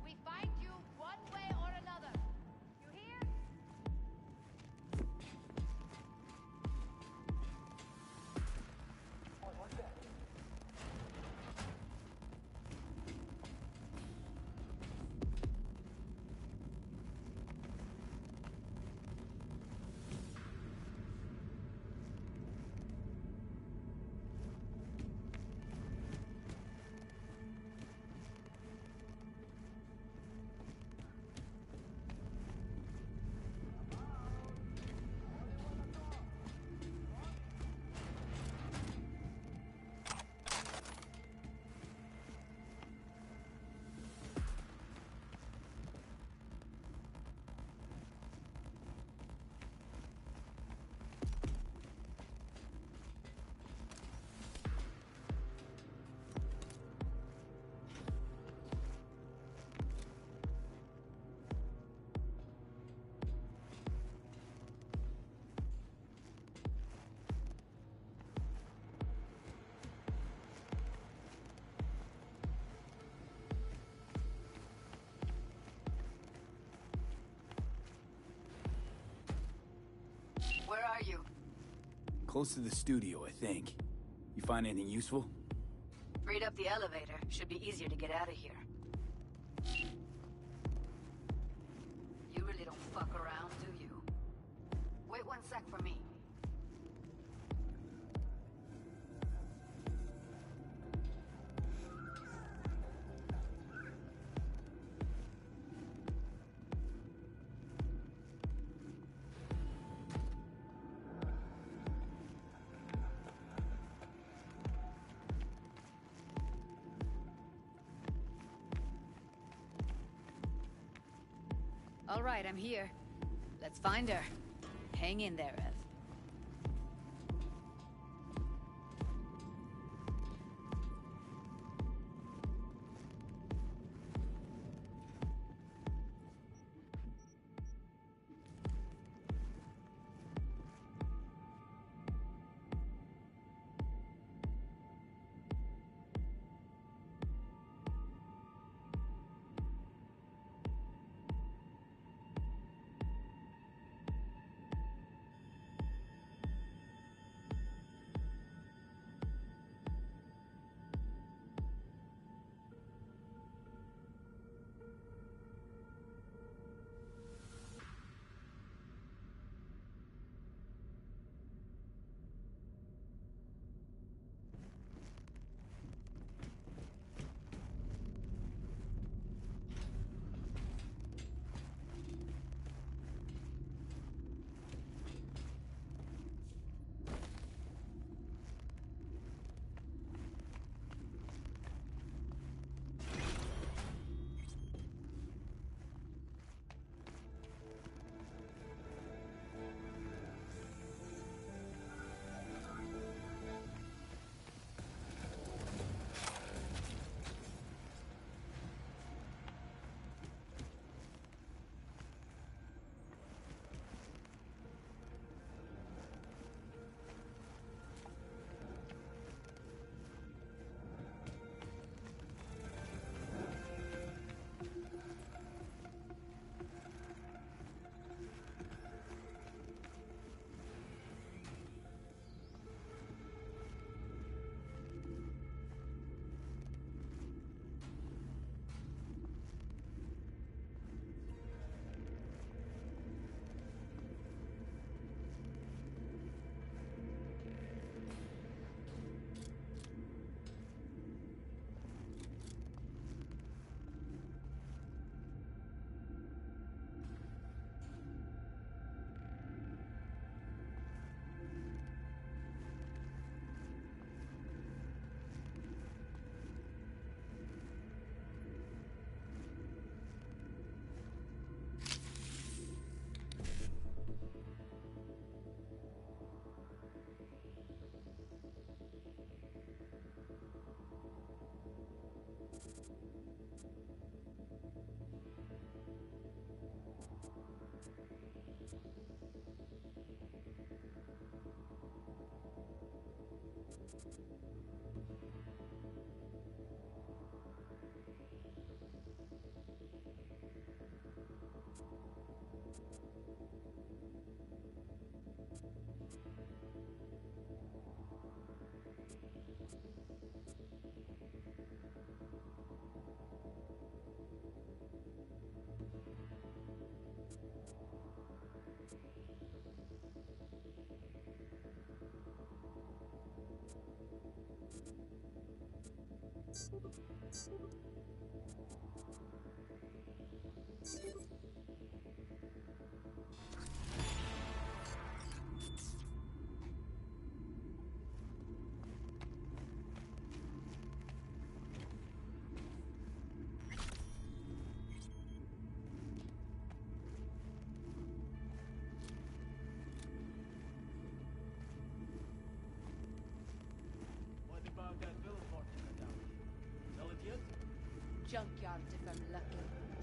We find you one way or another. You hear? Where are you? Close to the studio, I think. You find anything useful? Read up the elevator. Should be easier to get out of here. You really don't fuck around, do you? Wait one sec for me. All right, I'm here. Let's find her. Hang in there, Ev. What about that billboard you cut down? Sell it yet? Junkyard if I'm lucky.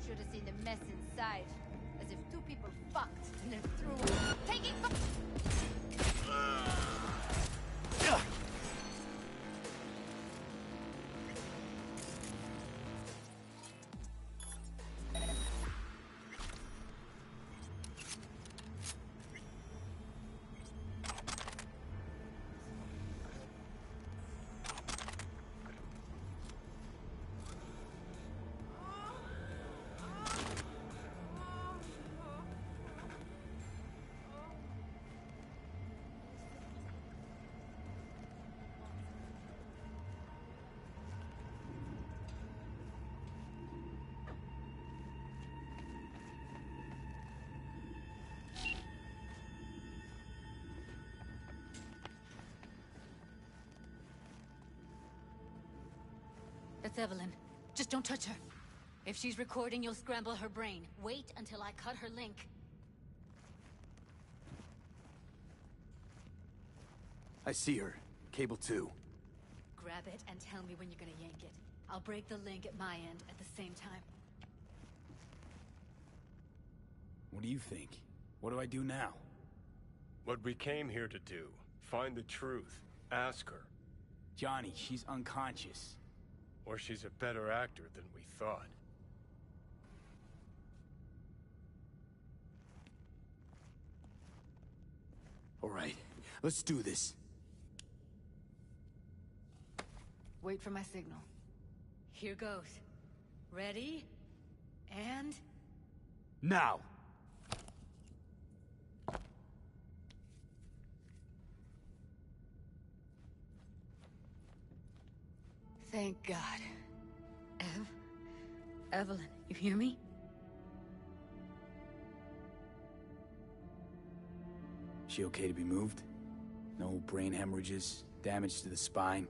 Should have seen the mess inside. As if two people fucked and then threw taking That's Evelyn. Just don't touch her. If she's recording, you'll scramble her brain. Wait until I cut her link. I see her. Cable 2. Grab it and tell me when you're gonna yank it. I'll break the link at my end at the same time. What do you think? What do I do now? What we came here to do. Find the truth. Ask her. Johnny, she's unconscious. Or she's a better actor than we thought. All right, let's do this. Wait for my signal. Here goes. Ready? And... Now! Thank God. Evelyn, you hear me? She okay to be moved? No brain hemorrhages, damage to the spine?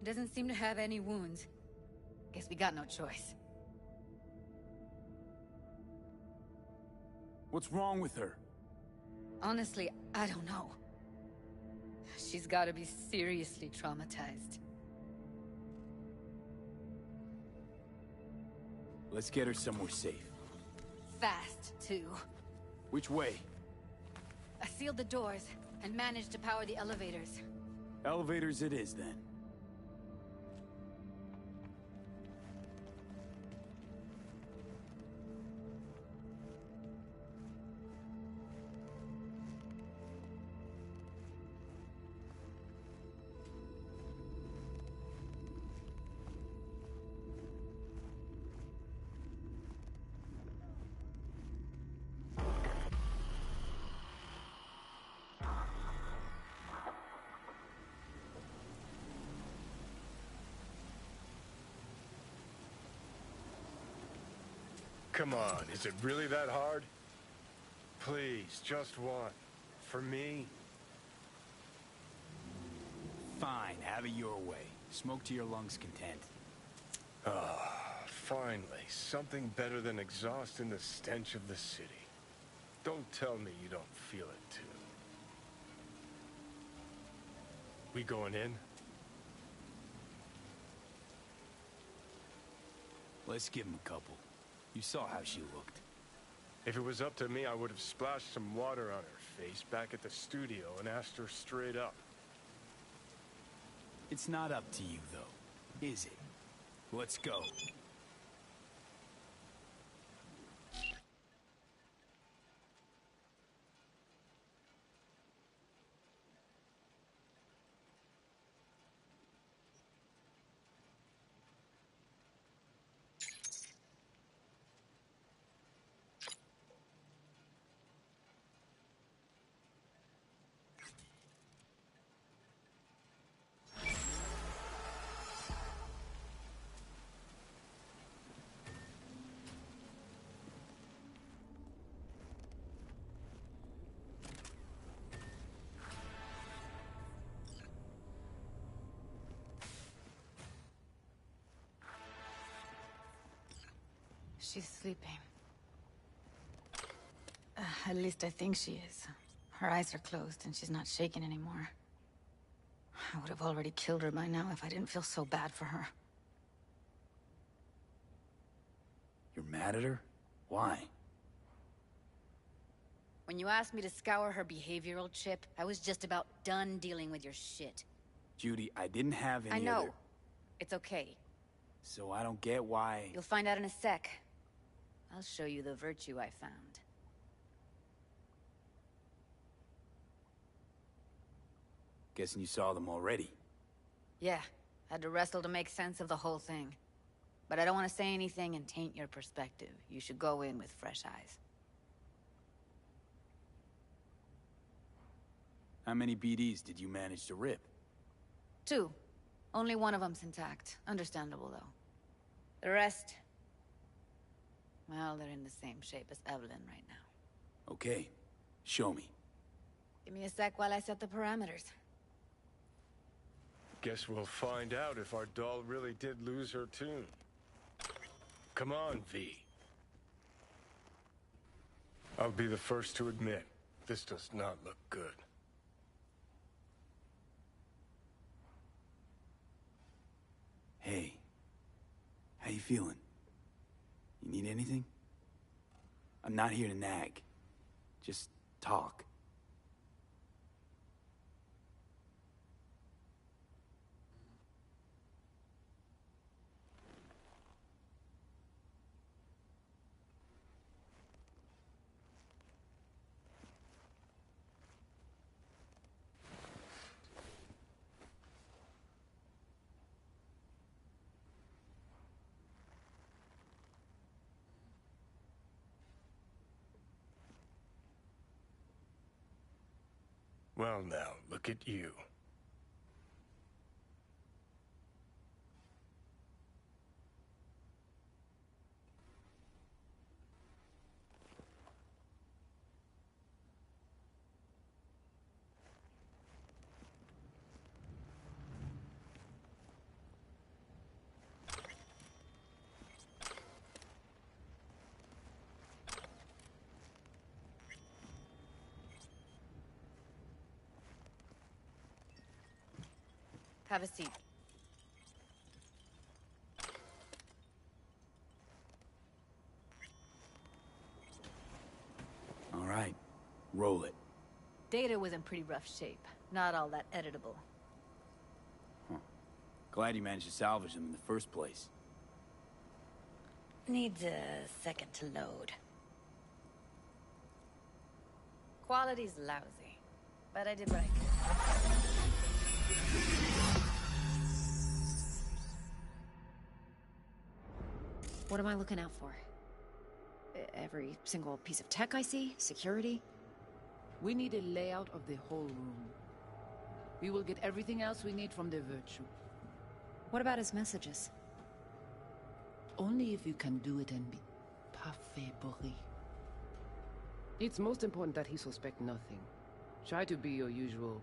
Doesn't seem to have any wounds. Guess we got no choice. What's wrong with her? Honestly, I don't know. She's gotta be seriously traumatized. Let's get her somewhere safe. Fast, too. Which way? I sealed the doors and managed to power the elevators. Elevators it is, then. Come on, is it really that hard? Please, just one. For me? Fine, have it your way. Smoke to your lungs' content. Ah, finally. Something better than exhaust in the stench of the city. Don't tell me you don't feel it, too. We going in? Let's give him a couple. You saw how she looked. If it was up to me, I would have splashed some water on her face back at the studio and asked her straight up. It's not up to you, though, is it? Let's go. She's sleeping. At least I think she is. Her eyes are closed and she's not shaking anymore. I would have already killed her by now if I didn't feel so bad for her. You're mad at her? Why? When you asked me to scour her behavioral chip, I was just about done dealing with your shit. Judy, I didn't have any I know. other... It's okay. So I don't get why... You'll find out in a sec. I'll show you the virtue I found. Guessing you saw them already. Yeah, had to wrestle to make sense of the whole thing. But I don't want to say anything and taint your perspective. You should go in with fresh eyes. How many BDs did you manage to rip? 2. Only one of them's intact. Understandable, though. The rest... well, they're in the same shape as Evelyn right now. Okay. Show me. Give me a sec while I set the parameters. Guess we'll find out if our doll really did lose her tune. Come on, V. I'll be the first to admit, this does not look good. Hey. How you feeling? You need anything? I'm not here to nag. Just talk. Well now, look at you. Have a seat. All right. Roll it. Data was in pretty rough shape. Not all that editable. Huh. Glad you managed to salvage them in the first place. Needs a second to load. Quality's lousy, but I did what I could. What am I looking out for? Every single piece of tech I see? Security? We need a layout of the whole room. We will get everything else we need from the virtue. What about his messages? Only if you can do it and be parfait bourré. It's most important that he suspect nothing. Try to be your usual,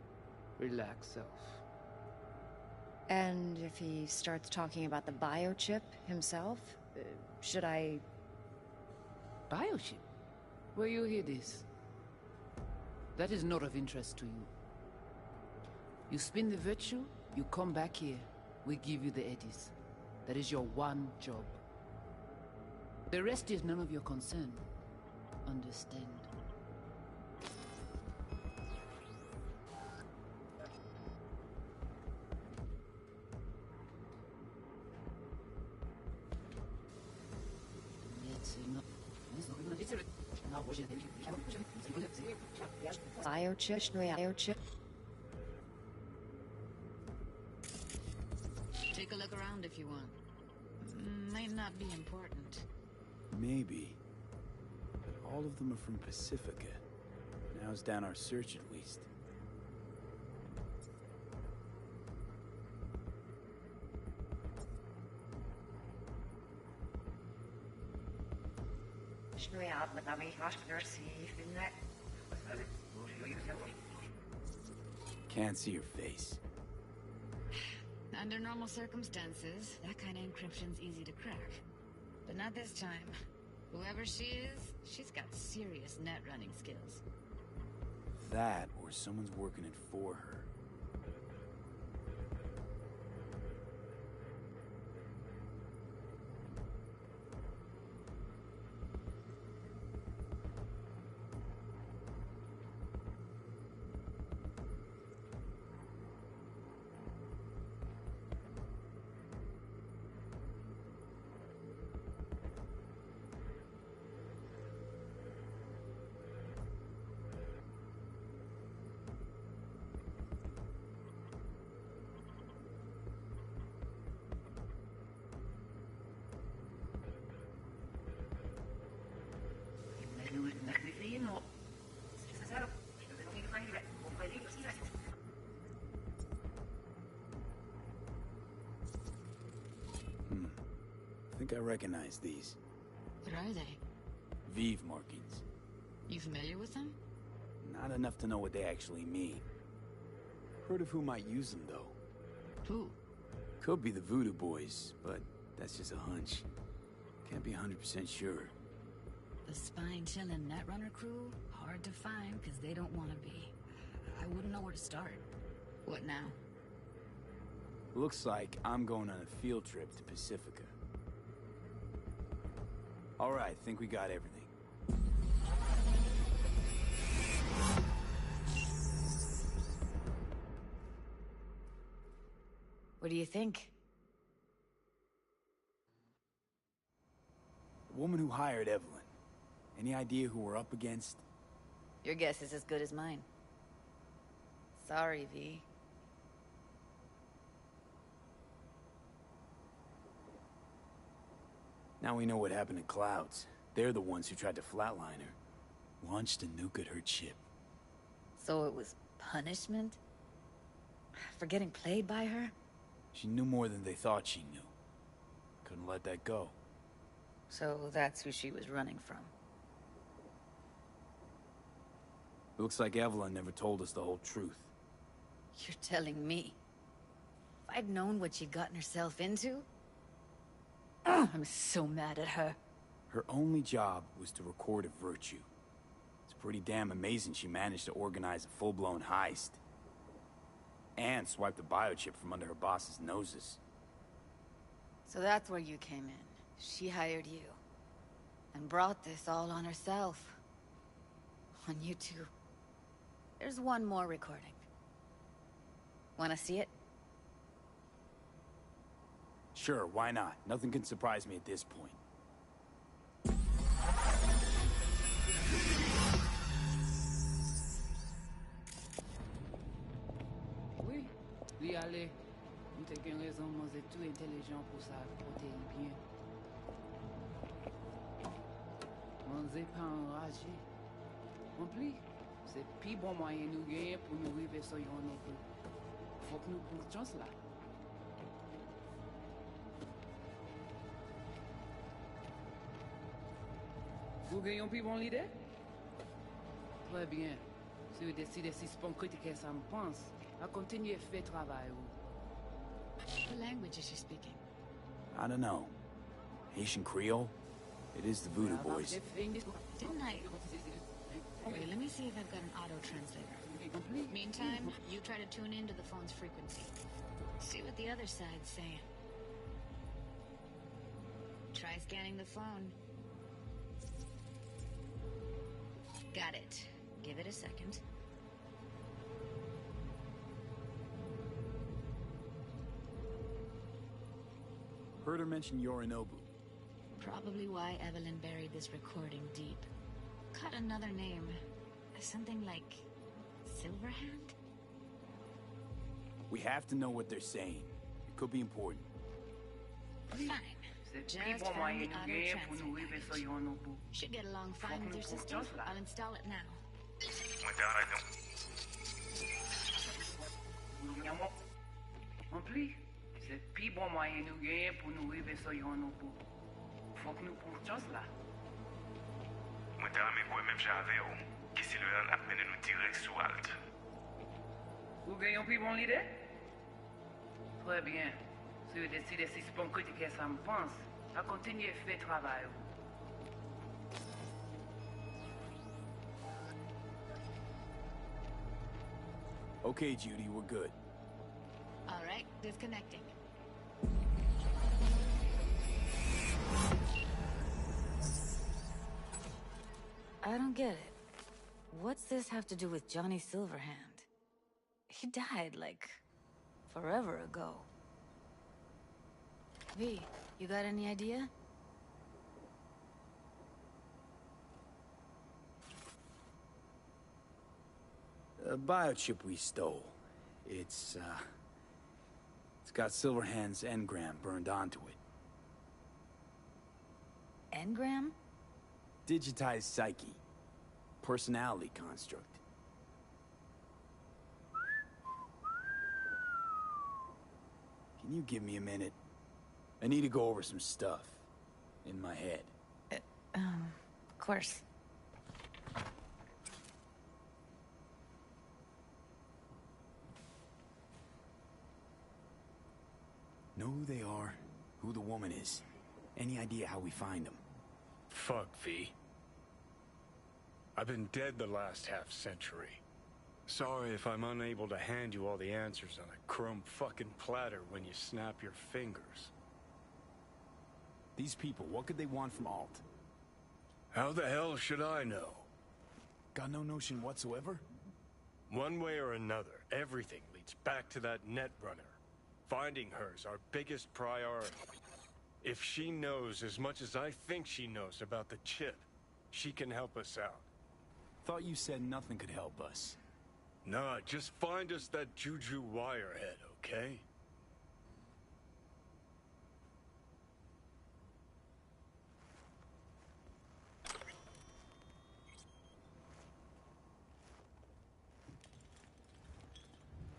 relaxed self. And if he starts talking about the biochip himself, should I... Biochip? Where you hear this? That is not of interest to you. You spin the virtue, you come back here. We give you the eddies. That is your one job. The rest is none of your concern. Understand? Biochip? Take a look around if you want. Might not be important. Maybe. But all of them are from Pacifica. Now's down our search at least. Can't see your face. Under normal circumstances, that kind of encryption's easy to crack. But not this time. Whoever she is, she's got serious net running skills. That, or someone's working it for her. I think I recognize these. What are they? Vive markings. You familiar with them? Not enough to know what they actually mean. Heard of who might use them, though. Who? Could be the Voodoo Boys, but that's just a hunch. Can't be 100% sure. The spine-chilling Netrunner crew? Hard to find, because they don't want to be. I wouldn't know where to start. What now? Looks like I'm going on a field trip to Pacifica. All right, think we got everything. What do you think? The woman who hired Evelyn. Any idea who we're up against? Your guess is as good as mine. Sorry, V. Now we know what happened to Clouds. They're the ones who tried to flatline her. Launched a nuke at her ship. So it was punishment? For getting played by her? She knew more than they thought she knew. Couldn't let that go. So that's who she was running from. Looks like Evelyn never told us the whole truth. You're telling me? If I'd known what she'd gotten herself into? Ugh, I'm so mad at her. Her only job was to record a virtue. It's pretty damn amazing she managed to organize a full-blown heist. And swipe the biochip from under her boss's noses. So that's where you came in. She hired you. And brought this all on herself. On you two. There's one more recording. Wanna see it? Sure, why not? Nothing can surprise me at this point. Oui, li ale. Mte gen rezon mwen tout intelligent pour ça, kote li bien. Mwen pas enragé. En plus, c'est pi bon moyen nous gagner pour nous arriver sur yon autre. Faut que nous prenions chance là. Vous gagnez plus bon l'idée? Très bien. Si vous décidez si c'est bon critiquer ça me pense, à continuer à faire travail. What language is she speaking? I don't know. Haitian Creole? It is the Voodoo Boys. Didn't I? Wait, let me see if I've got an auto-translator. Meantime, you try to tune into the phone's frequency. See what the other side's saying. Try scanning the phone. Got it. Give it a second. Heard her mention Yorinobu. Probably why Evelyn buried this recording deep. Caught another name. Something like Silverhand? We have to know what they're saying. It could be important. Fine. Just found the auto-translate. Should get along fine with your system. I'll install it now. En plus, c'est plus bon moyen nous gagner pour nous arriver sur yon bout. Faut que nous prenions chance là. Moi t'as ramé pour même j'avais qui si le a mené nous direct sous Alt. Vous gagnez plus bon l'idée? Très bien. Si vous décidez si c'est bon critiquer ça me pense, à continuer à faire travail. Okay, Judy, we're good. All right, disconnecting. I don't get it. What's this have to do with Johnny Silverhand? He died, like, forever ago. V, you got any idea? A biochip we stole. It's got Silverhand's engram burned onto it. Engram? Digitized psyche. Personality construct. Can you give me a minute? I need to go over some stuff. In my head. Of course. Know who they are, who the woman is. Any idea how we find them? Fuck, V. I've been dead the last half-century. Sorry if I'm unable to hand you all the answers on a chrome fucking platter when you snap your fingers. These people, what could they want from Alt? How the hell should I know? Got no notion whatsoever? One way or another, everything leads back to that Netrunner. Finding her's our biggest priority. If she knows as much as I think she knows about the chip, she can help us out. Thought you said nothing could help us. Nah, just find us that Juju wirehead, okay?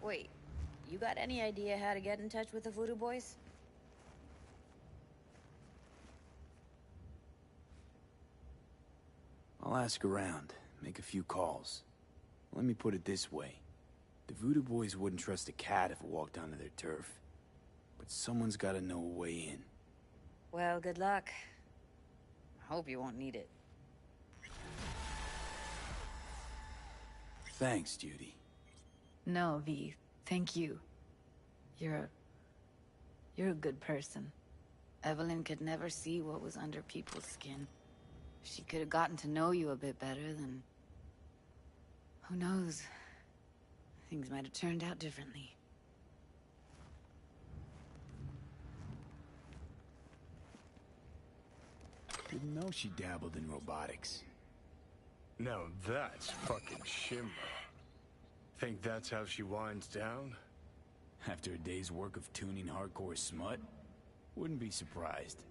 Wait, you got any idea how to get in touch with the Voodoo Boys? I'll ask around, make a few calls. Let me put it this way. The Voodoo Boys wouldn't trust a cat if it walked onto their turf. But someone's gotta know a way in. Well, good luck. Hope you won't need it. Thanks, Judy. No, V. Thank you. You're a good person. Evelyn could never see what was under people's skin. If she could have gotten to know you a bit better, then... who knows? Things might have turned out differently. Didn't know she dabbled in robotics. Now that's fucking shimmer. Think that's how she winds down? After a day's work of tuning hardcore smut? Wouldn't be surprised.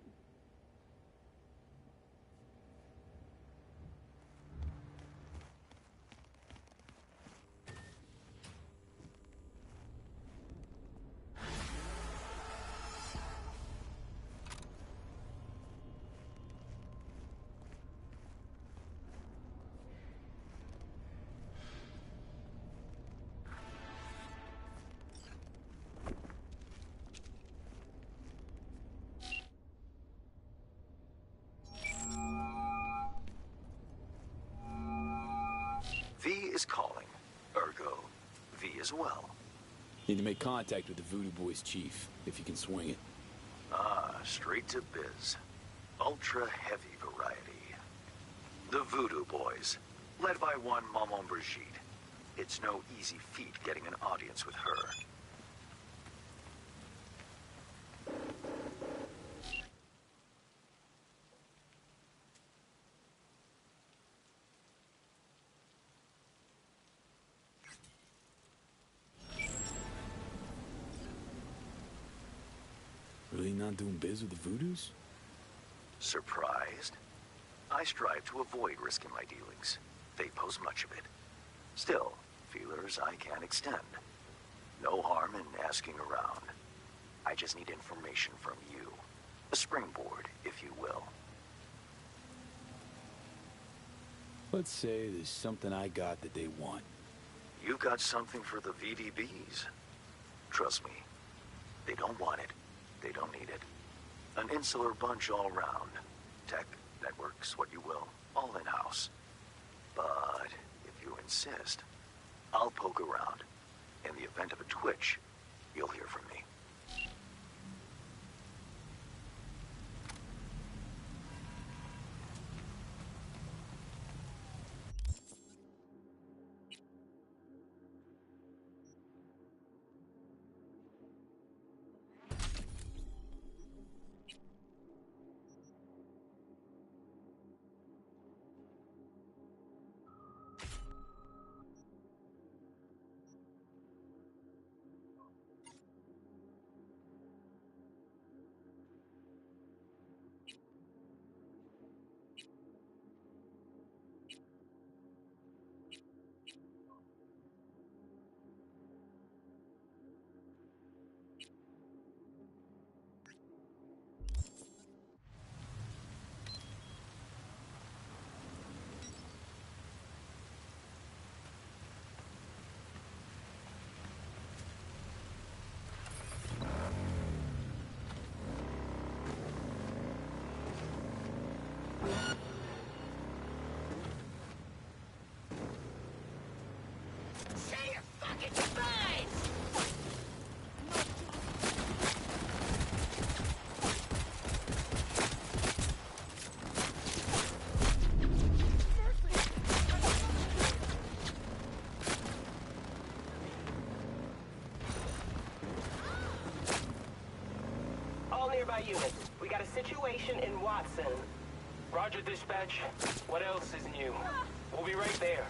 V is calling. Ergo, V as well. Need to make contact with the Voodoo Boys chief, if you can swing it. Ah, straight to biz. Ultra-heavy variety. The Voodoo Boys, led by one Maman Brigitte. It's no easy feat getting an audience with her. Really not doing biz with the Voodoos? Surprised? I strive to avoid risking my dealings. They pose much of it. Still, feelers I can extend. No harm in asking around. I just need information from you. A springboard, if you will. Let's say there's something I got that they want. You've got something for the VDBs. Trust me, they don't want it. They don't need it. An insular bunch all round. Tech, networks, what you will, all in-house. But if you insist, I'll poke around. In the event of a twitch, you'll hear from me. Nearby unit. We got a situation in Watson. Roger, dispatch. What else is new? We'll be right there.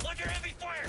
Under heavy fire!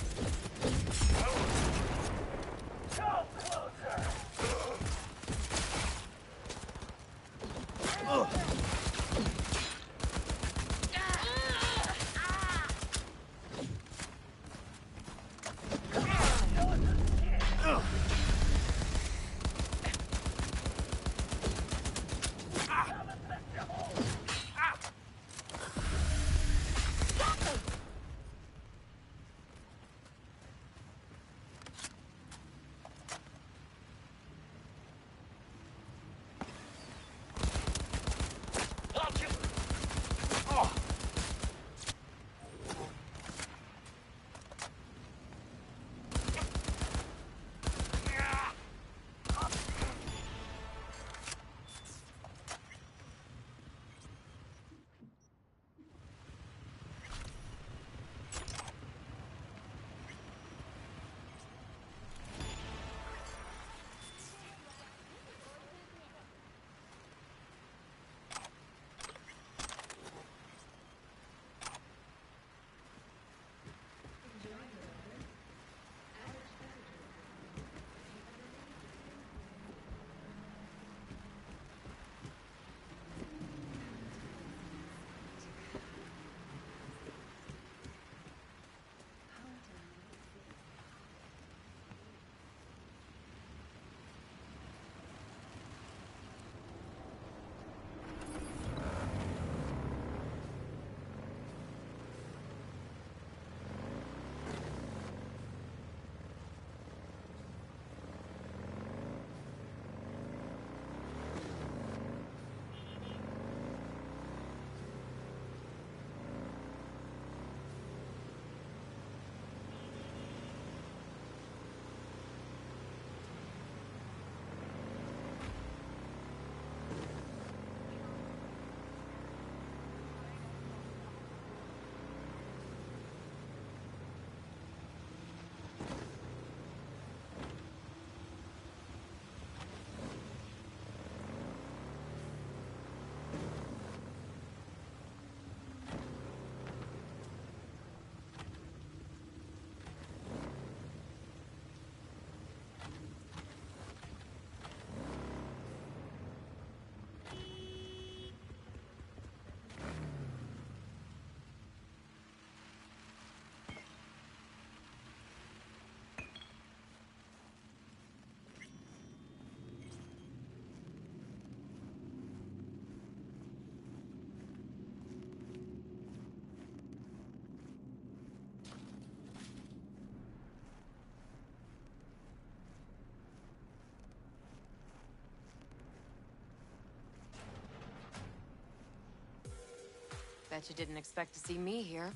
Bet you didn't expect to see me here.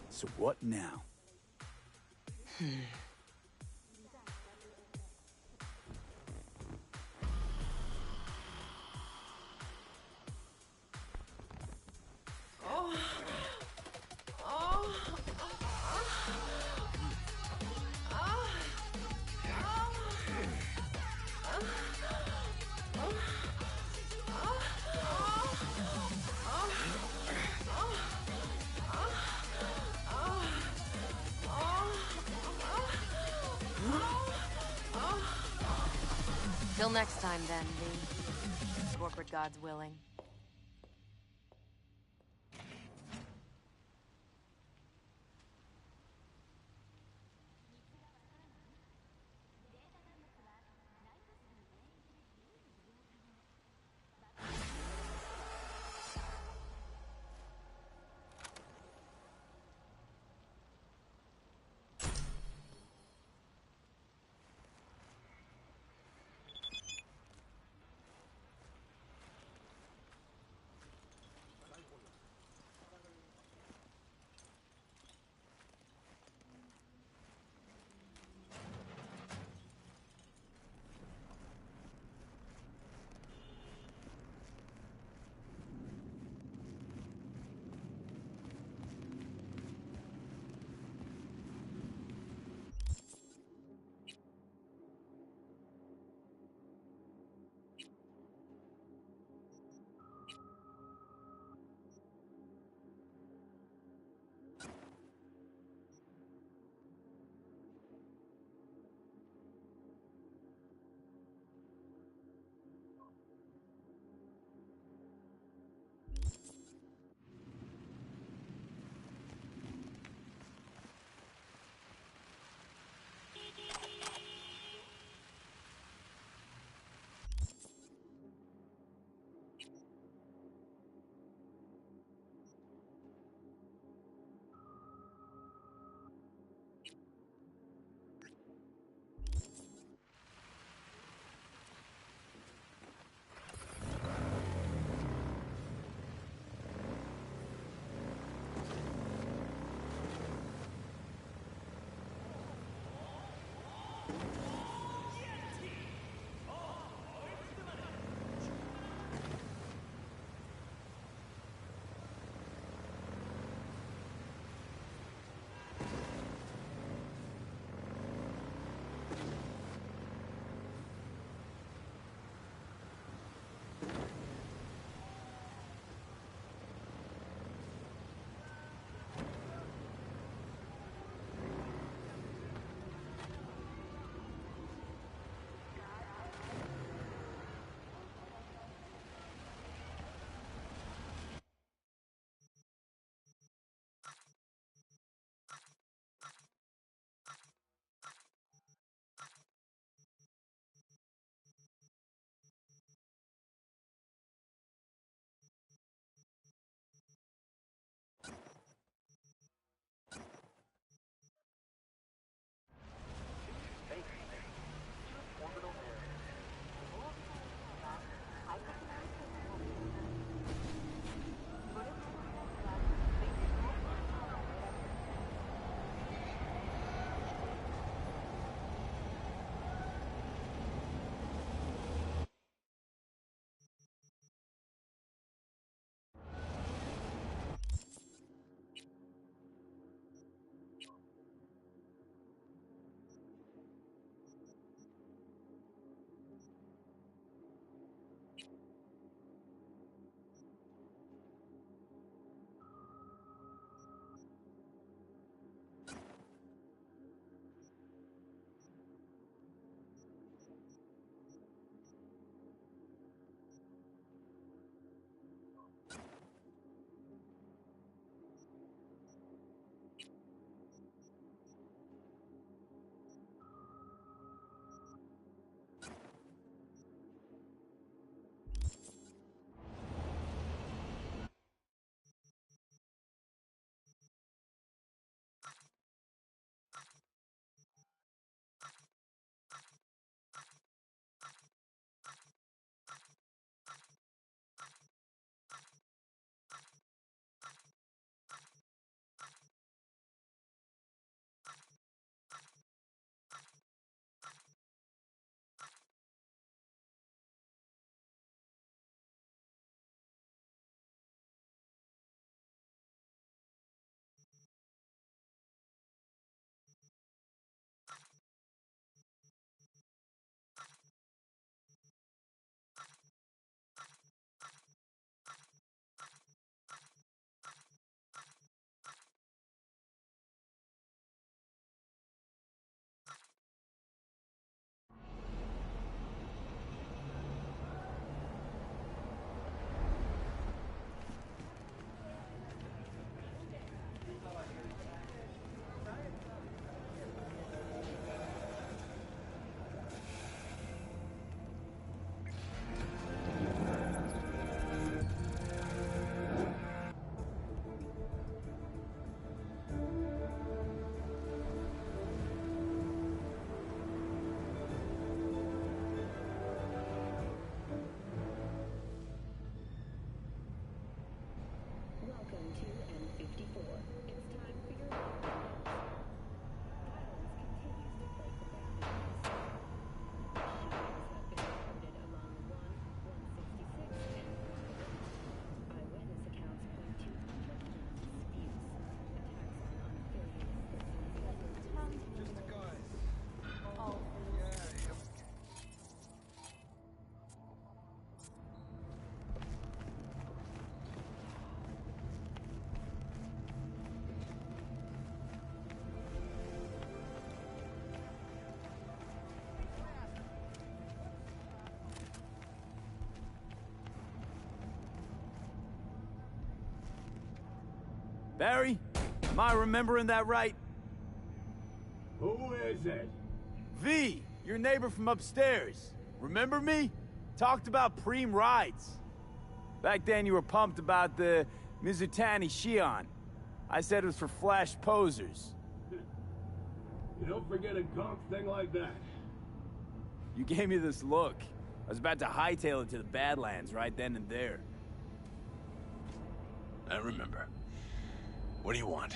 So what now? Till next time then, V. Corporate gods willing. Barry? Am I remembering that right? Who is it? V, your neighbor from upstairs. Remember me? Talked about preem rides. Back then you were pumped about the Mizutani Shion. I said it was for flash posers. You don't forget a gonk thing like that. You gave me this look. I was about to hightail it to the Badlands right then and there. I remember. What do you want?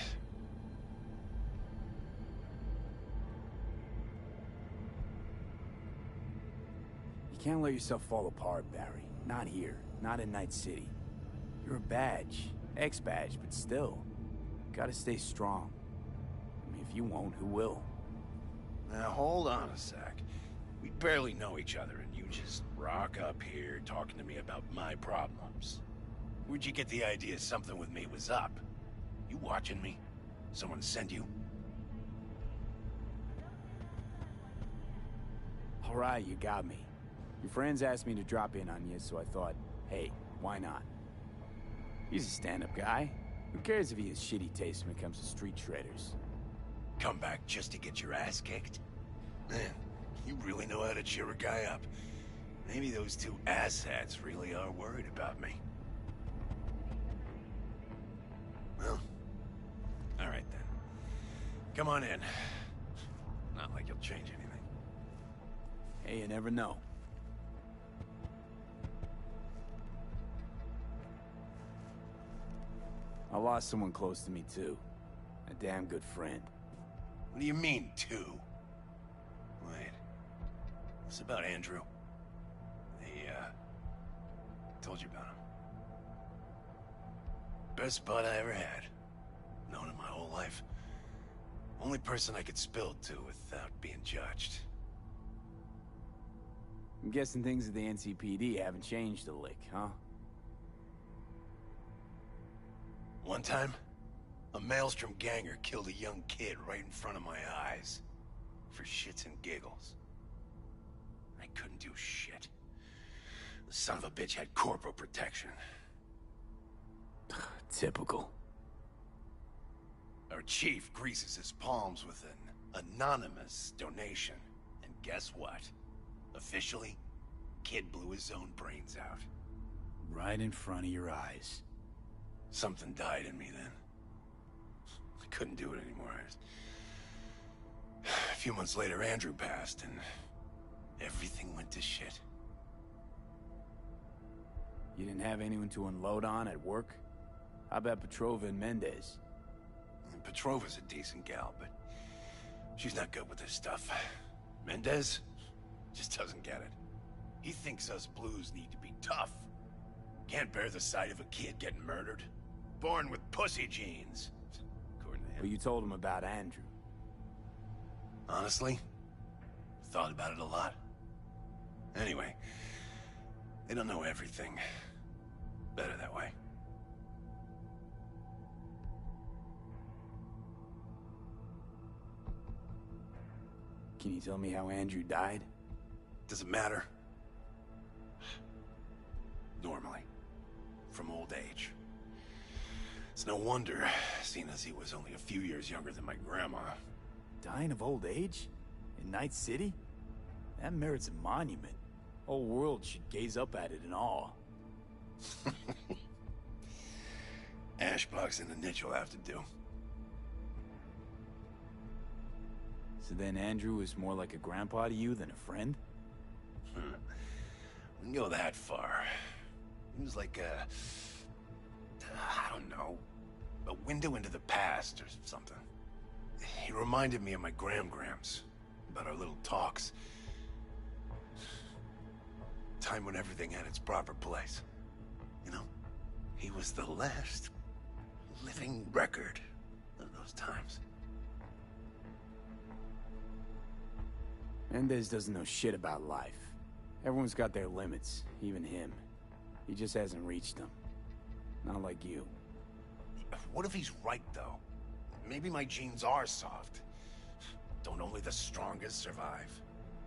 You can't let yourself fall apart, Barry. Not here. Not in Night City. You're a badge. Ex-badge, but still. Gotta stay strong. I mean, if you won't, who will? Now, hold on a sec. We barely know each other, and you just rock up here talking to me about my problems. Where'd you get the idea something with me was up? You watching me? Someone send you? All right, you got me. Your friends asked me to drop in on you, so I thought, hey, why not? He's a stand-up guy. Who cares if he has shitty taste when it comes to street shredders? Come back just to get your ass kicked? Man, you really know how to cheer a guy up. Maybe those two asshats really are worried about me. Well, all right then. Come on in. Not like you'll change anything. Hey, you never know. I lost someone close to me too. A damn good friend. What do you mean, two? Wait. What's about Andrew? Told you about him. Best bud I ever had. Known him my whole life. Only person I could spill to without being judged. I'm guessing things at the NCPD haven't changed a lick, huh? One time, a Maelstrom ganger killed a young kid right in front of my eyes. For shits and giggles. I couldn't do shit. The son of a bitch had corporal protection. Typical. Our chief greases his palms with an anonymous donation. And guess what? Officially, kid blew his own brains out. Right in front of your eyes. Something died in me then. I couldn't do it anymore. A few months later, Andrew passed, and everything went to shit. You didn't have anyone to unload on at work? How about Petrova and Mendez? Petrova's a decent gal, but she's not good with this stuff. Mendez just doesn't get it. He thinks us blues need to be tough. Can't bear the sight of a kid getting murdered. Born with pussy genes. According to him. But you told him about Andrew. Honestly, thought about it a lot. Anyway, they don't know everything. Better that way. Can you tell me how Andrew died? Does it matter? Normally. From old age. It's no wonder, seeing as he was only a few years younger than my grandma. Dying of old age? In Night City? That merits a monument. Whole world should gaze up at it in awe. Ashbox and the niche will have to do. So then Andrew was more like a grandpa to you than a friend? Wouldn't go that far. He was like I don't know, a window into the past or something. He reminded me of my grams, about our little talks. Time when everything had its proper place. You know, he was the last living record of those times. Mendez doesn't know shit about life. Everyone's got their limits, even him. He just hasn't reached them. Not like you. What if he's right, though? Maybe my genes are soft. Don't only the strongest survive?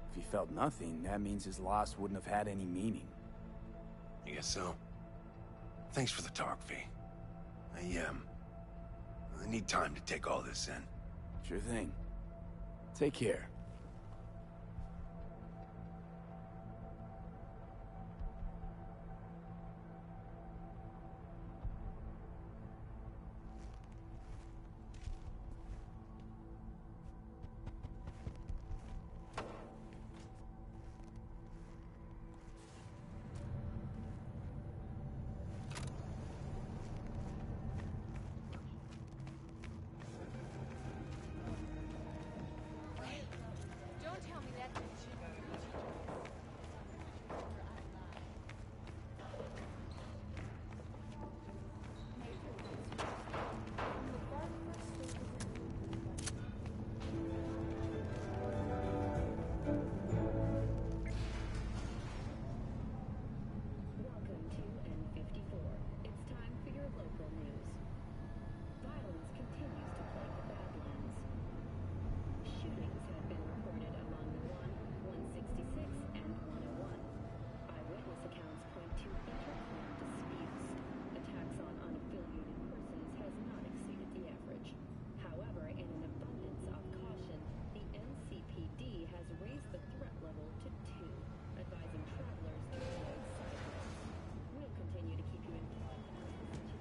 If he felt nothing, that means his loss wouldn't have had any meaning. I guess so. Thanks for the talk, V. I need time to take all this in. Sure thing. Take care. Don't tell me that. Welcome to N54. It's time for your local news. Violence continues to plague the Badlands. Shootings have been reported along 166, and 101. Eyewitness accounts point to interclan disputes. Attacks on unaffiliated persons has not exceeded the average. However, in an abundance of caution, the NCPD has raised the threat level to 2, advising travelers to avoid side roads. We'll continue to keep you informed as the situation.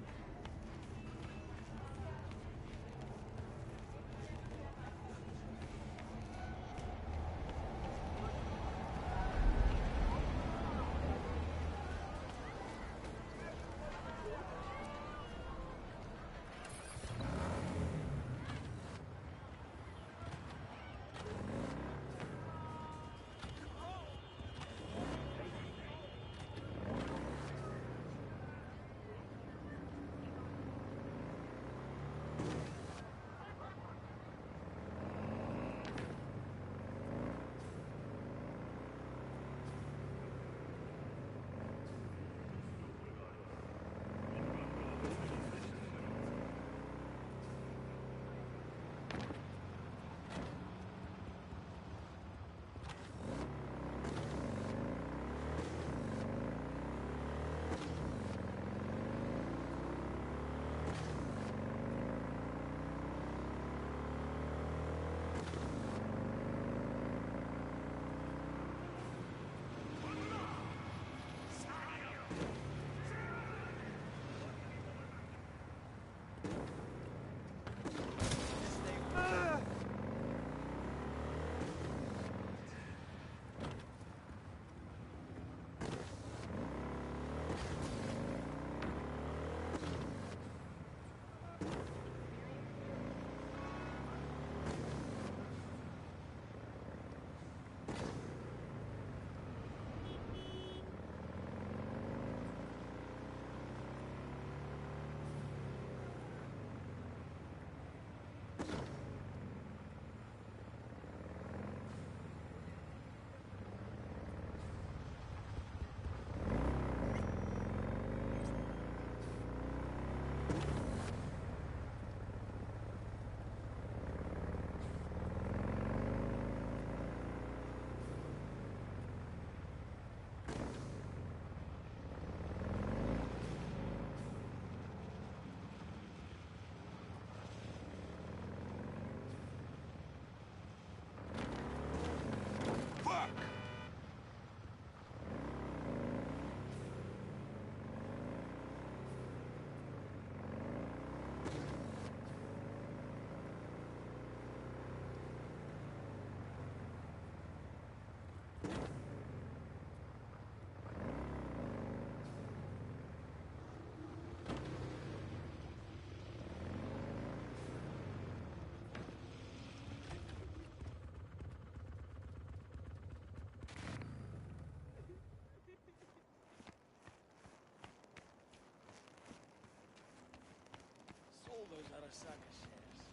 Those Arasaka shares.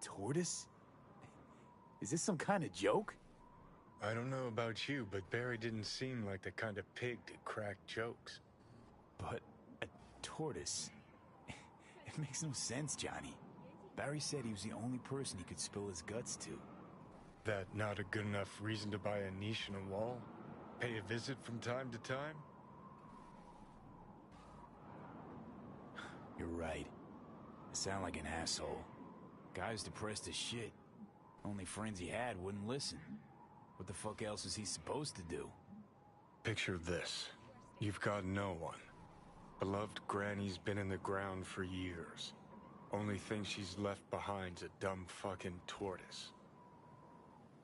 tortoise? Is this some kind of joke? I don't know about you, but Barry didn't seem like the kind of pig to crack jokes. But a tortoise? It makes no sense, Johnny. Barry said he was the only person he could spill his guts to. That not a good enough reason to buy a niche in a wall? Pay a visit from time to time? You're right. I sound like an asshole. Guy's depressed as shit. Only friends he had wouldn't listen. What the fuck else is he supposed to do? Picture this. You've got no one. Beloved Granny's been in the ground for years. Only thing she's left behind's a dumb fucking tortoise.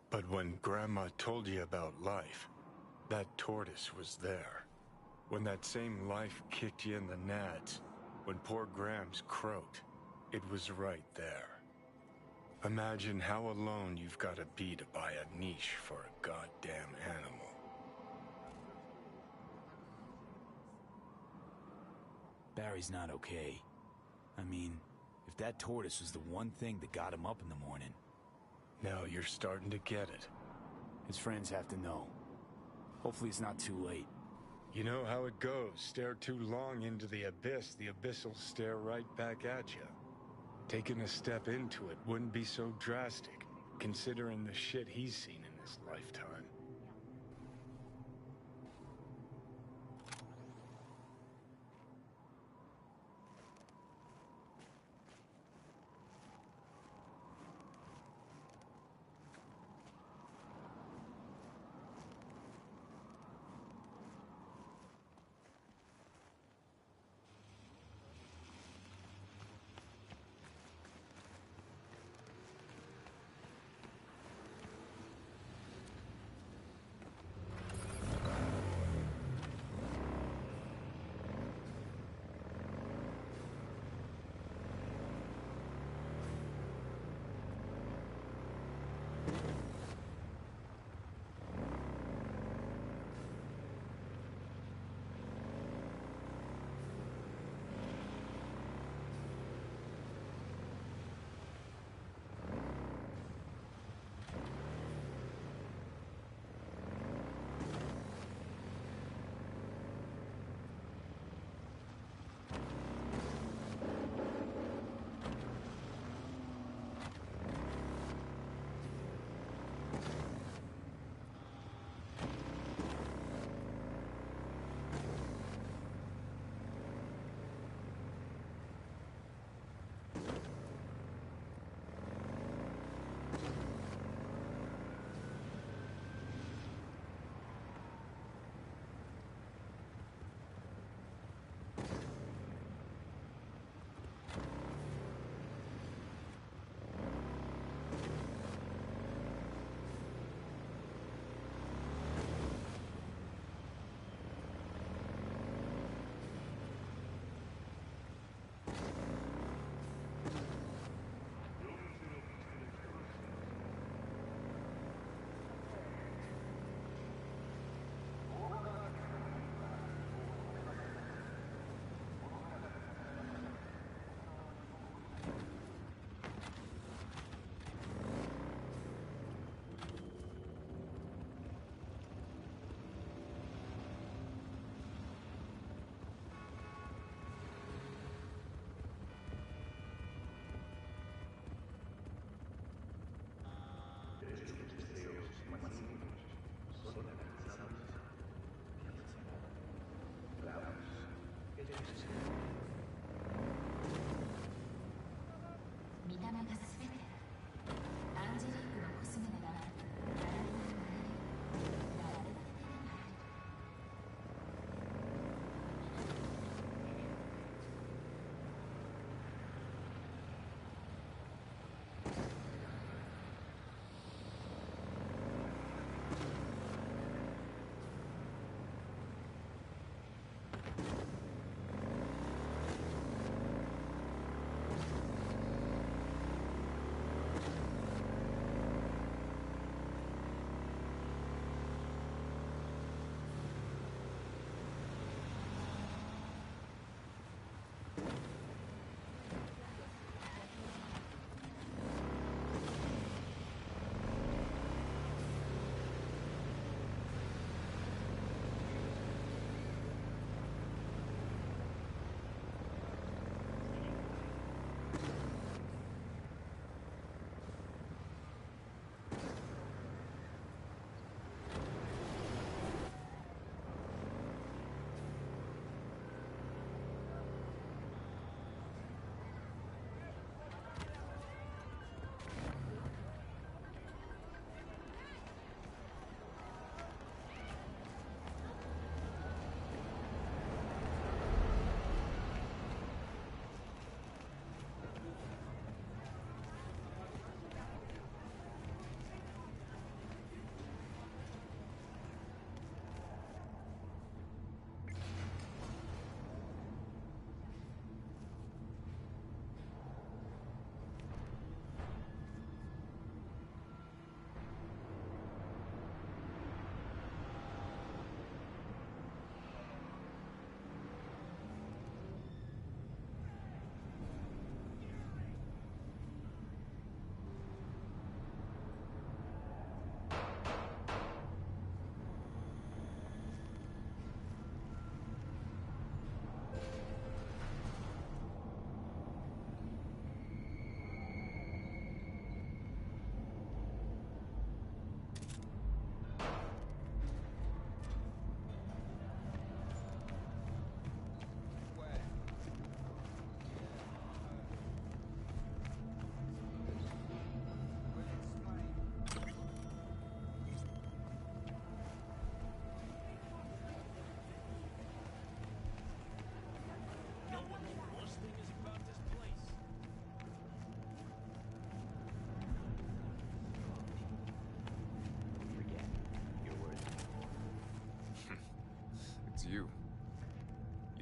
But when Grandma told you about life, that tortoise was there. When that same life kicked you in the nads, when poor Grams croaked, it was right there. Imagine how alone you've got to be to buy a niche for a goddamn animal. Barry's not okay. I mean, if that tortoise was the one thing that got him up in the morning... Now you're starting to get it. His friends have to know. Hopefully it's not too late. You know how it goes. Stare too long into the abyss will stare right back at you. Taking a step into it wouldn't be so drastic, considering the shit he's seen in his lifetime.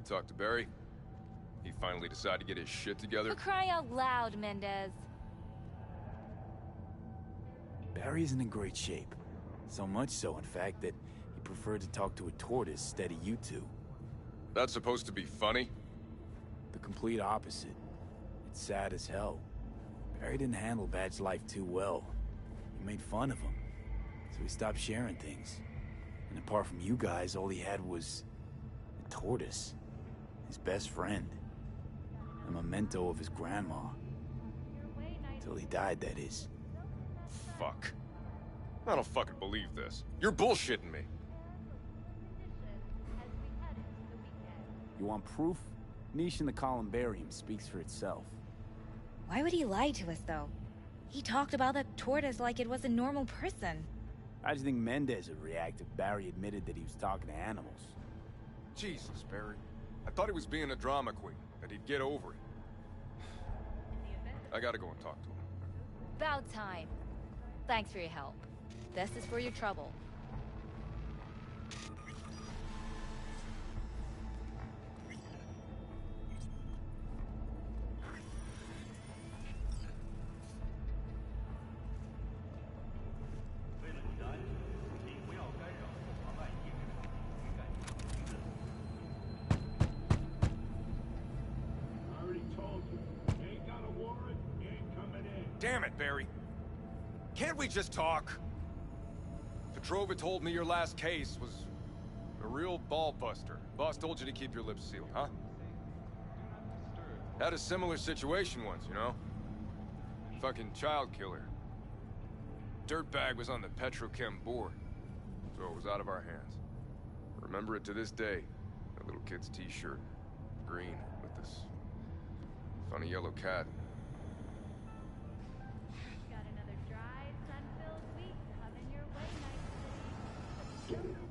talk to Barry? He finally decided to get his shit together? For crying out loud, Mendez. Barry isn't in great shape. So much so, in fact, that he preferred to talk to a tortoise instead of you two. That's supposed to be funny? The complete opposite. It's sad as hell. Barry didn't handle Badge's life too well. You made fun of him, so he stopped sharing things. And apart from you guys, all he had was a tortoise. His best friend. A memento of his grandma. Till he died, that is. Fuck. I don't fucking believe this. You're bullshitting me. You want proof? Niche in the columbarium speaks for itself. Why would he lie to us, though? He talked about that tortoise like it was a normal person. How do you think Mendez would react if Barry admitted that he was talking to animals? Jesus, Barry. I thought he was being a drama queen, that he'd get over it. I gotta go and talk to him. About time. Thanks for your help. This is for your trouble. Damn it, Barry. Can't we just talk? Petrova told me your last case was a real ball-buster. Boss told you to keep your lips sealed, huh? Had a similar situation once, you know? Fucking child killer. Dirtbag was on the Petrochem board, so it was out of our hands. Remember it to this day. That little kid's t-shirt. Green, with this funny yellow cat. Got another dry, sun-filled week coming your way, Night City.